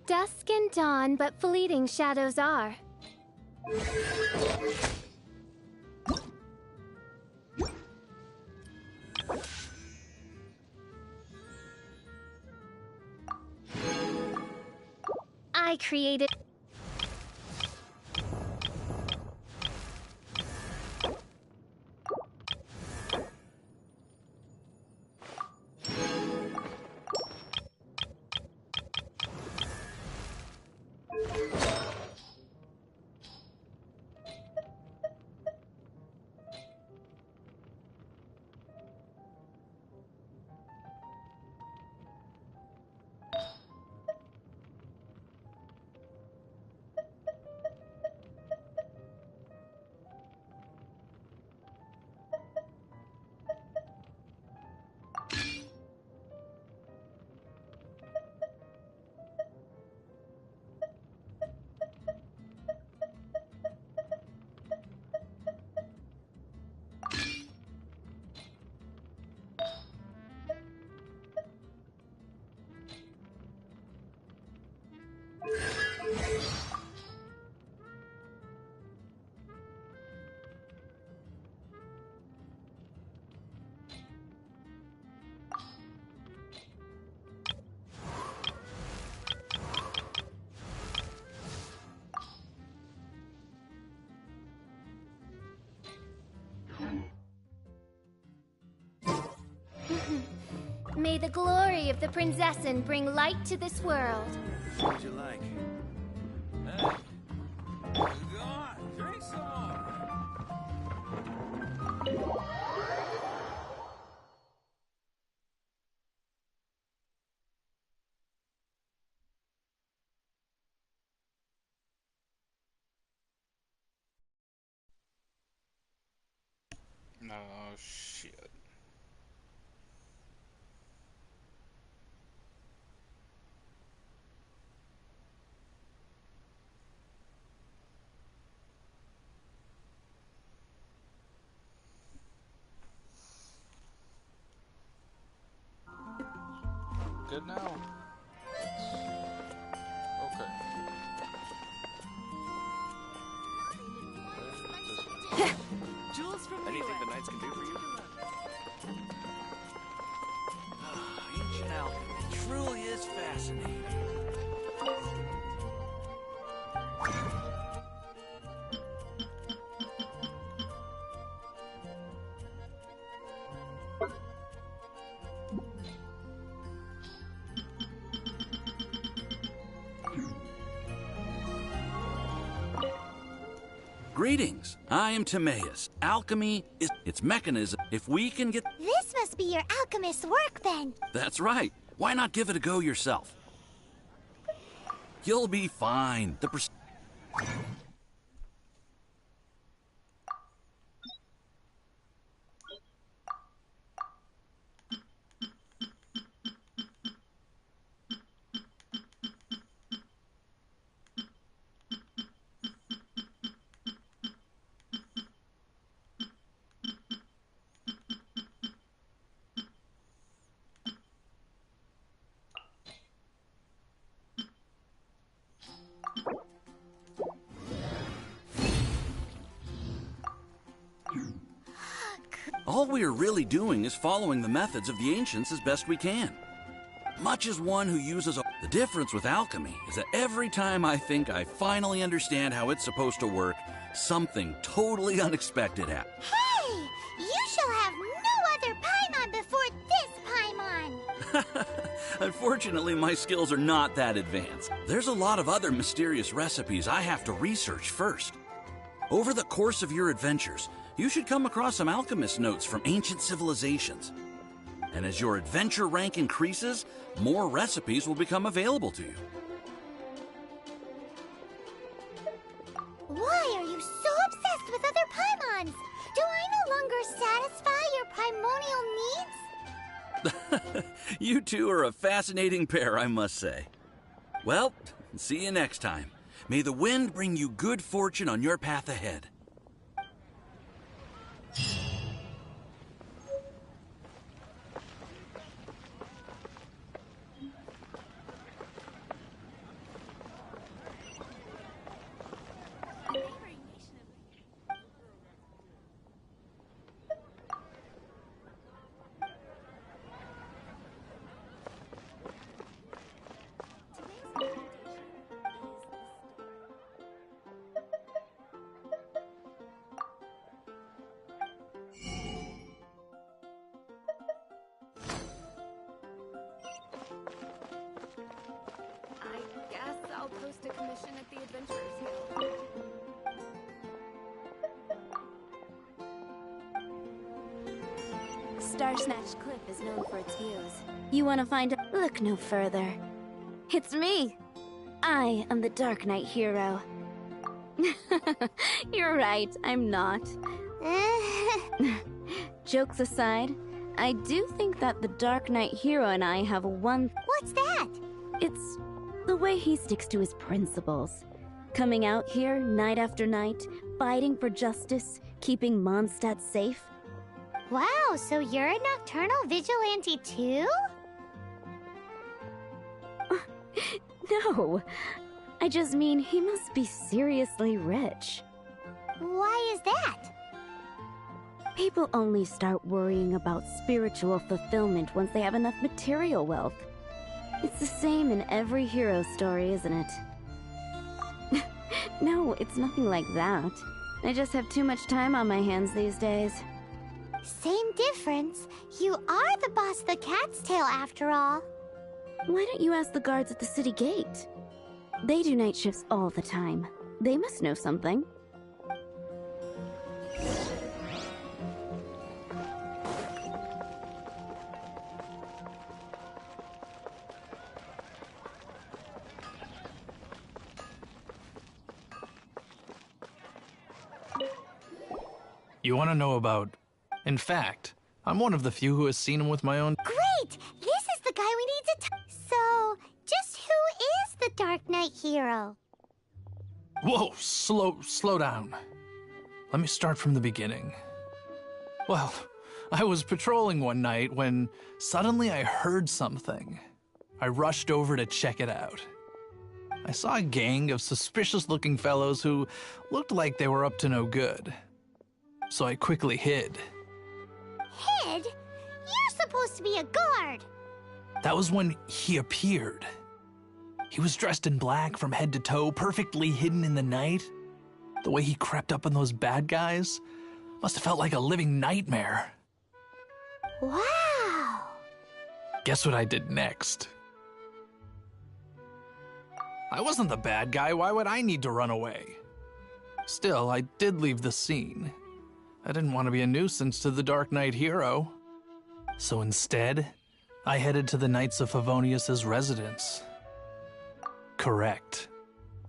Dusk and dawn, but fleeting shadows are. I created... May the glory of the Prinzessin bring light to this world. What would you like? Hey. Go on, drink some more. No, shit. Good now? Okay. Jules from anything the knights can do for you? Ancient alchemy truly is fascinating. Greetings, I am Timaeus. Alchemy is its mechanism. If we can get... This must be your alchemist's workbench. That's right. Why not give it a go yourself? You'll be fine. All we are really doing is following the methods of the ancients as best we can. Much as one who uses a... The difference with alchemy is that every time I think I finally understand how it's supposed to work, something totally unexpected happens. Hey! You shall have no other Paimon before this Paimon! Unfortunately, my skills are not that advanced. There's a lot of other mysterious recipes I have to research first. Over the course of your adventures, you should come across some alchemist notes from ancient civilizations. And as your adventure rank increases, more recipes will become available to you. Why are you so obsessed with other Paimons? Do I no longer satisfy your primordial needs? You two are a fascinating pair, I must say. Well, see you next time. May the wind bring you good fortune on your path ahead. post a commission at the Adventurers Guild. Star Snatch Cliff is known for its views. You want to find a... Look no further. It's me. I am the Dark Knight hero. You're right, I'm not. Jokes aside, I do think that the Dark Knight hero and I have one... What's that? It's the way he sticks to his principles. Coming out here night after night, fighting for justice, keeping Mondstadt safe. Wow, so you're a nocturnal vigilante too? No, I just mean he must be seriously rich. Why is that? People only start worrying about spiritual fulfillment once they have enough material wealth. It's the same in every hero story, isn't it? No, it's nothing like that. I just have too much time on my hands these days. Same difference. You are the boss of the Cat's Tail after all. Why don't you ask the guards at the city gate? They do night shifts all the time. They must know something. You want to know about... In fact, I'm one of the few who has seen him with my own... Great! This is the guy we need to So, just who is the Dark Knight hero? Whoa, slow down. Let me start from the beginning. Well, I was patrolling one night when suddenly I heard something. I rushed over to check it out. I saw a gang of suspicious-looking fellows who looked like they were up to no good. So I quickly hid. Hid? You're supposed to be a guard! That was when he appeared. He was dressed in black from head to toe, perfectly hidden in the night. The way he crept up on those bad guys must have felt like a living nightmare. Wow! Guess what I did next? I wasn't the bad guy. Why would I need to run away? Still, I did leave the scene. I didn't want to be a nuisance to the Dark Knight hero. So instead, I headed to the Knights of Favonius' residence. Correct.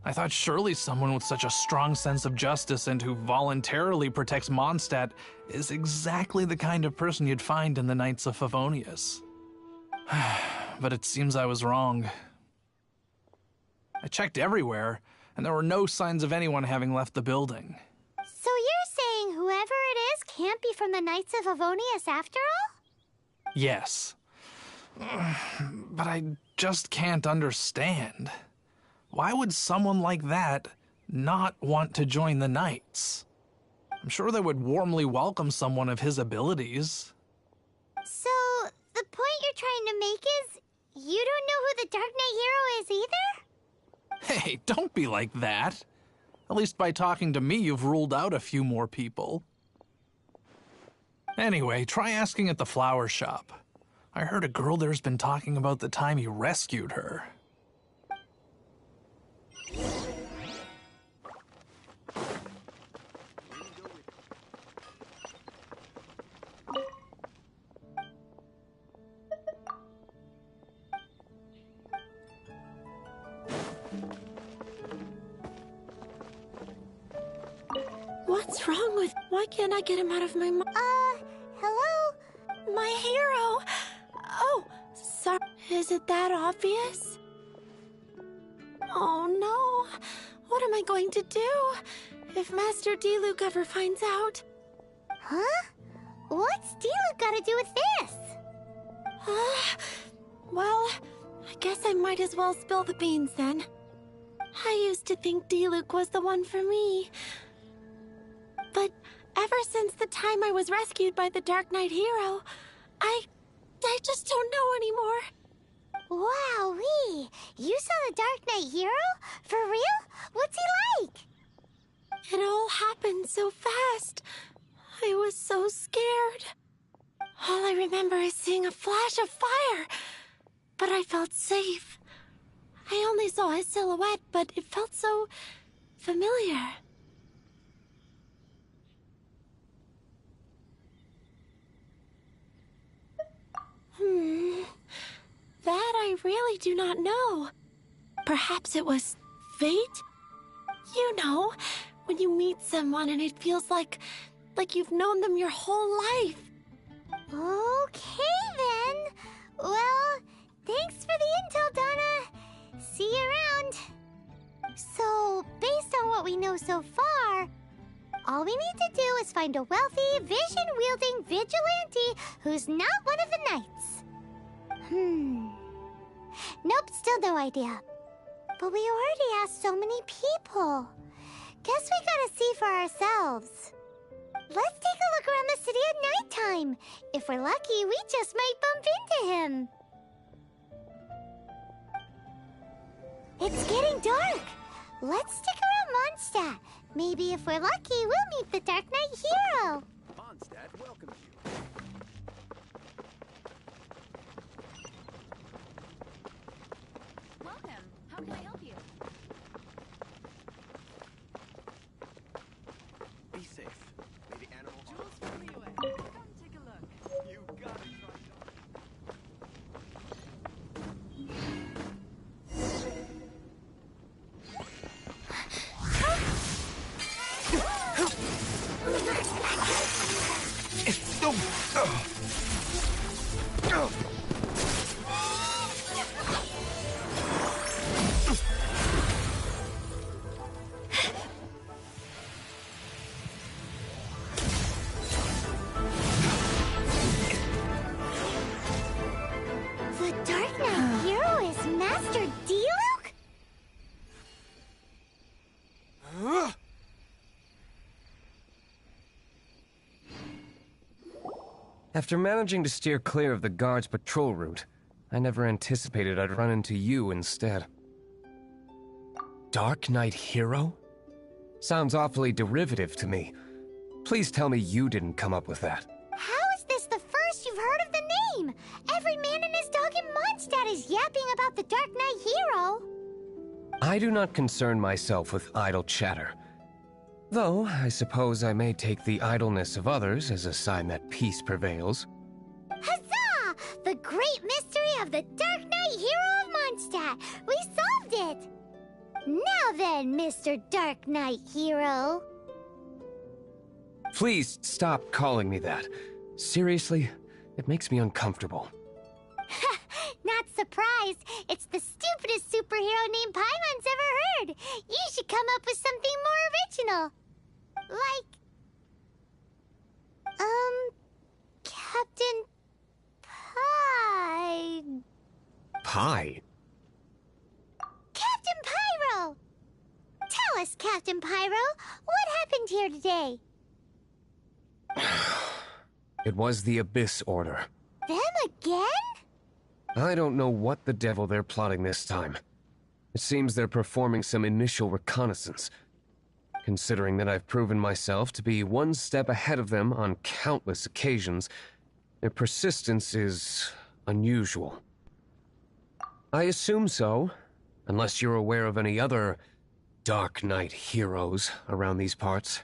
I thought surely someone with such a strong sense of justice and who voluntarily protects Mondstadt is exactly the kind of person you'd find in the Knights of Favonius. But it seems I was wrong. I checked everywhere, and there were no signs of anyone having left the building. So you're saying whoever it is can't be from the Knights of Avonius after all? Yes. But I just can't understand. Why would someone like that not want to join the Knights? I'm sure they would warmly welcome someone of his abilities. So, the point you're trying to make is you don't know who the Dark Knight hero is either? Hey, don't be like that. At least by talking to me, you've ruled out a few more people. Anyway, try asking at the flower shop. I heard a girl there's been talking about the time he rescued her. What's wrong with... Why can't I get him out of my mind? Hello? My hero! Oh, sorry. Is it that obvious? Oh no. What am I going to do if Master D-Luke ever finds out? Huh? What's D-Luke got to do with this? Well, I guess I might as well spill the beans then. I used to think D-Luke was the one for me. But ever since the time I was rescued by the Dark Knight hero, I just don't know anymore. Wowee! You saw the Dark Knight hero? For real? What's he like? It all happened so fast. I was so scared. All I remember is seeing a flash of fire. But I felt safe. I only saw his silhouette, but it felt so familiar. That I really do not know. Perhaps it was fate? You know, when you meet someone and it feels like you've known them your whole life. Okay, then. Well, thanks for the intel, Donna. See you around. So, based on what we know so far, all we need to do is find a wealthy, vision-wielding vigilante who's not one of the knights. Nope, still no idea. But we already asked so many people. Guess we gotta see for ourselves. Let's take a look around the city at nighttime. If we're lucky, we just might bump into him. It's getting dark. Let's stick around Mondstadt. Maybe if we're lucky, we'll meet the Dark Knight hero. Mondstadt welcomes you. Welcome. How can I help you? Be safe. May the animal jewels from the US. Come take a look. You gotta try The Dark Knight hero is Master Diluc? After managing to steer clear of the guard's patrol route, I never anticipated I'd run into you instead. Dark Knight Hero? Sounds awfully derivative to me. Please tell me you didn't come up with that. How is this the first you've heard of the name? Every man and his dog in Mondstadt is yapping about the Dark Knight hero. I do not concern myself with idle chatter. Though, I suppose I may take the idleness of others as a sign that peace prevails. Huzzah! The great mystery of the Dark Knight hero of Mondstadt. We solved it! Now then, Mr. Dark Knight hero. Please stop calling me that. Seriously, it makes me uncomfortable. Not surprised. It's the stupidest superhero name Paimon's ever heard. You should come up with something more original. Like... Captain... Pie? Captain Pyro! Tell us, Captain Pyro, what happened here today? It was the Abyss Order. Them again? I don't know what the devil they're plotting this time. It seems they're performing some initial reconnaissance. Considering that I've proven myself to be one step ahead of them on countless occasions, their persistence is unusual. I assume so, unless you're aware of any other Dark Knight heroes around these parts.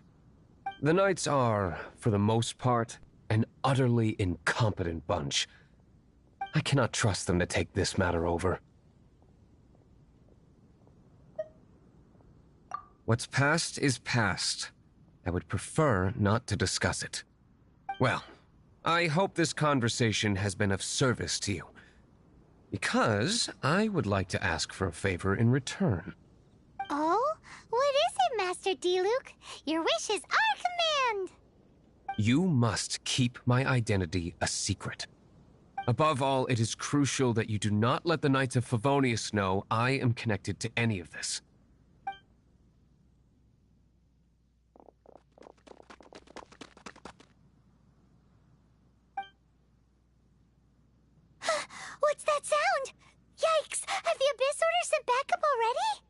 The Knights are, for the most part, an utterly incompetent bunch. I cannot trust them to take this matter over. What's past is past. I would prefer not to discuss it. Well, I hope this conversation has been of service to you. Because I would like to ask for a favor in return. Oh? What is it, Master Diluc? Your wish is our command! You must keep my identity a secret. Above all, it is crucial that you do not let the Knights of Favonius know I am connected to any of this. What's that sound? Yikes! Have the Abyss Order sent backup already?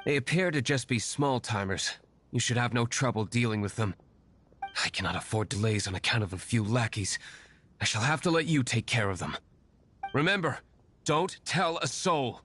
They appear to just be small-timers. You should have no trouble dealing with them. I cannot afford delays on account of a few lackeys. I shall have to let you take care of them. Remember, don't tell a soul.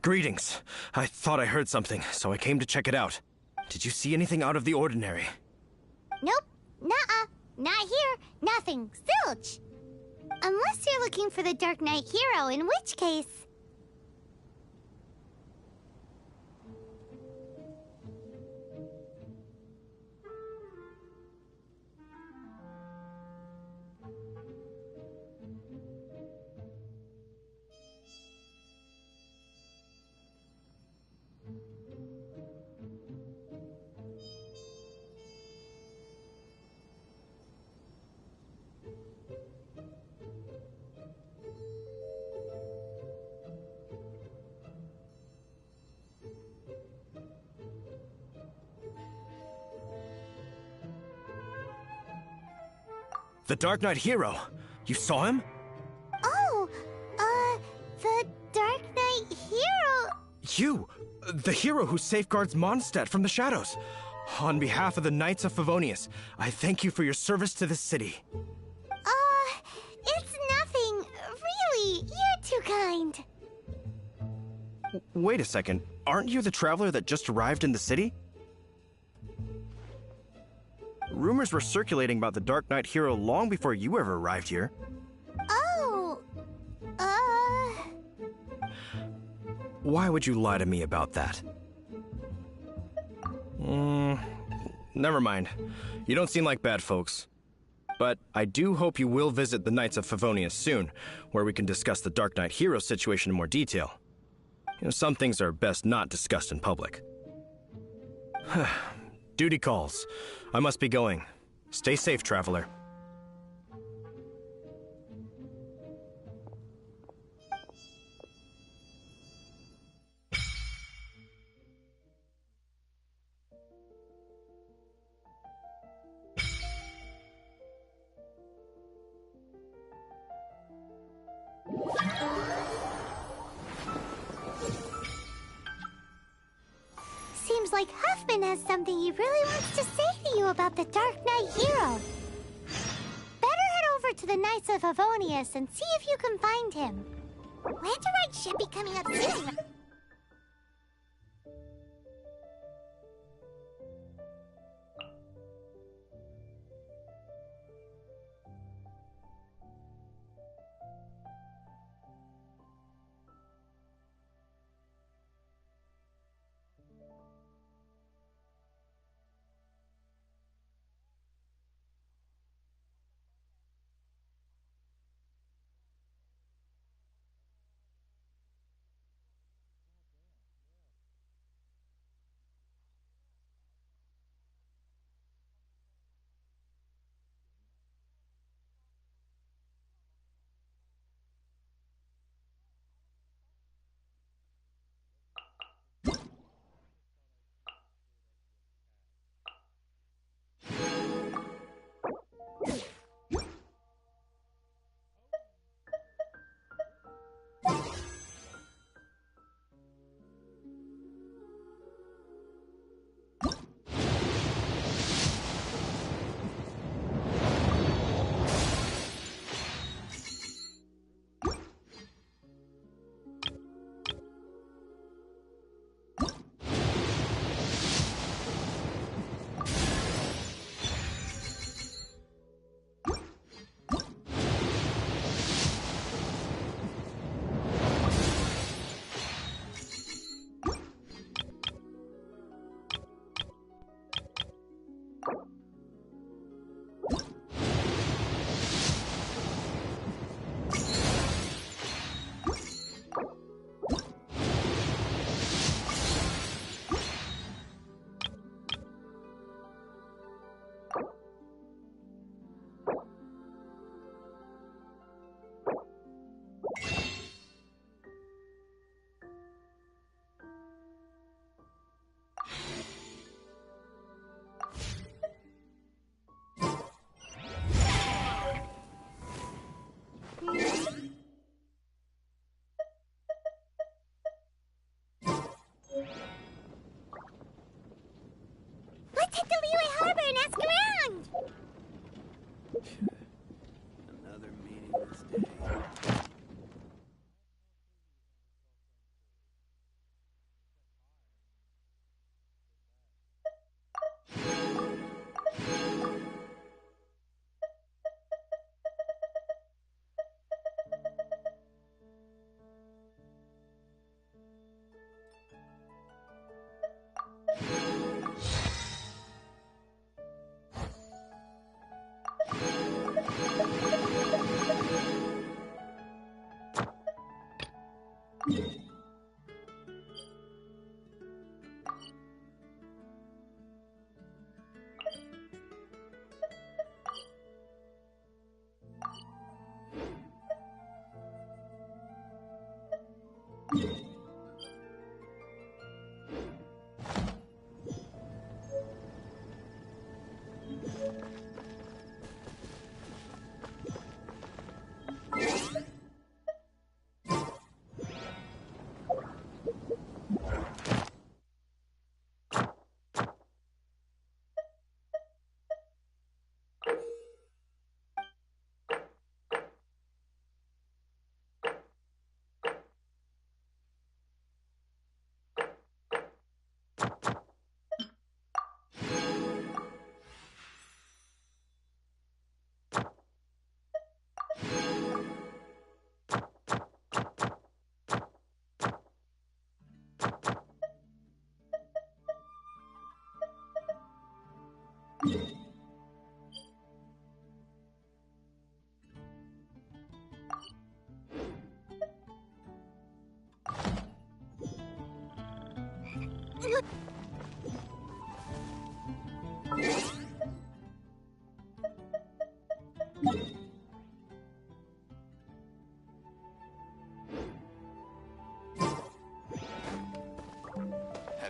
Greetings. I thought I heard something, so I came to check it out. Did you see anything out of the ordinary? Nope. Nuh-uh. Not here. Nothing. Zilch. Unless you're looking for the Dark Knight hero, in which case... The Dark Knight hero. You saw him? Oh, the Dark Knight hero... You! The hero who safeguards Mondstadt from the shadows. On behalf of the Knights of Favonius, I thank you for your service to this city. It's nothing. Really, you're too kind. Wait a second. Aren't you the traveler that just arrived in the city? Rumors were circulating about the Dark Knight hero long before you ever arrived here. Oh, Why would you lie to me about that? Never mind. You don't seem like bad folks. But I do hope you will visit the Knights of Favonius soon, where we can discuss the Dark Knight hero situation in more detail. Some things are best not discussed in public. Duty calls. I must be going. Stay safe, traveler. seems like Huffman has something he really wants to say to you about the Dark Knight hero. Better head over to the Knights of Favonius and see if you can find him. Lanterite should be coming up soon. Let's head to Liyue Harbor and ask around! Another meaningless day. Have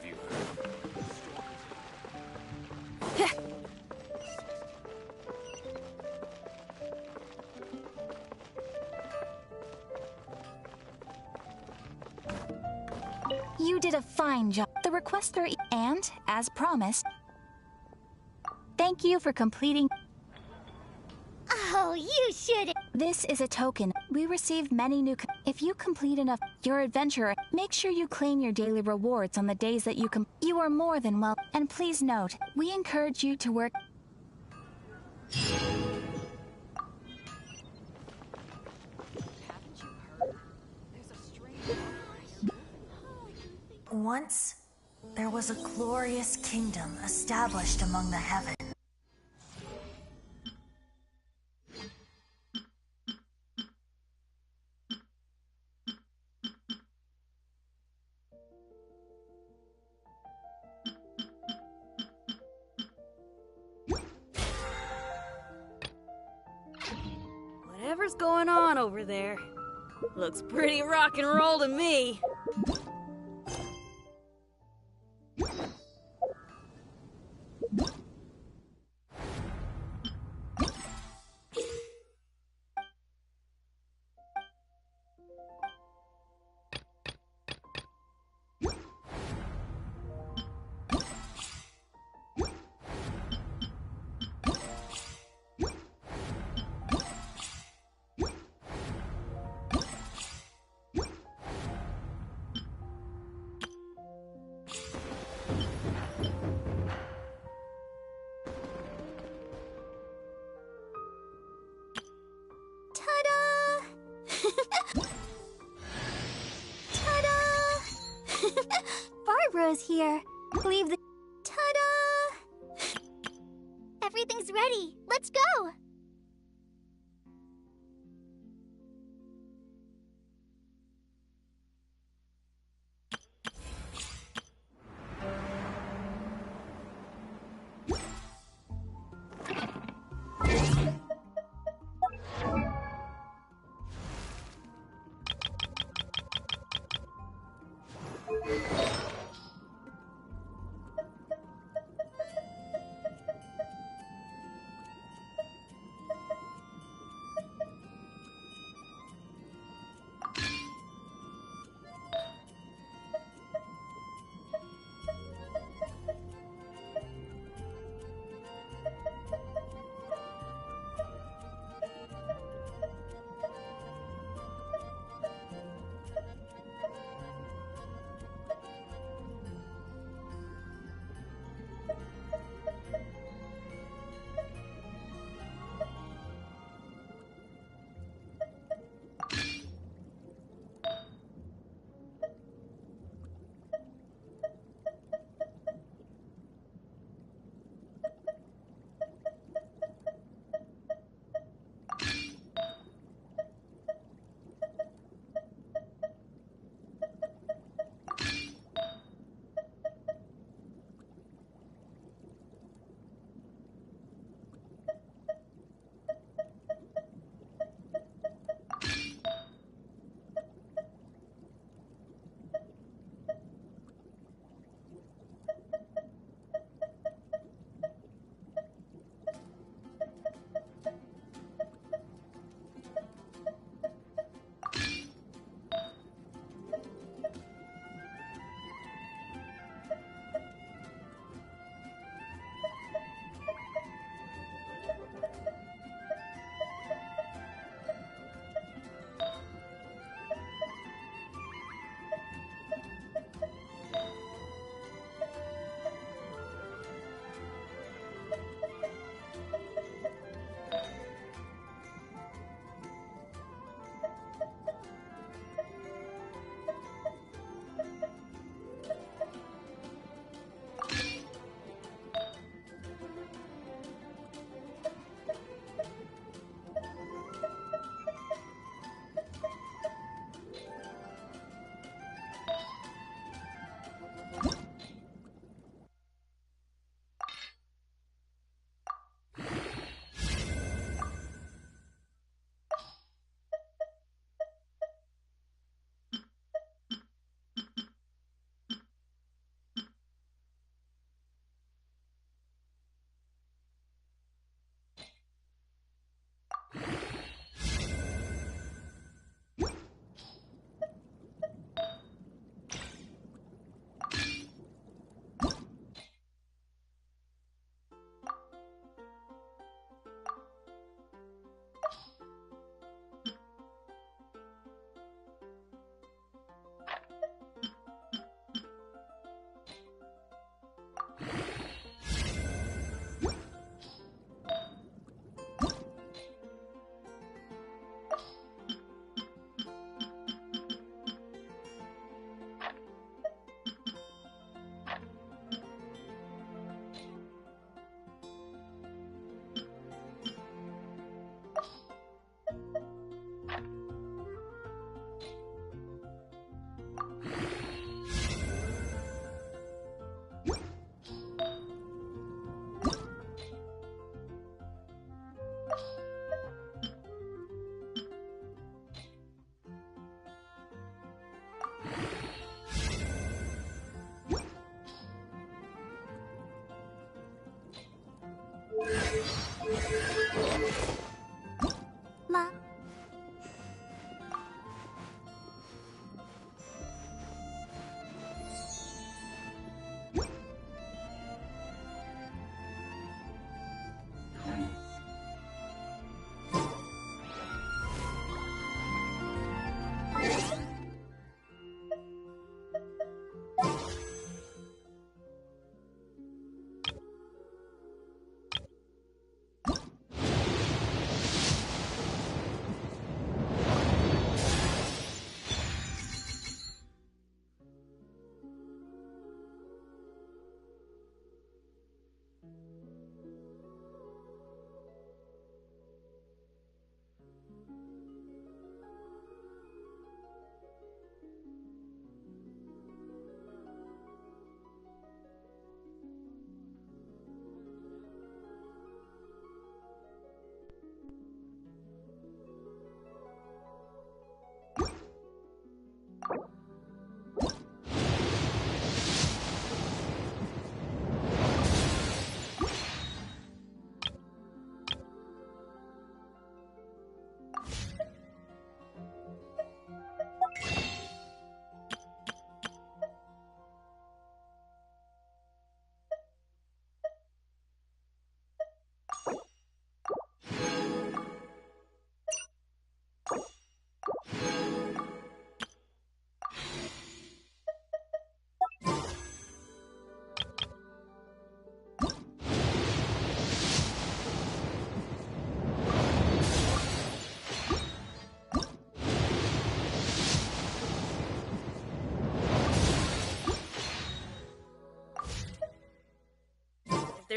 you heard? You did a fine job. The requester and, as promised, thank you for completing. Oh, you should. This is a token. We received many new. If you complete enough, your adventurer, make sure you claim your daily rewards on the days that you You are more than welcome. And please note, we encourage you to work. Once, there was a glorious kingdom established among the heavens. Whatever's going on over there, looks pretty rock and roll to me. Barbara's here. Leave the... Ta-da! Everything's ready. Let's go!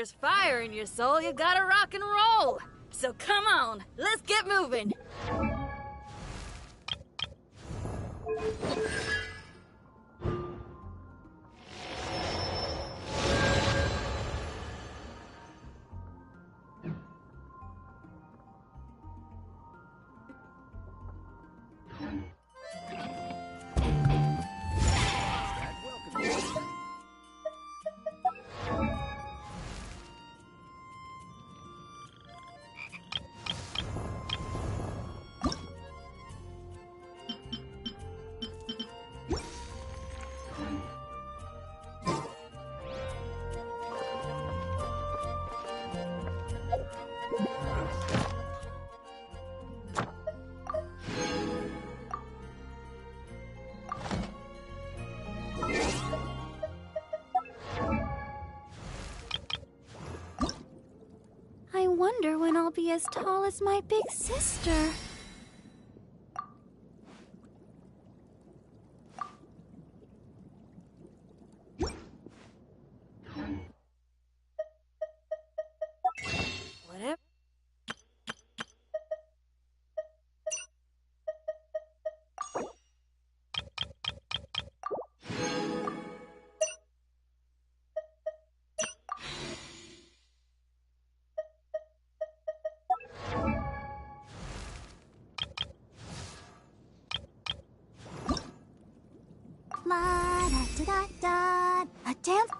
there's fire in your soul, you gotta rock and roll. So come on, let's get moving. I wonder when I'll be as tall as my big sister. Whatever. La da da da da. A dance.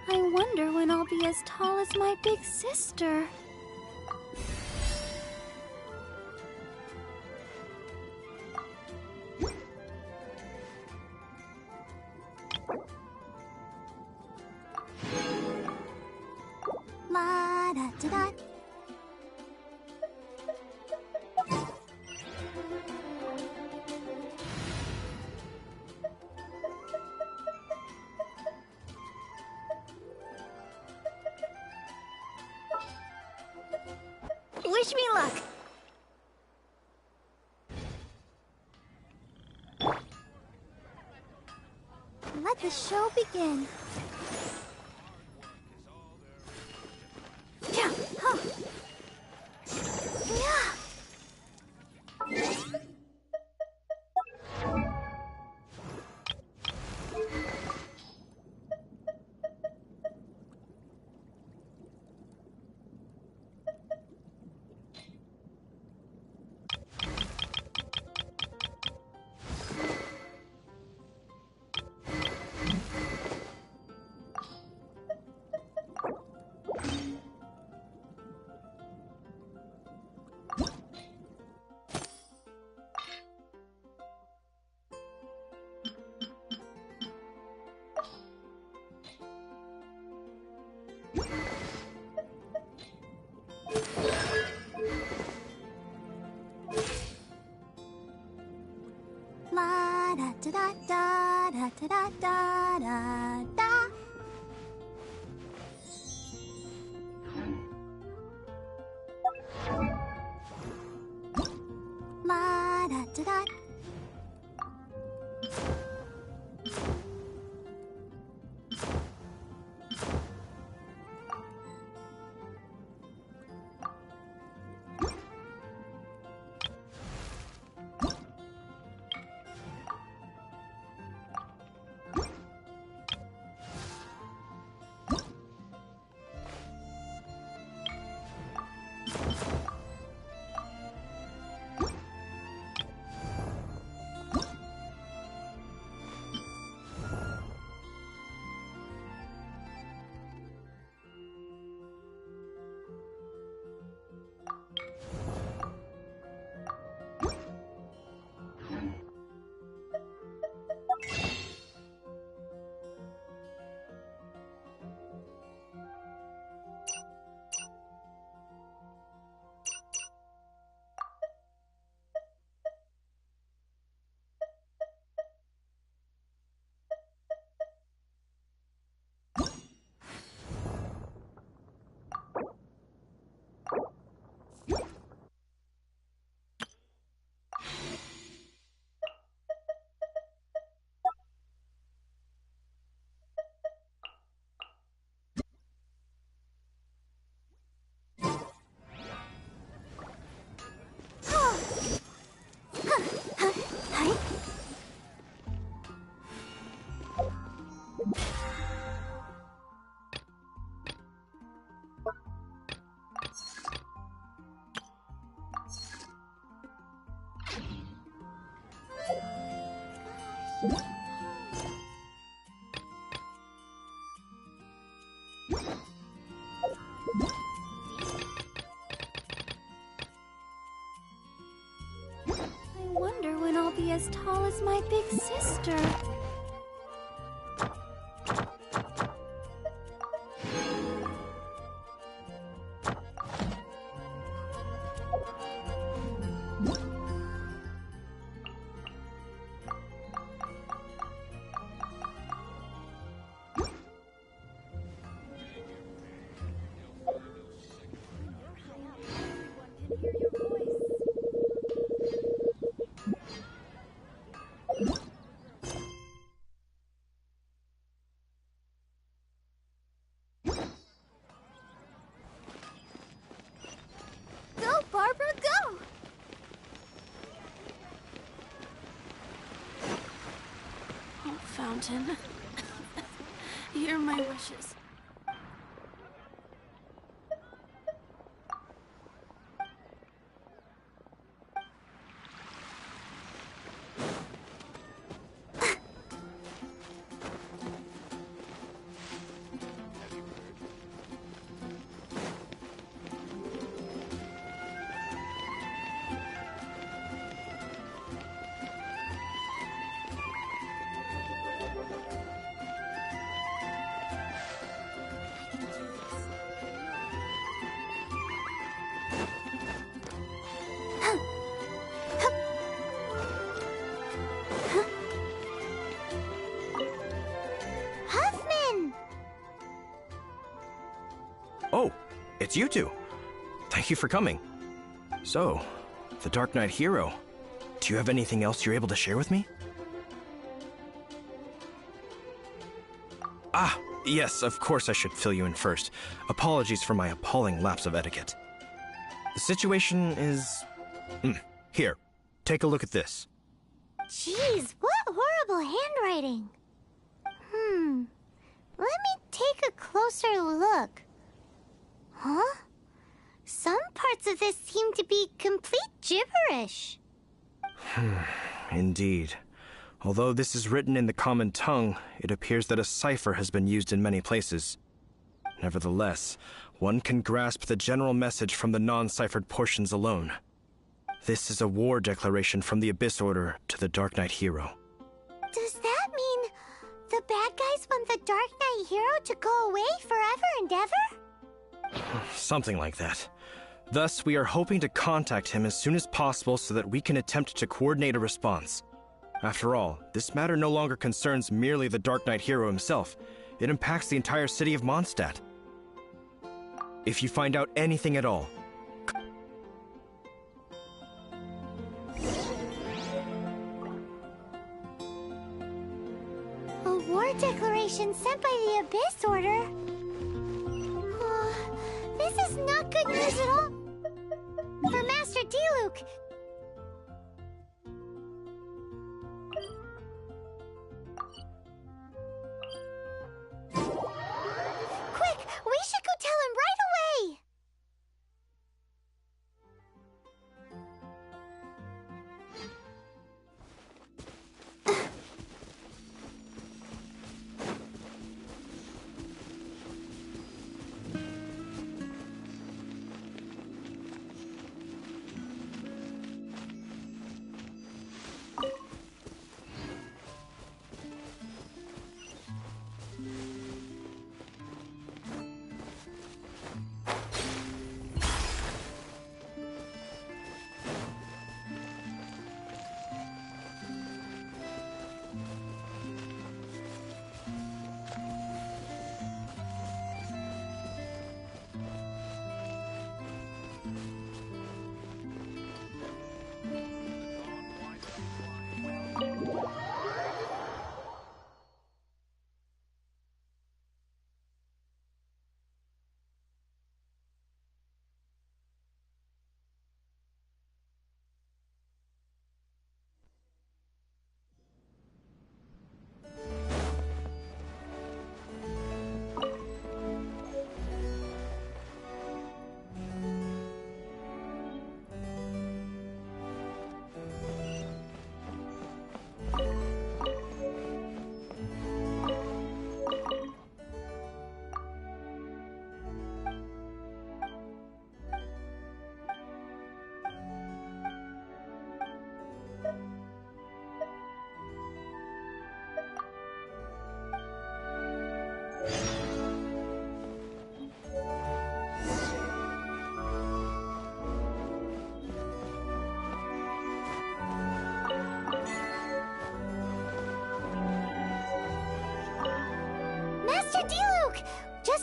I wonder when I'll be as tall as my big sister. La da da da. Wish me luck. Let the show begin. Yeah, huh. Yeah. La da da da da da da da da da. La da da da. I wonder when I'll be as tall as my big sister. Go, Barbara, go! Oh, Fountain. Hear my wishes. Huffman! Oh, it's you two. Thank you for coming. So, the Dark Knight hero. Do you have anything else you're able to share with me? Ah, yes, of course I should fill you in first. Apologies for my appalling lapse of etiquette. The situation is... Here, take a look at this. Jeez, what horrible handwriting. Let me take a closer look. Huh? Some parts of this seem to be complete gibberish. Indeed. Although this is written in the common tongue, it appears that a cipher has been used in many places. Nevertheless, one can grasp the general message from the non-ciphered portions alone. This is a war declaration from the Abyss Order to the Dark Knight hero. Does that mean the bad guys want the Dark Knight hero to go away forever and ever? Something like that. Thus, we are hoping to contact him as soon as possible so that we can attempt to coordinate a response. After all, this matter no longer concerns merely the Dark Knight hero himself. It impacts the entire city of Mondstadt. If you find out anything at all, A war declaration sent by the Abyss Order? This is not good news at all for Master Diluc. Quick, we should go tell him right away.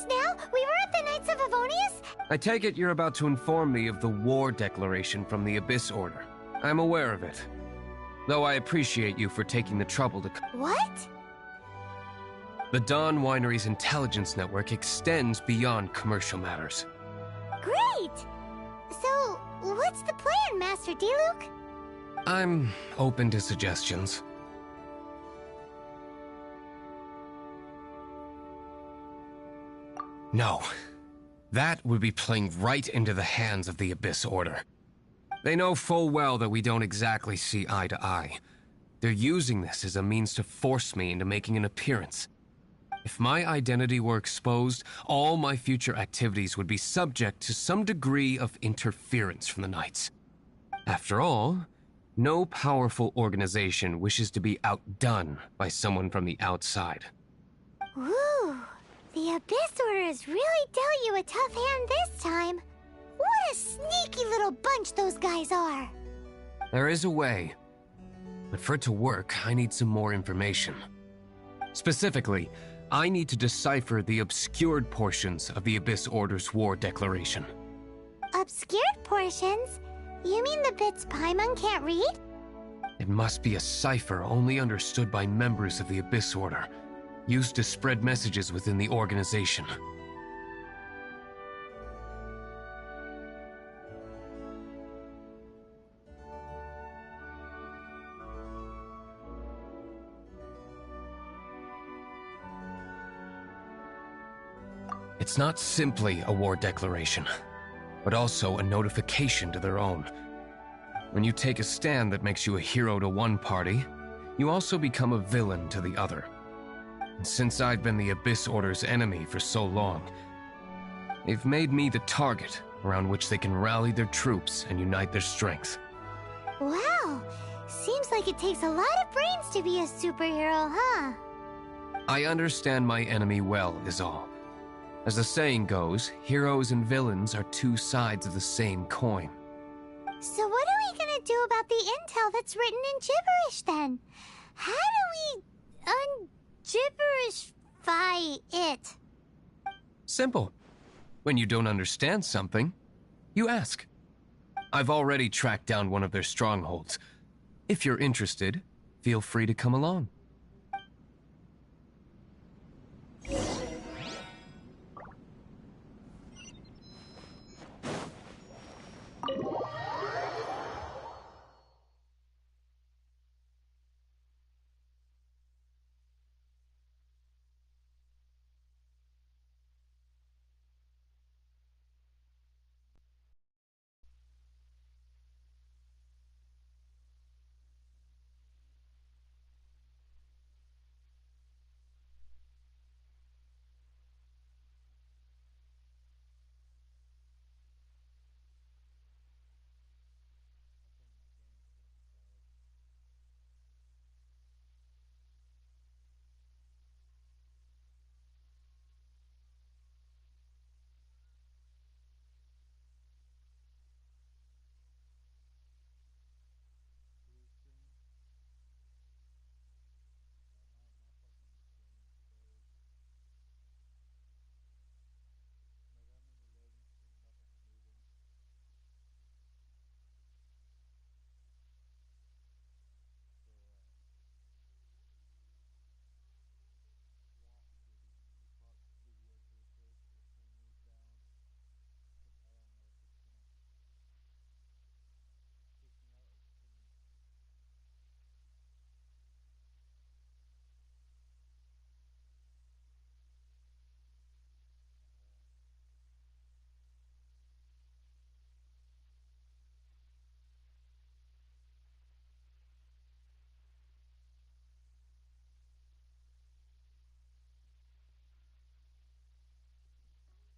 now? We were at the Knights of Avonius? I take it you're about to inform me of the war declaration from the Abyss Order. I'm aware of it. Though I appreciate you for taking the trouble to... What? The Dawn Winery's intelligence network extends beyond commercial matters. Great! So, what's the plan, Master Diluc? I'm open to suggestions. No. That would be playing right into the hands of the Abyss Order. They know full well that we don't exactly see eye to eye. They're using this as a means to force me into making an appearance. If my identity were exposed, all my future activities would be subject to some degree of interference from the Knights. After all, no powerful organization wishes to be outdone by someone from the outside. Ooh, the Abyss Order has really dealt you a tough hand this time. What a sneaky little bunch those guys are. There is a way. But for it to work, I need some more information. Specifically, I need to decipher the obscured portions of the Abyss Order's war declaration. Obscured portions? You mean the bits Paimon can't read? It must be a cipher only understood by members of the Abyss Order, used to spread messages within the organization. It's not simply a war declaration, but also a notification to their own. When you take a stand that makes you a hero to one party, you also become a villain to the other. And since I've been the Abyss Order's enemy for so long, they've made me the target around which they can rally their troops and unite their strength. Wow, seems like it takes a lot of brains to be a superhero, huh? I understand my enemy well, is all. As the saying goes, heroes and villains are two sides of the same coin. So what are we gonna do about the intel that's written in gibberish, then? How do we un-gibberishify it? Simple. When you don't understand something, you ask. I've already tracked down one of their strongholds. If you're interested, feel free to come along.